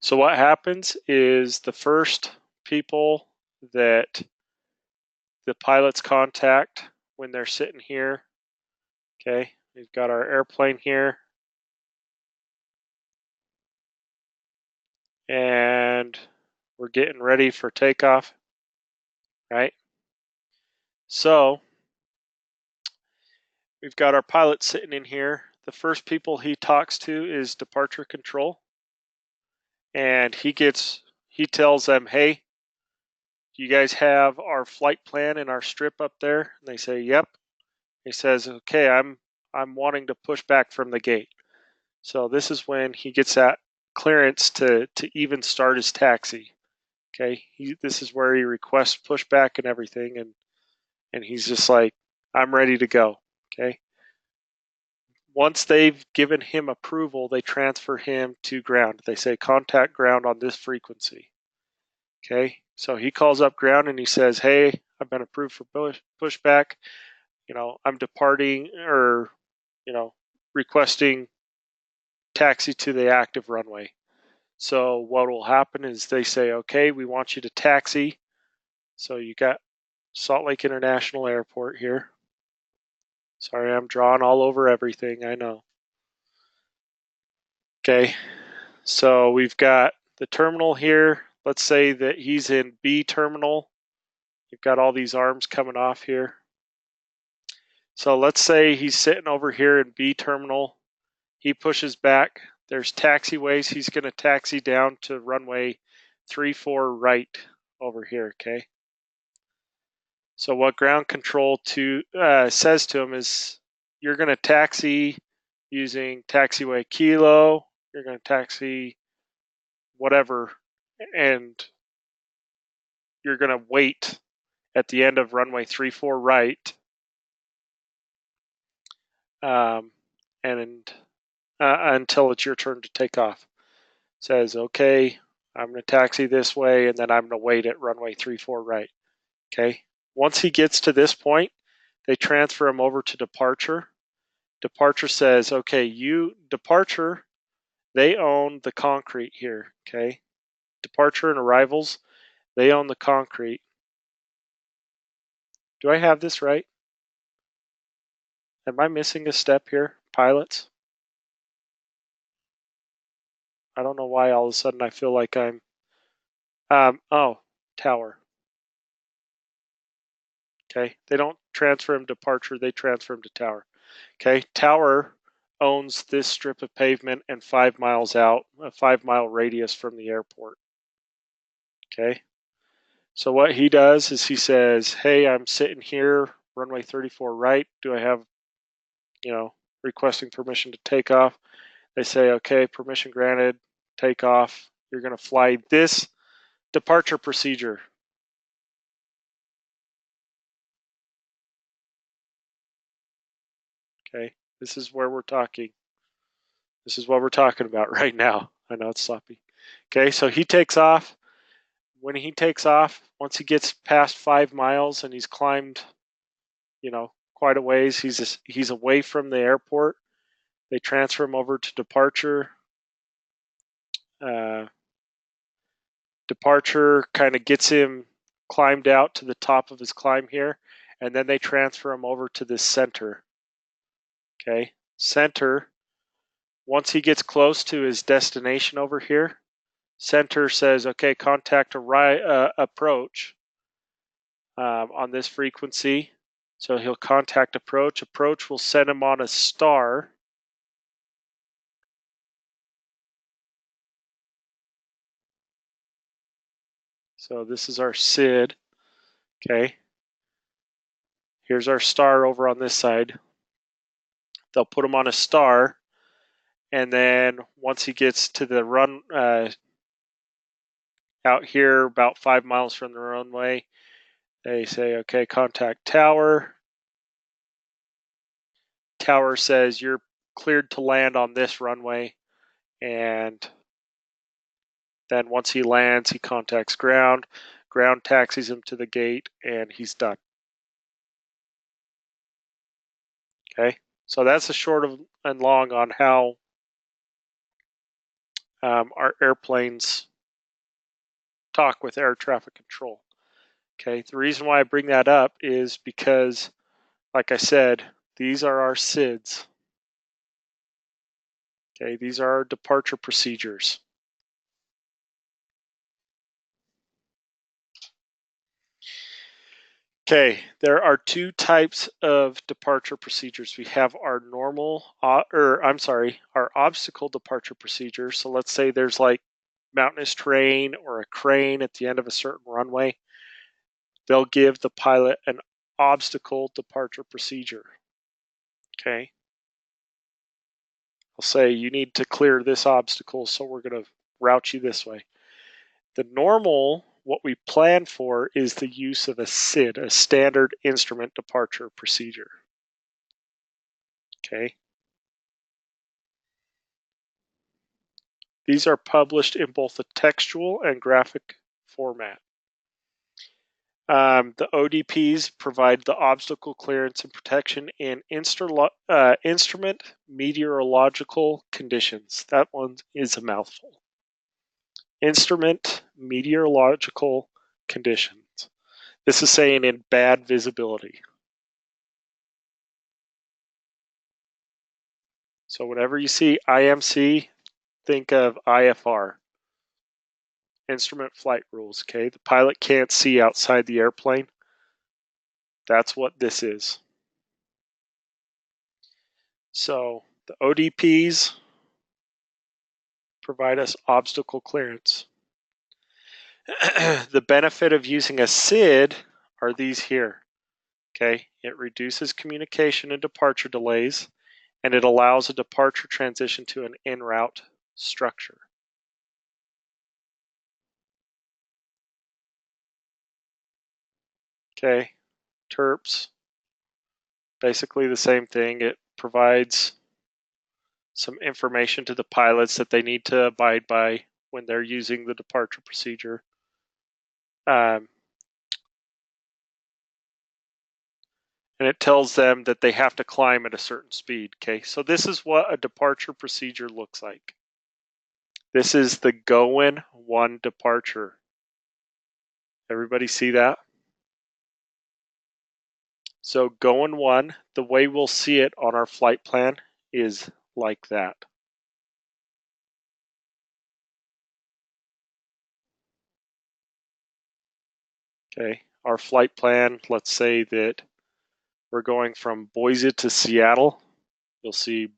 so what happens is the first people that the pilots contact when they're sitting here, okay, we've got our airplane here, and we're getting ready for takeoff, right? So we've got our pilot sitting in here. The first people he talks to is departure control, and he tells them, hey, you guys have our flight plan and our strip up there? And they say, yep. He says, okay, I'm wanting to push back from the gate. So this is when he gets that clearance to even start his taxi. Okay, this is where he requests pushback and everything, and he's just like, I'm ready to go. Okay. Once they've given him approval, they transfer him to ground. They say contact ground on this frequency. Okay, so he calls up ground and he says, hey, I've been approved for pushback. I'm departing or, requesting taxi to the active runway. So what will happen is they say, okay, we want you to taxi. So you got Salt Lake International Airport here. Sorry, I'm drawing all over everything, I know. Okay, so we've got the terminal here. Let's say that he's in B terminal. You've got all these arms coming off here. So let's say he's sitting over here in B terminal. He pushes back. There's taxiways. He's going to taxi down to runway 34 right over here, okay? So what ground control says to him is, you're going to taxi using taxiway kilo. You're going to taxi whatever, and you're going to wait at the end of runway 34 right, and until it's your turn to take off. Says, okay, I'm going to taxi this way, and then I'm going to wait at runway 34 right. Okay. Once he gets to this point, they transfer him over to departure. Departure says, okay, departure, they own the concrete here. Okay. Departure and arrivals, They own the concrete. Do I have this right? Am I missing a step here, pilots? I don't know why all of a sudden I feel like I'm, oh, tower. Okay, they don't transfer him departure, they transfer him to tower. Okay, tower owns this strip of pavement and 5 miles out, a 5-mile radius from the airport. Okay, so what he does is he says, hey, I'm sitting here, runway 34 right. Do I have, requesting permission to take off? They say, okay, permission granted, take off. You're going to fly this departure procedure. Okay, this is where we're talking. This is what we're talking about right now. I know it's sloppy. Okay, so he takes off. When he takes off, once he gets past 5 miles and he's climbed, quite a ways, he's away from the airport. They transfer him over to departure. Departure kind of gets him climbed out to the top of his climb here, and then they transfer him over to this center. Okay, center. Once he gets close to his destination over here, center says, okay, contact approach on this frequency. So he'll contact approach. Approach will send him on a star. So this is our SID. Okay. Here's our star over on this side. They'll put him on a star. And then once he gets to the run out here about 5 miles from the runway, they say, okay, contact tower. Tower says you're cleared to land on this runway. And then once he lands, he contacts ground. Ground taxis him to the gate, and he's done. Okay, so that's the short and long on how our airplanes talk with air traffic control. Okay, the reason why I bring that up is because, like I said, these are our SIDs. Okay, these are our departure procedures. Okay, there are two types of departure procedures. We have our our obstacle departure procedure. So let's say there's like mountainous terrain or a crane at the end of a certain runway. They'll give the pilot an obstacle departure procedure. Okay. I'll say you need to clear this obstacle, so we're going to route you this way. The normal, what we plan for, is the use of a SID, a standard instrument departure procedure. Okay. These are published in both a textual and graphic format. The ODPs provide the obstacle clearance and protection in instrument meteorological conditions. That one is a mouthful. Instrument meteorological conditions. This is saying in bad visibility. So whenever you see IMC, think of IFR. Instrument flight rules, okay? The pilot can't see outside the airplane. That's what this is. So the ODPs provide us obstacle clearance. The benefit of using a SID are these here. Okay, it reduces communication and departure delays, and it allows a departure transition to an en route structure. Okay, TERPs, basically the same thing. It provides some information to the pilots that they need to abide by when they're using the departure procedure. And it tells them that they have to climb at a certain speed. Okay, so this is what a departure procedure looks like. This is the GOIN 1 departure. Everybody see that? So going 1, the way we'll see it on our flight plan is like that. Okay, our flight plan, let's say that we're going from Boise to Seattle. You'll see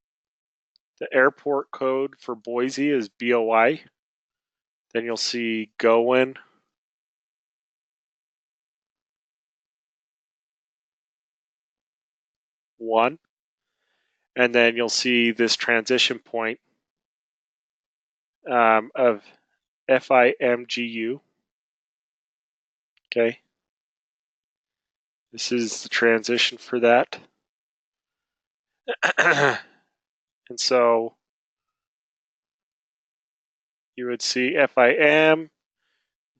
the airport code for Boise is BOI. Then you'll see going 1. And then you'll see this transition point of FIMGU. Okay. This is the transition for that. And so you would see FIM,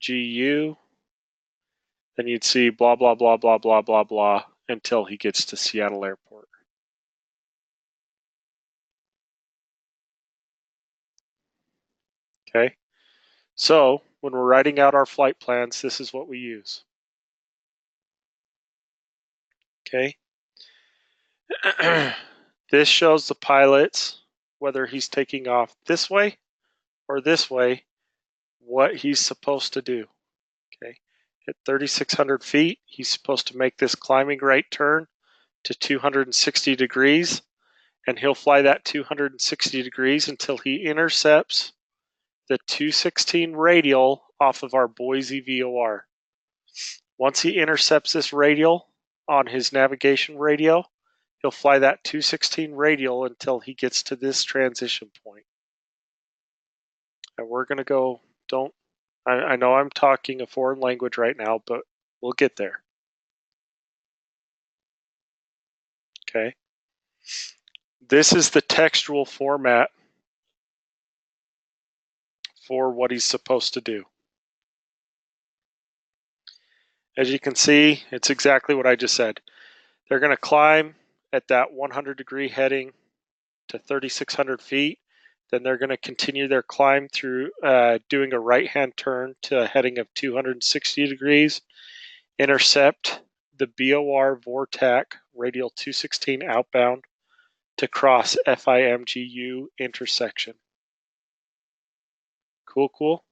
GU, then you'd see blah, blah, blah, blah, blah, blah, blah, until he gets to Seattle Airport. Okay. So when we're writing out our flight plans, this is what we use. Okay. This shows the pilots, whether he's taking off this way or this way, what he's supposed to do. Okay. At 3,600 feet, he's supposed to make this climbing right turn to 260 degrees, and he'll fly that 260 degrees until he intercepts the 216 radial off of our Boise VOR. Once he intercepts this radial on his navigation radio, he'll fly that 216 radial until he gets to this transition point. And we're going to go, I know I'm talking a foreign language right now, but we'll get there. Okay. This is the textual format for what he's supposed to do. As you can see, it's exactly what I just said. They're going to climb at that 100 degree heading to 3,600 feet. Then they're going to continue their climb through doing a right-hand turn to a heading of 260 degrees, intercept the BOR VORTAC radial 216 outbound to cross FIMGU intersection. Cool, cool.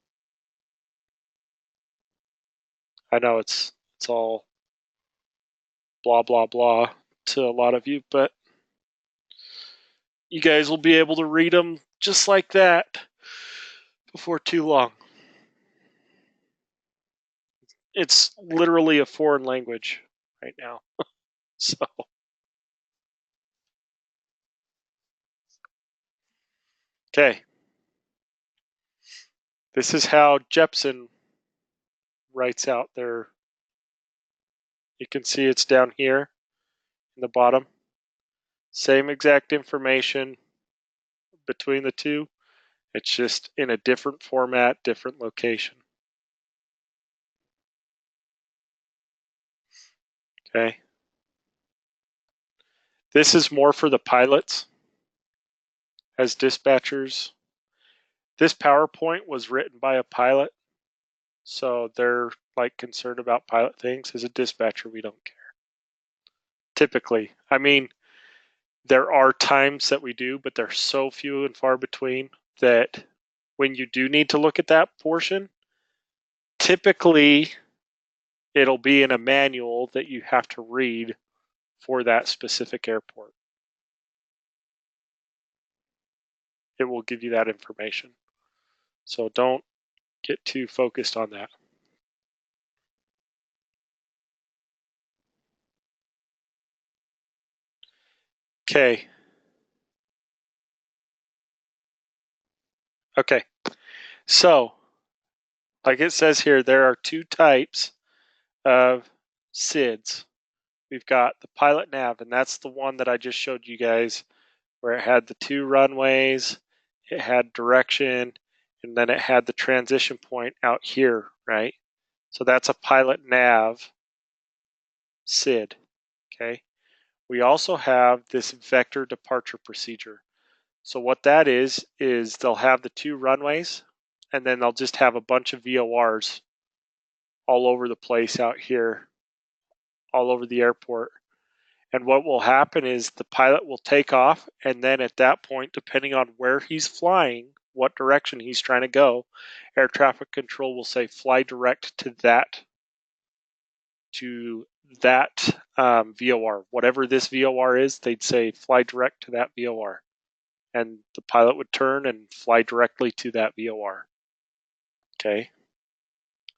I know it's all blah, blah, blah to a lot of you, but you guys will be able to read them just like that before too long. It's literally a foreign language right now. So, okay. This is how Jeppesen writes out their, you can see it's down here in the bottom. Same exact information between the two. It's just in a different format, different location. Okay. This is more for the pilots as dispatchers. This PowerPoint was written by a pilot, so they're like concerned about pilot things. As a dispatcher, we don't care. Typically, I mean, there are times that we do, but they're so few and far between that when you do need to look at that portion, typically it'll be in a manual that you have to read for that specific airport. It will give you that information. So don't get too focused on that. Okay. Okay. So, like it says here, there are two types of SIDs. We've got the pilot nav, and that's the one that I just showed you guys, where it had the two runways, it had direction, and then it had the transition point out here, right? So that's a pilot nav SID, okay? We also have this vector departure procedure. So what that is they'll have the two runways, and then they'll just have a bunch of VORs all over the place out here, all over the airport. And what will happen is the pilot will take off, and then at that point, depending on where he's flying, what direction he's trying to go, air traffic control will say fly direct to that VOR. Whatever this VOR is, they'd say fly direct to that VOR. And the pilot would turn and fly directly to that VOR. Okay.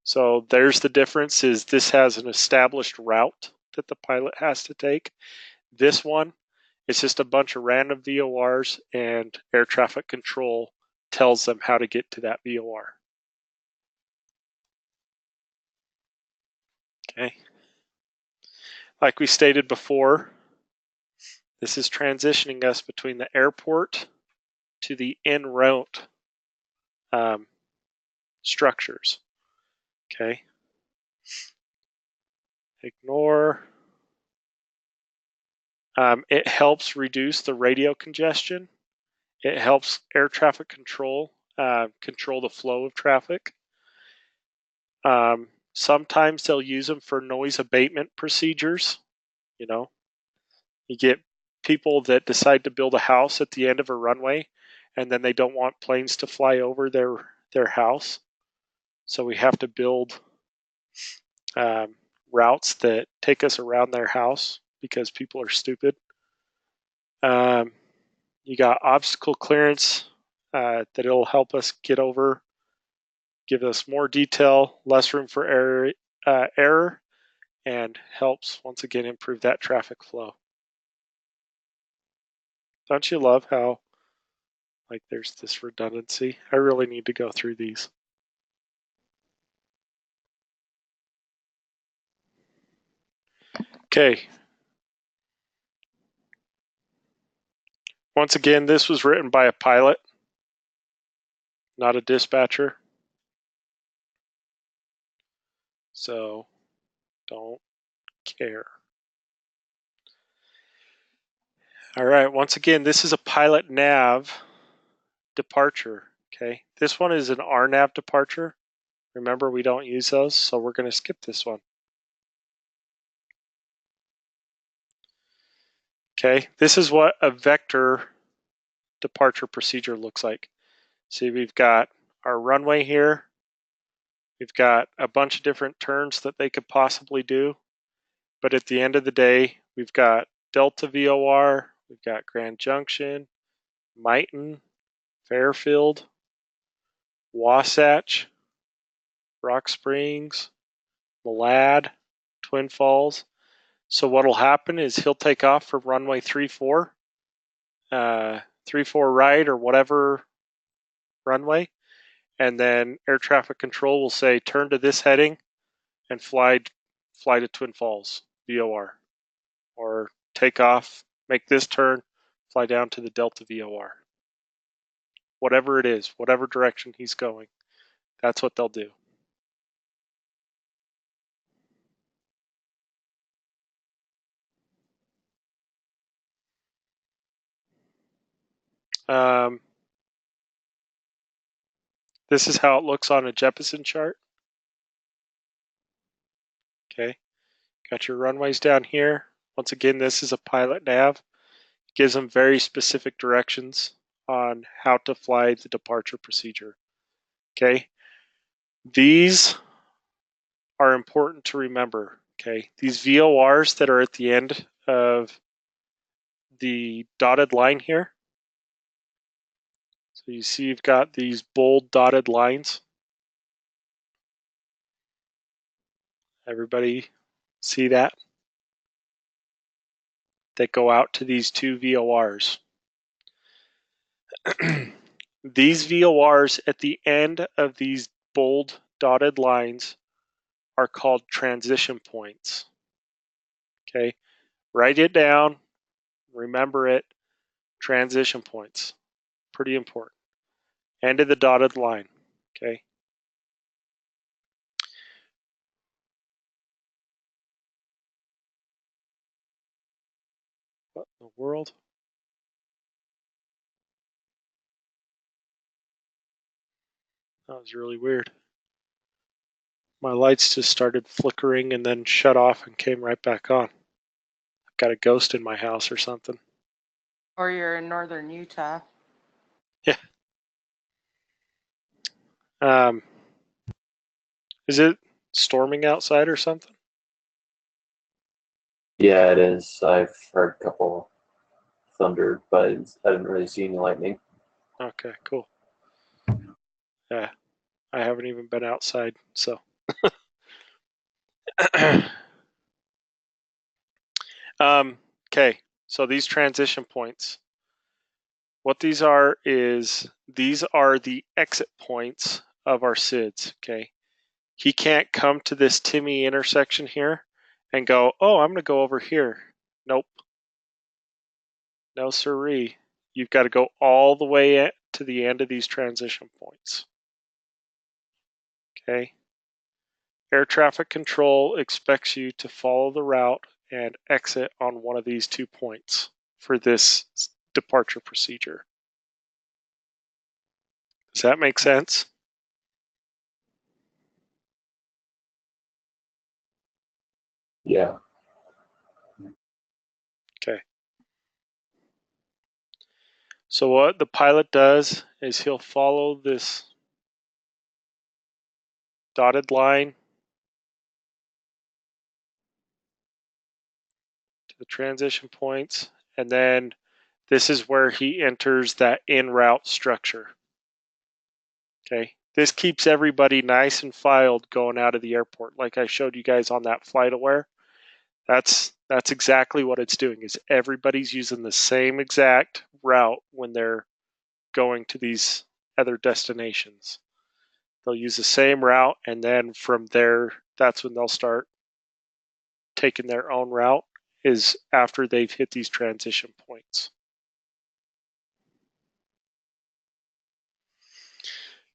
So there's the difference, is this has an established route that the pilot has to take. This one, it's just a bunch of random VORs, and air traffic control tells them how to get to that VOR. Okay. Like we stated before, this is transitioning us between the airport to the en route structures. Okay. Ignore. It helps reduce the radio congestion. It helps air traffic control control the flow of traffic. Sometimes they'll use them for noise abatement procedures. You know, you get people that decide to build a house at the end of a runway, and then they don't want planes to fly over their house. So we have to build routes that take us around their house because people are stupid. You got obstacle clearance that it'll help us get over, give us more detail, less room for error, and helps once again improve that traffic flow. Don't you love how like there's this redundancy? I really need to go through these. Okay. Once again, this was written by a pilot, not a dispatcher. So don't care. All right, once again, this is a pilot nav departure. Okay, this one is an RNAV departure. Remember, we don't use those, so we're going to skip this one. Okay, this is what a vector departure procedure looks like. See, we've got our runway here. We've got a bunch of different turns that they could possibly do. But at the end of the day, we've got Delta VOR, we've got Grand Junction, Mighton, Fairfield, Wasatch, Rock Springs, Malad, Twin Falls. So what'll happen is he'll take off from runway 34, 34 right or whatever runway, and then air traffic control will say turn to this heading and fly to Twin Falls VOR, or take off, make this turn, fly down to the Delta VOR. Whatever it is, whatever direction he's going, that's what they'll do. This is how it looks on a Jeppesen chart. Okay, got your runways down here. Once again, this is a pilot nav. It gives them very specific directions on how to fly the departure procedure. Okay, these are important to remember. Okay, these VORs that are at the end of the dotted line here. So you see you've got these bold dotted lines. Everybody see that? That go out to these two VORs. These VORs at the end of these bold dotted lines are called transition points. Okay, write it down, remember it, transition points, pretty important. End of the dotted line, okay? What in the world? That was really weird. My lights just started flickering and then shut off and came right back on. I've got a ghost in my house or something. Or you're in northern Utah. Yeah. Is it storming outside or something? Yeah, it is. I've heard a couple thunder, but I didn't really see any lightning. Okay, cool. Yeah, I haven't even been outside, so. Okay, so these transition points. What these are is these are the exit points of our SIDS, okay? He can't come to this Timmy intersection here and go, oh, I'm going to go over here. Nope. No siree. You've got to go all the way to the end of these transition points. Okay. Air traffic control expects you to follow the route and exit on one of these 2 points for this departure procedure. Does that make sense? Yeah. Okay. So what the pilot does is he'll follow this dotted line to the transition points, and then this is where he enters that en route structure. Okay. This keeps everybody nice and filed going out of the airport, like I showed you guys on that flight aware. That's exactly what it's doing, is everybody's using the same exact route when they're going to these other destinations. They'll use the same route, and then from there, that's when they'll start taking their own route, is after they've hit these transition points.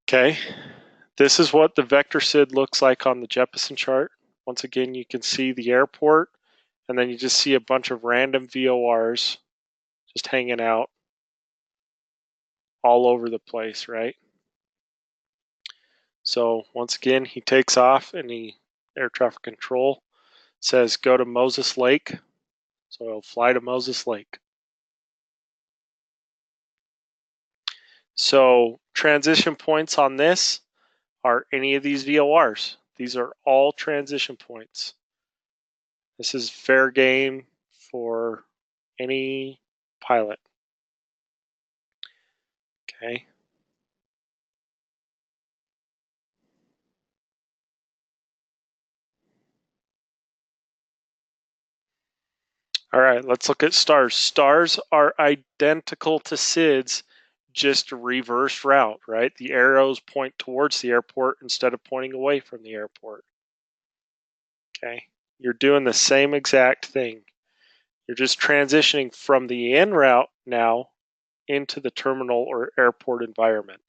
Okay, this is what the vector SID looks like on the Jeppesen chart. Once again, you can see the airport, and then you just see a bunch of random VORs just hanging out all over the place, right? So once again, he takes off, and air traffic control says go to Moses Lake. So he'll fly to Moses Lake. So transition points on this are any of these VORs. These are all transition points. This is fair game for any pilot. Okay. All right, let's look at stars. Stars are identical to SIDS, just reverse route, right? The arrows point towards the airport instead of pointing away from the airport. Okay, you're doing the same exact thing. You're just transitioning from the en route now into the terminal or airport environment.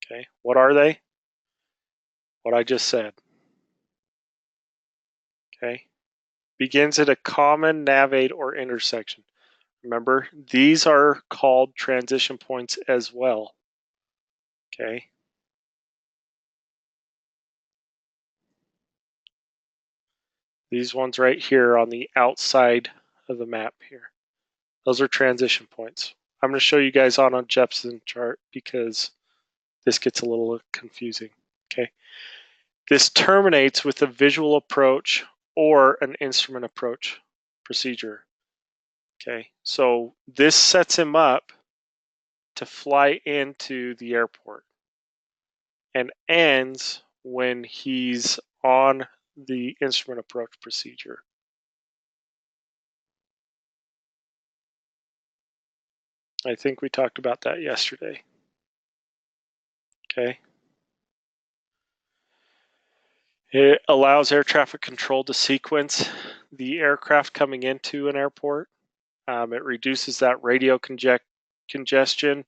Okay, what are they? What I just said. Okay, begins at a common navigate or intersection. Remember, these are called transition points as well. Okay. These ones right here on the outside of the map here. Those are transition points. I'm going to show you guys on a Jeppesen chart because this gets a little confusing. Okay. This terminates with a visual approach or an instrument approach procedure. Okay. So this sets him up to fly into the airport and ends when he's on the instrument approach procedure. I think we talked about that yesterday. Okay. It allows air traffic control to sequence the aircraft coming into an airport. It reduces that radio congestion,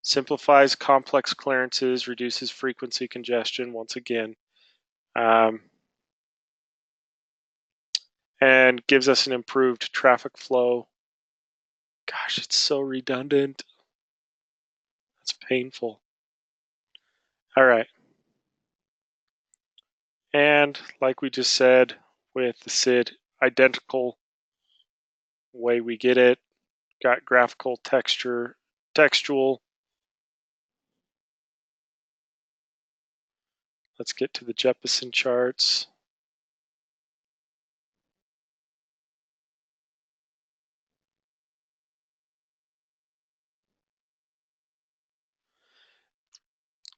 simplifies complex clearances, reduces frequency congestion once again, and gives us an improved traffic flow. Gosh, it's so redundant. That's painful. All right. And like we just said with the SID, identical way we get it. Got graphical textual. Let's get to the Jeppesen charts.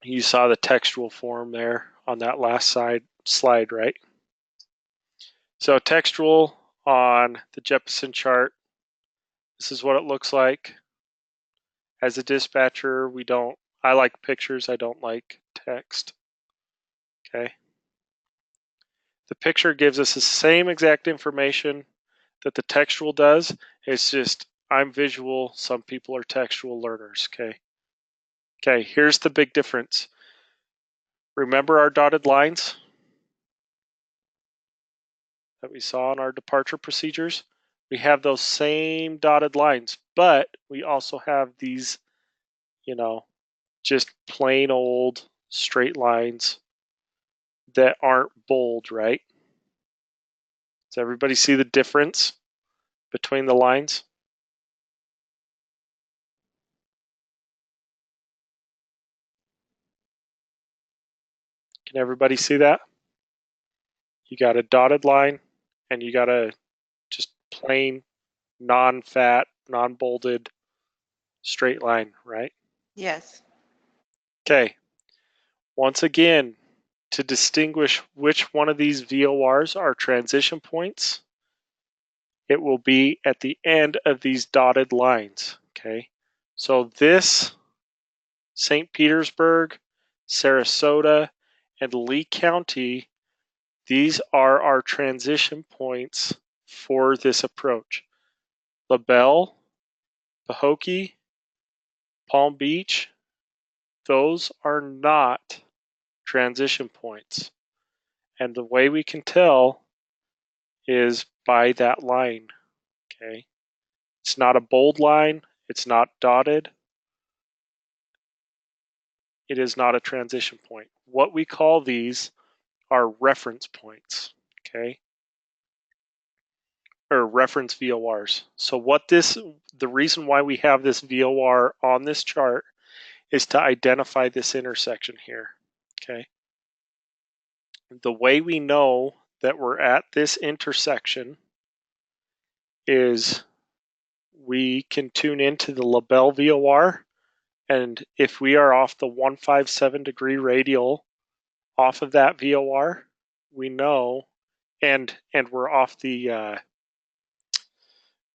You saw the textual form there on that last slide, right? So textual on the Jeppesen chart, this is what it looks like. As a dispatcher, I like pictures, I don't like text. Okay. The picture gives us the same exact information that the textual does. It's just I'm visual, some people are textual learners, okay? Okay, here's the big difference. Remember our dotted lines that we saw in our departure procedures? We have those same dotted lines, but we also have these, just plain old straight lines that aren't bold, right? Does everybody see the difference between the lines? Can everybody see that? You got a dotted line and you got a just plain non-fat, non-bolded straight line, right? Yes. Okay. Once again, to distinguish which one of these VORs are transition points, it will be at the end of these dotted lines, okay? So this St. Petersburg, Sarasota, and Lee County, these are our transition points for this approach. LaBelle, Pahokee, Palm Beach, those are not transition points. And the way we can tell is by that line, okay? It's not a bold line, it's not dotted, it is not a transition point. What we call these are reference points, okay? Or reference VORs. So the reason why we have this VOR on this chart is to identify this intersection here, okay? The way we know that we're at this intersection is we can tune into the LaBelle VOR, and if we are off the 157 degree radial off of that VOR, we know, and we're off the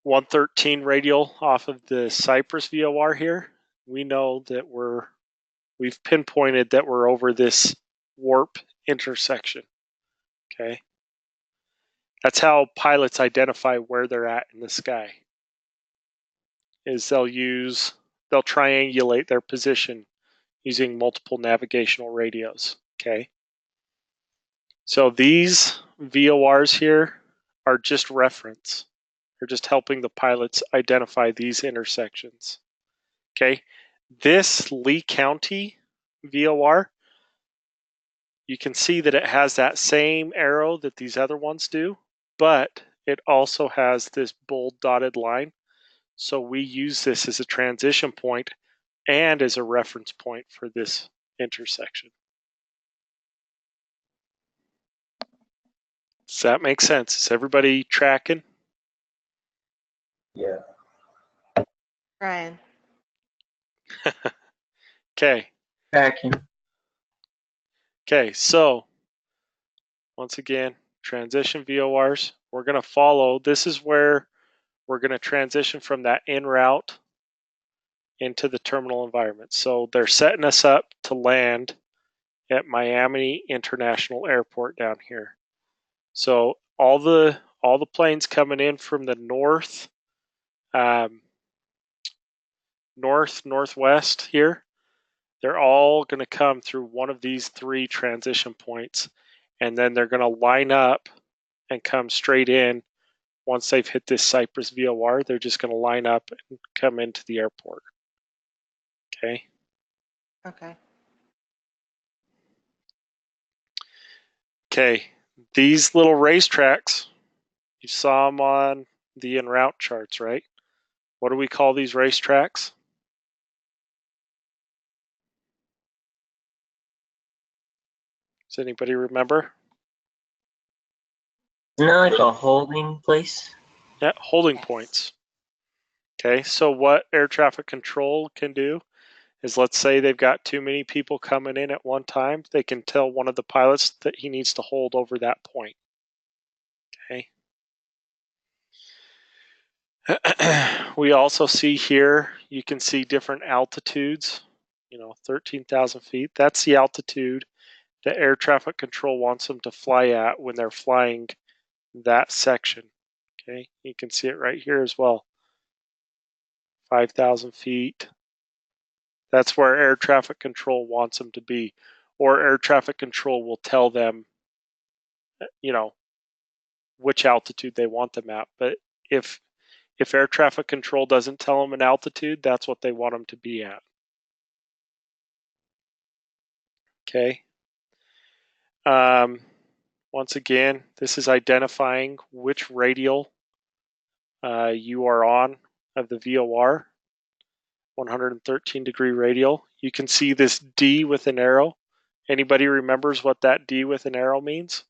113 radial off of the Cypress VOR here, we know that we've pinpointed that we're over this warp intersection, okay? That's how pilots identify where they're at in the sky, is they'll triangulate their position using multiple navigational radios, okay? So these VORs here are just reference. They're just helping the pilots identify these intersections, okay? This Lee County VOR, you can see that it has that same arrow that these other ones do, but it also has this bold dotted line. So we use this as a transition point and as a reference point for this intersection. Does that make sense? Is everybody tracking? Yeah. Ryan. Okay. Tracking. Okay, so once again, transition VORs. We're going to follow. This is where we're going to transition from that en route into the terminal environment. So they're setting us up to land at Miami International Airport down here. So all the planes coming in from the northwest here, they're all going to come through one of these three transition points, and then they're going to line up and come straight in. Once they've hit this Cypress VOR, they're just going to line up and come into the airport. Okay. Okay. Okay, these little racetracks, you saw them on the en route charts, right? What do we call these racetracks? Does anybody remember? Isn't that like a holding place? Yeah, holding points. Okay, so what air traffic control can do is, let's say they've got too many people coming in at one time, they can tell one of the pilots that he needs to hold over that point. Okay. We also see here, you can see different altitudes, 13,000 feet. That's the altitude that air traffic control wants them to fly at when they're flying that section. Okay, you can see it right here as well. 5,000 feet. That's where air traffic control wants them to be, or air traffic control will tell them, which altitude they want them at. But if air traffic control doesn't tell them an altitude, that's what they want them to be at. Okay. Once again, this is identifying which radial you are on of the VOR, 113-degree radial. You can see this D with an arrow. Anybody remembers what that D with an arrow means?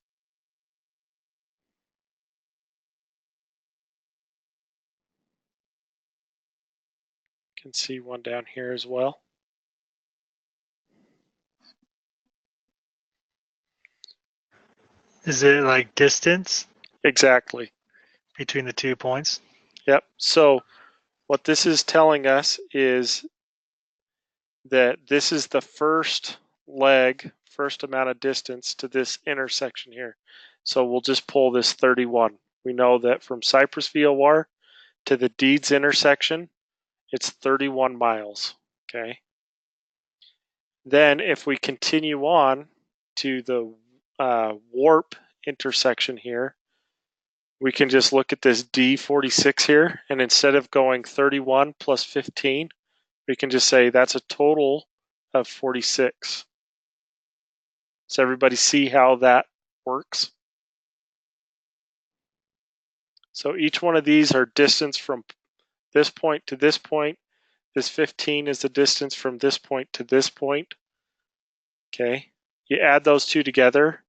You can see one down here as well. Is it like distance Exactly. between the 2 points? Yep. So what this is telling us is that this is the first leg, first amount of distance to this intersection here. So we'll just pull this 31. We know that from Cypress VOR to the Deeds intersection, it's 31 miles. Okay. Then if we continue on to the warp intersection here, we can just look at this D46 here, and instead of going 31 plus 15, we can just say that's a total of 46. Does everybody see how that works? So each one of these are distance from this point to this point. This 15 is the distance from this point to this point. Okay, you add those two together,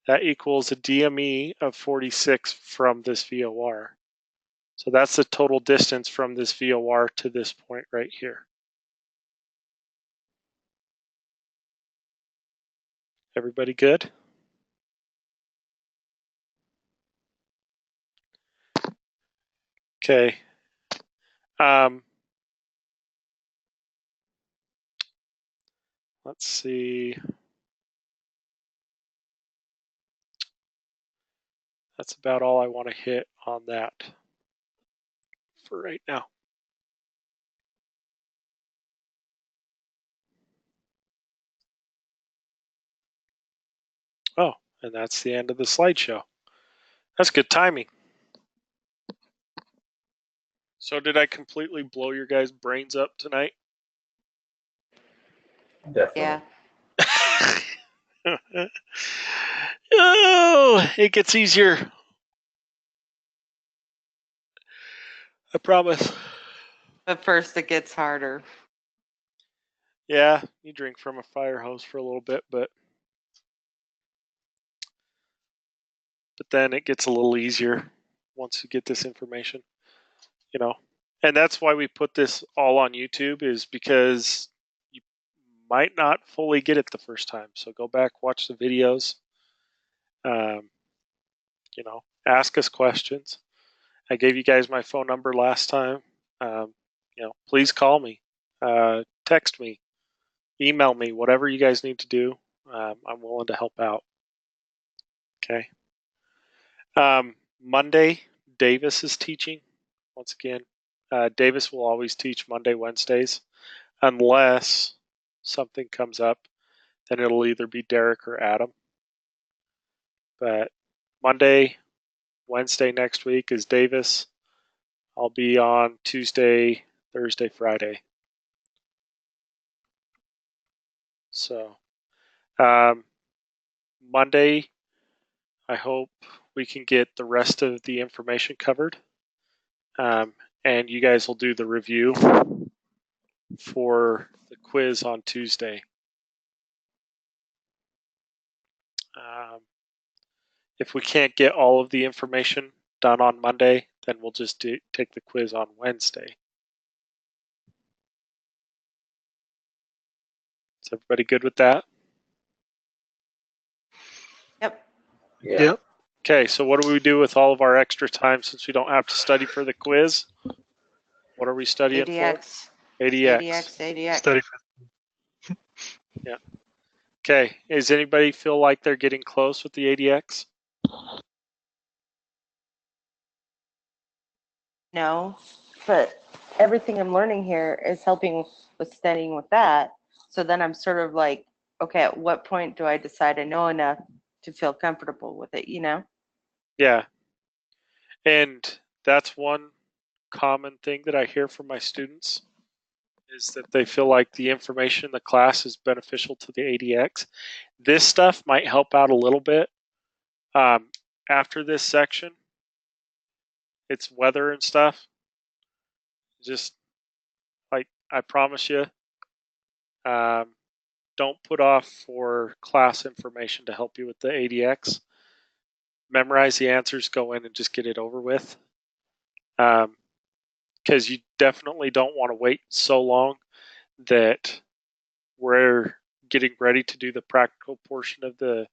that equals a DME of 46 from this VOR. So that's the total distance from this VOR to this point right here. Everybody good? Okay. Let's see. That's about all I want to hit on that for right now. Oh, and that's the end of the slideshow. That's good timing. So did I completely blow your guys' brains up tonight? Definitely. Yeah. Oh, it gets easier. I promise. But first it gets harder. Yeah, you drink from a fire hose for a little bit, but then it gets a little easier once you get this information, And that's why we put this all on YouTube, is because you might not fully get it the first time. So go back, watch the videos, ask us questions. I gave you guys my phone number last time. Please call me, text me, email me, whatever you guys need to do. I'm willing to help out. Okay. Monday, Davis is teaching. Once again, Davis will always teach Monday, Wednesdays, unless something comes up. Then it'll either be Derek or Adam. But Monday, Wednesday next week is Davis. I'll be on Tuesday, Thursday, Friday. So Monday, I hope we can get the rest of the information covered. And you guys will do the review for the quiz on Tuesday. If we can't get all of the information done on Monday, then we'll just take the quiz on Wednesday. Is everybody good with that? Yep. Yeah. Yep. Okay, so what do we do with all of our extra time since we don't have to study for the quiz? What are we studying ADX. for? ADX. ADX. Study for Yeah. Okay, does anybody feel like they're getting close with the ADX? No, but everything I'm learning here is helping with studying with that. So then I'm sort of like, okay, at what point do I decide I know enough to feel comfortable with it, you know? Yeah. And that's one common thing that I hear from my students is that they feel like the information in the class is beneficial to the ADX. This stuff might help out a little bit. After this section, it's weather and stuff. Just like I promise you, don't put off for class information to help you with the ADX. Memorize the answers, go in and just get it over with. Because you definitely don't want to wait so long that we're getting ready to do the practical portion of the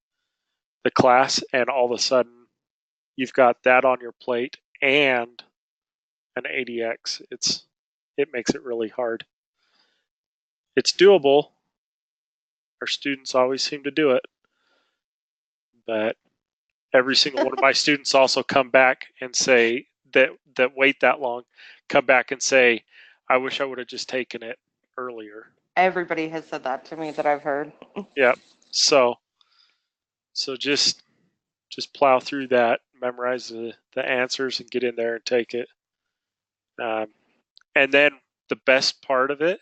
class, and all of a sudden you've got that on your plate and an ADX. It makes it really hard. It's doable. Our students always seem to do it, but every single one of my students also come back and say that wait that long, come back and say, I wish I would have just taken it earlier. Everybody has said that to me that I've heard. Yeah. So just plow through that, memorize the answers, and get in there and take it. And then the best part of it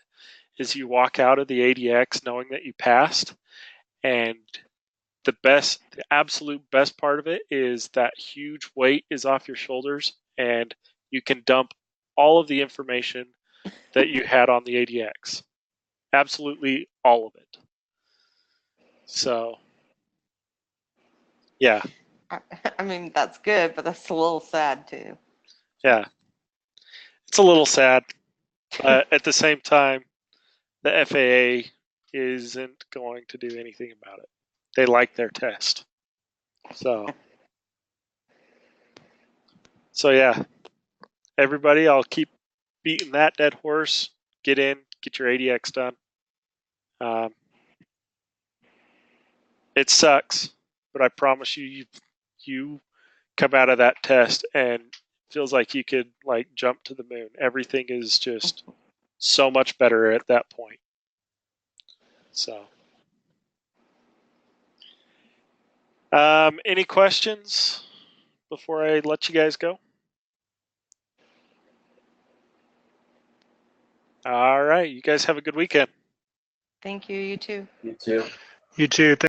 is you walk out of the ADX knowing that you passed, and the absolute best part of it is that huge weight is off your shoulders, and you can dump all of the information that you had on the ADX. Absolutely all of it. So, yeah. I mean, that's good, but that's a little sad too. Yeah. It's a little sad. But at the same time, the FAA isn't going to do anything about it. They like their test. So yeah. Everybody, I'll keep beating that dead horse. Get in, get your ADX done. It sucks, but I promise you come out of that test and it feels like you could like jump to the moon. Everything is just so much better at that point. So, any questions before I let you guys go? All right, you guys have a good weekend. Thank you. You too. You too. You too.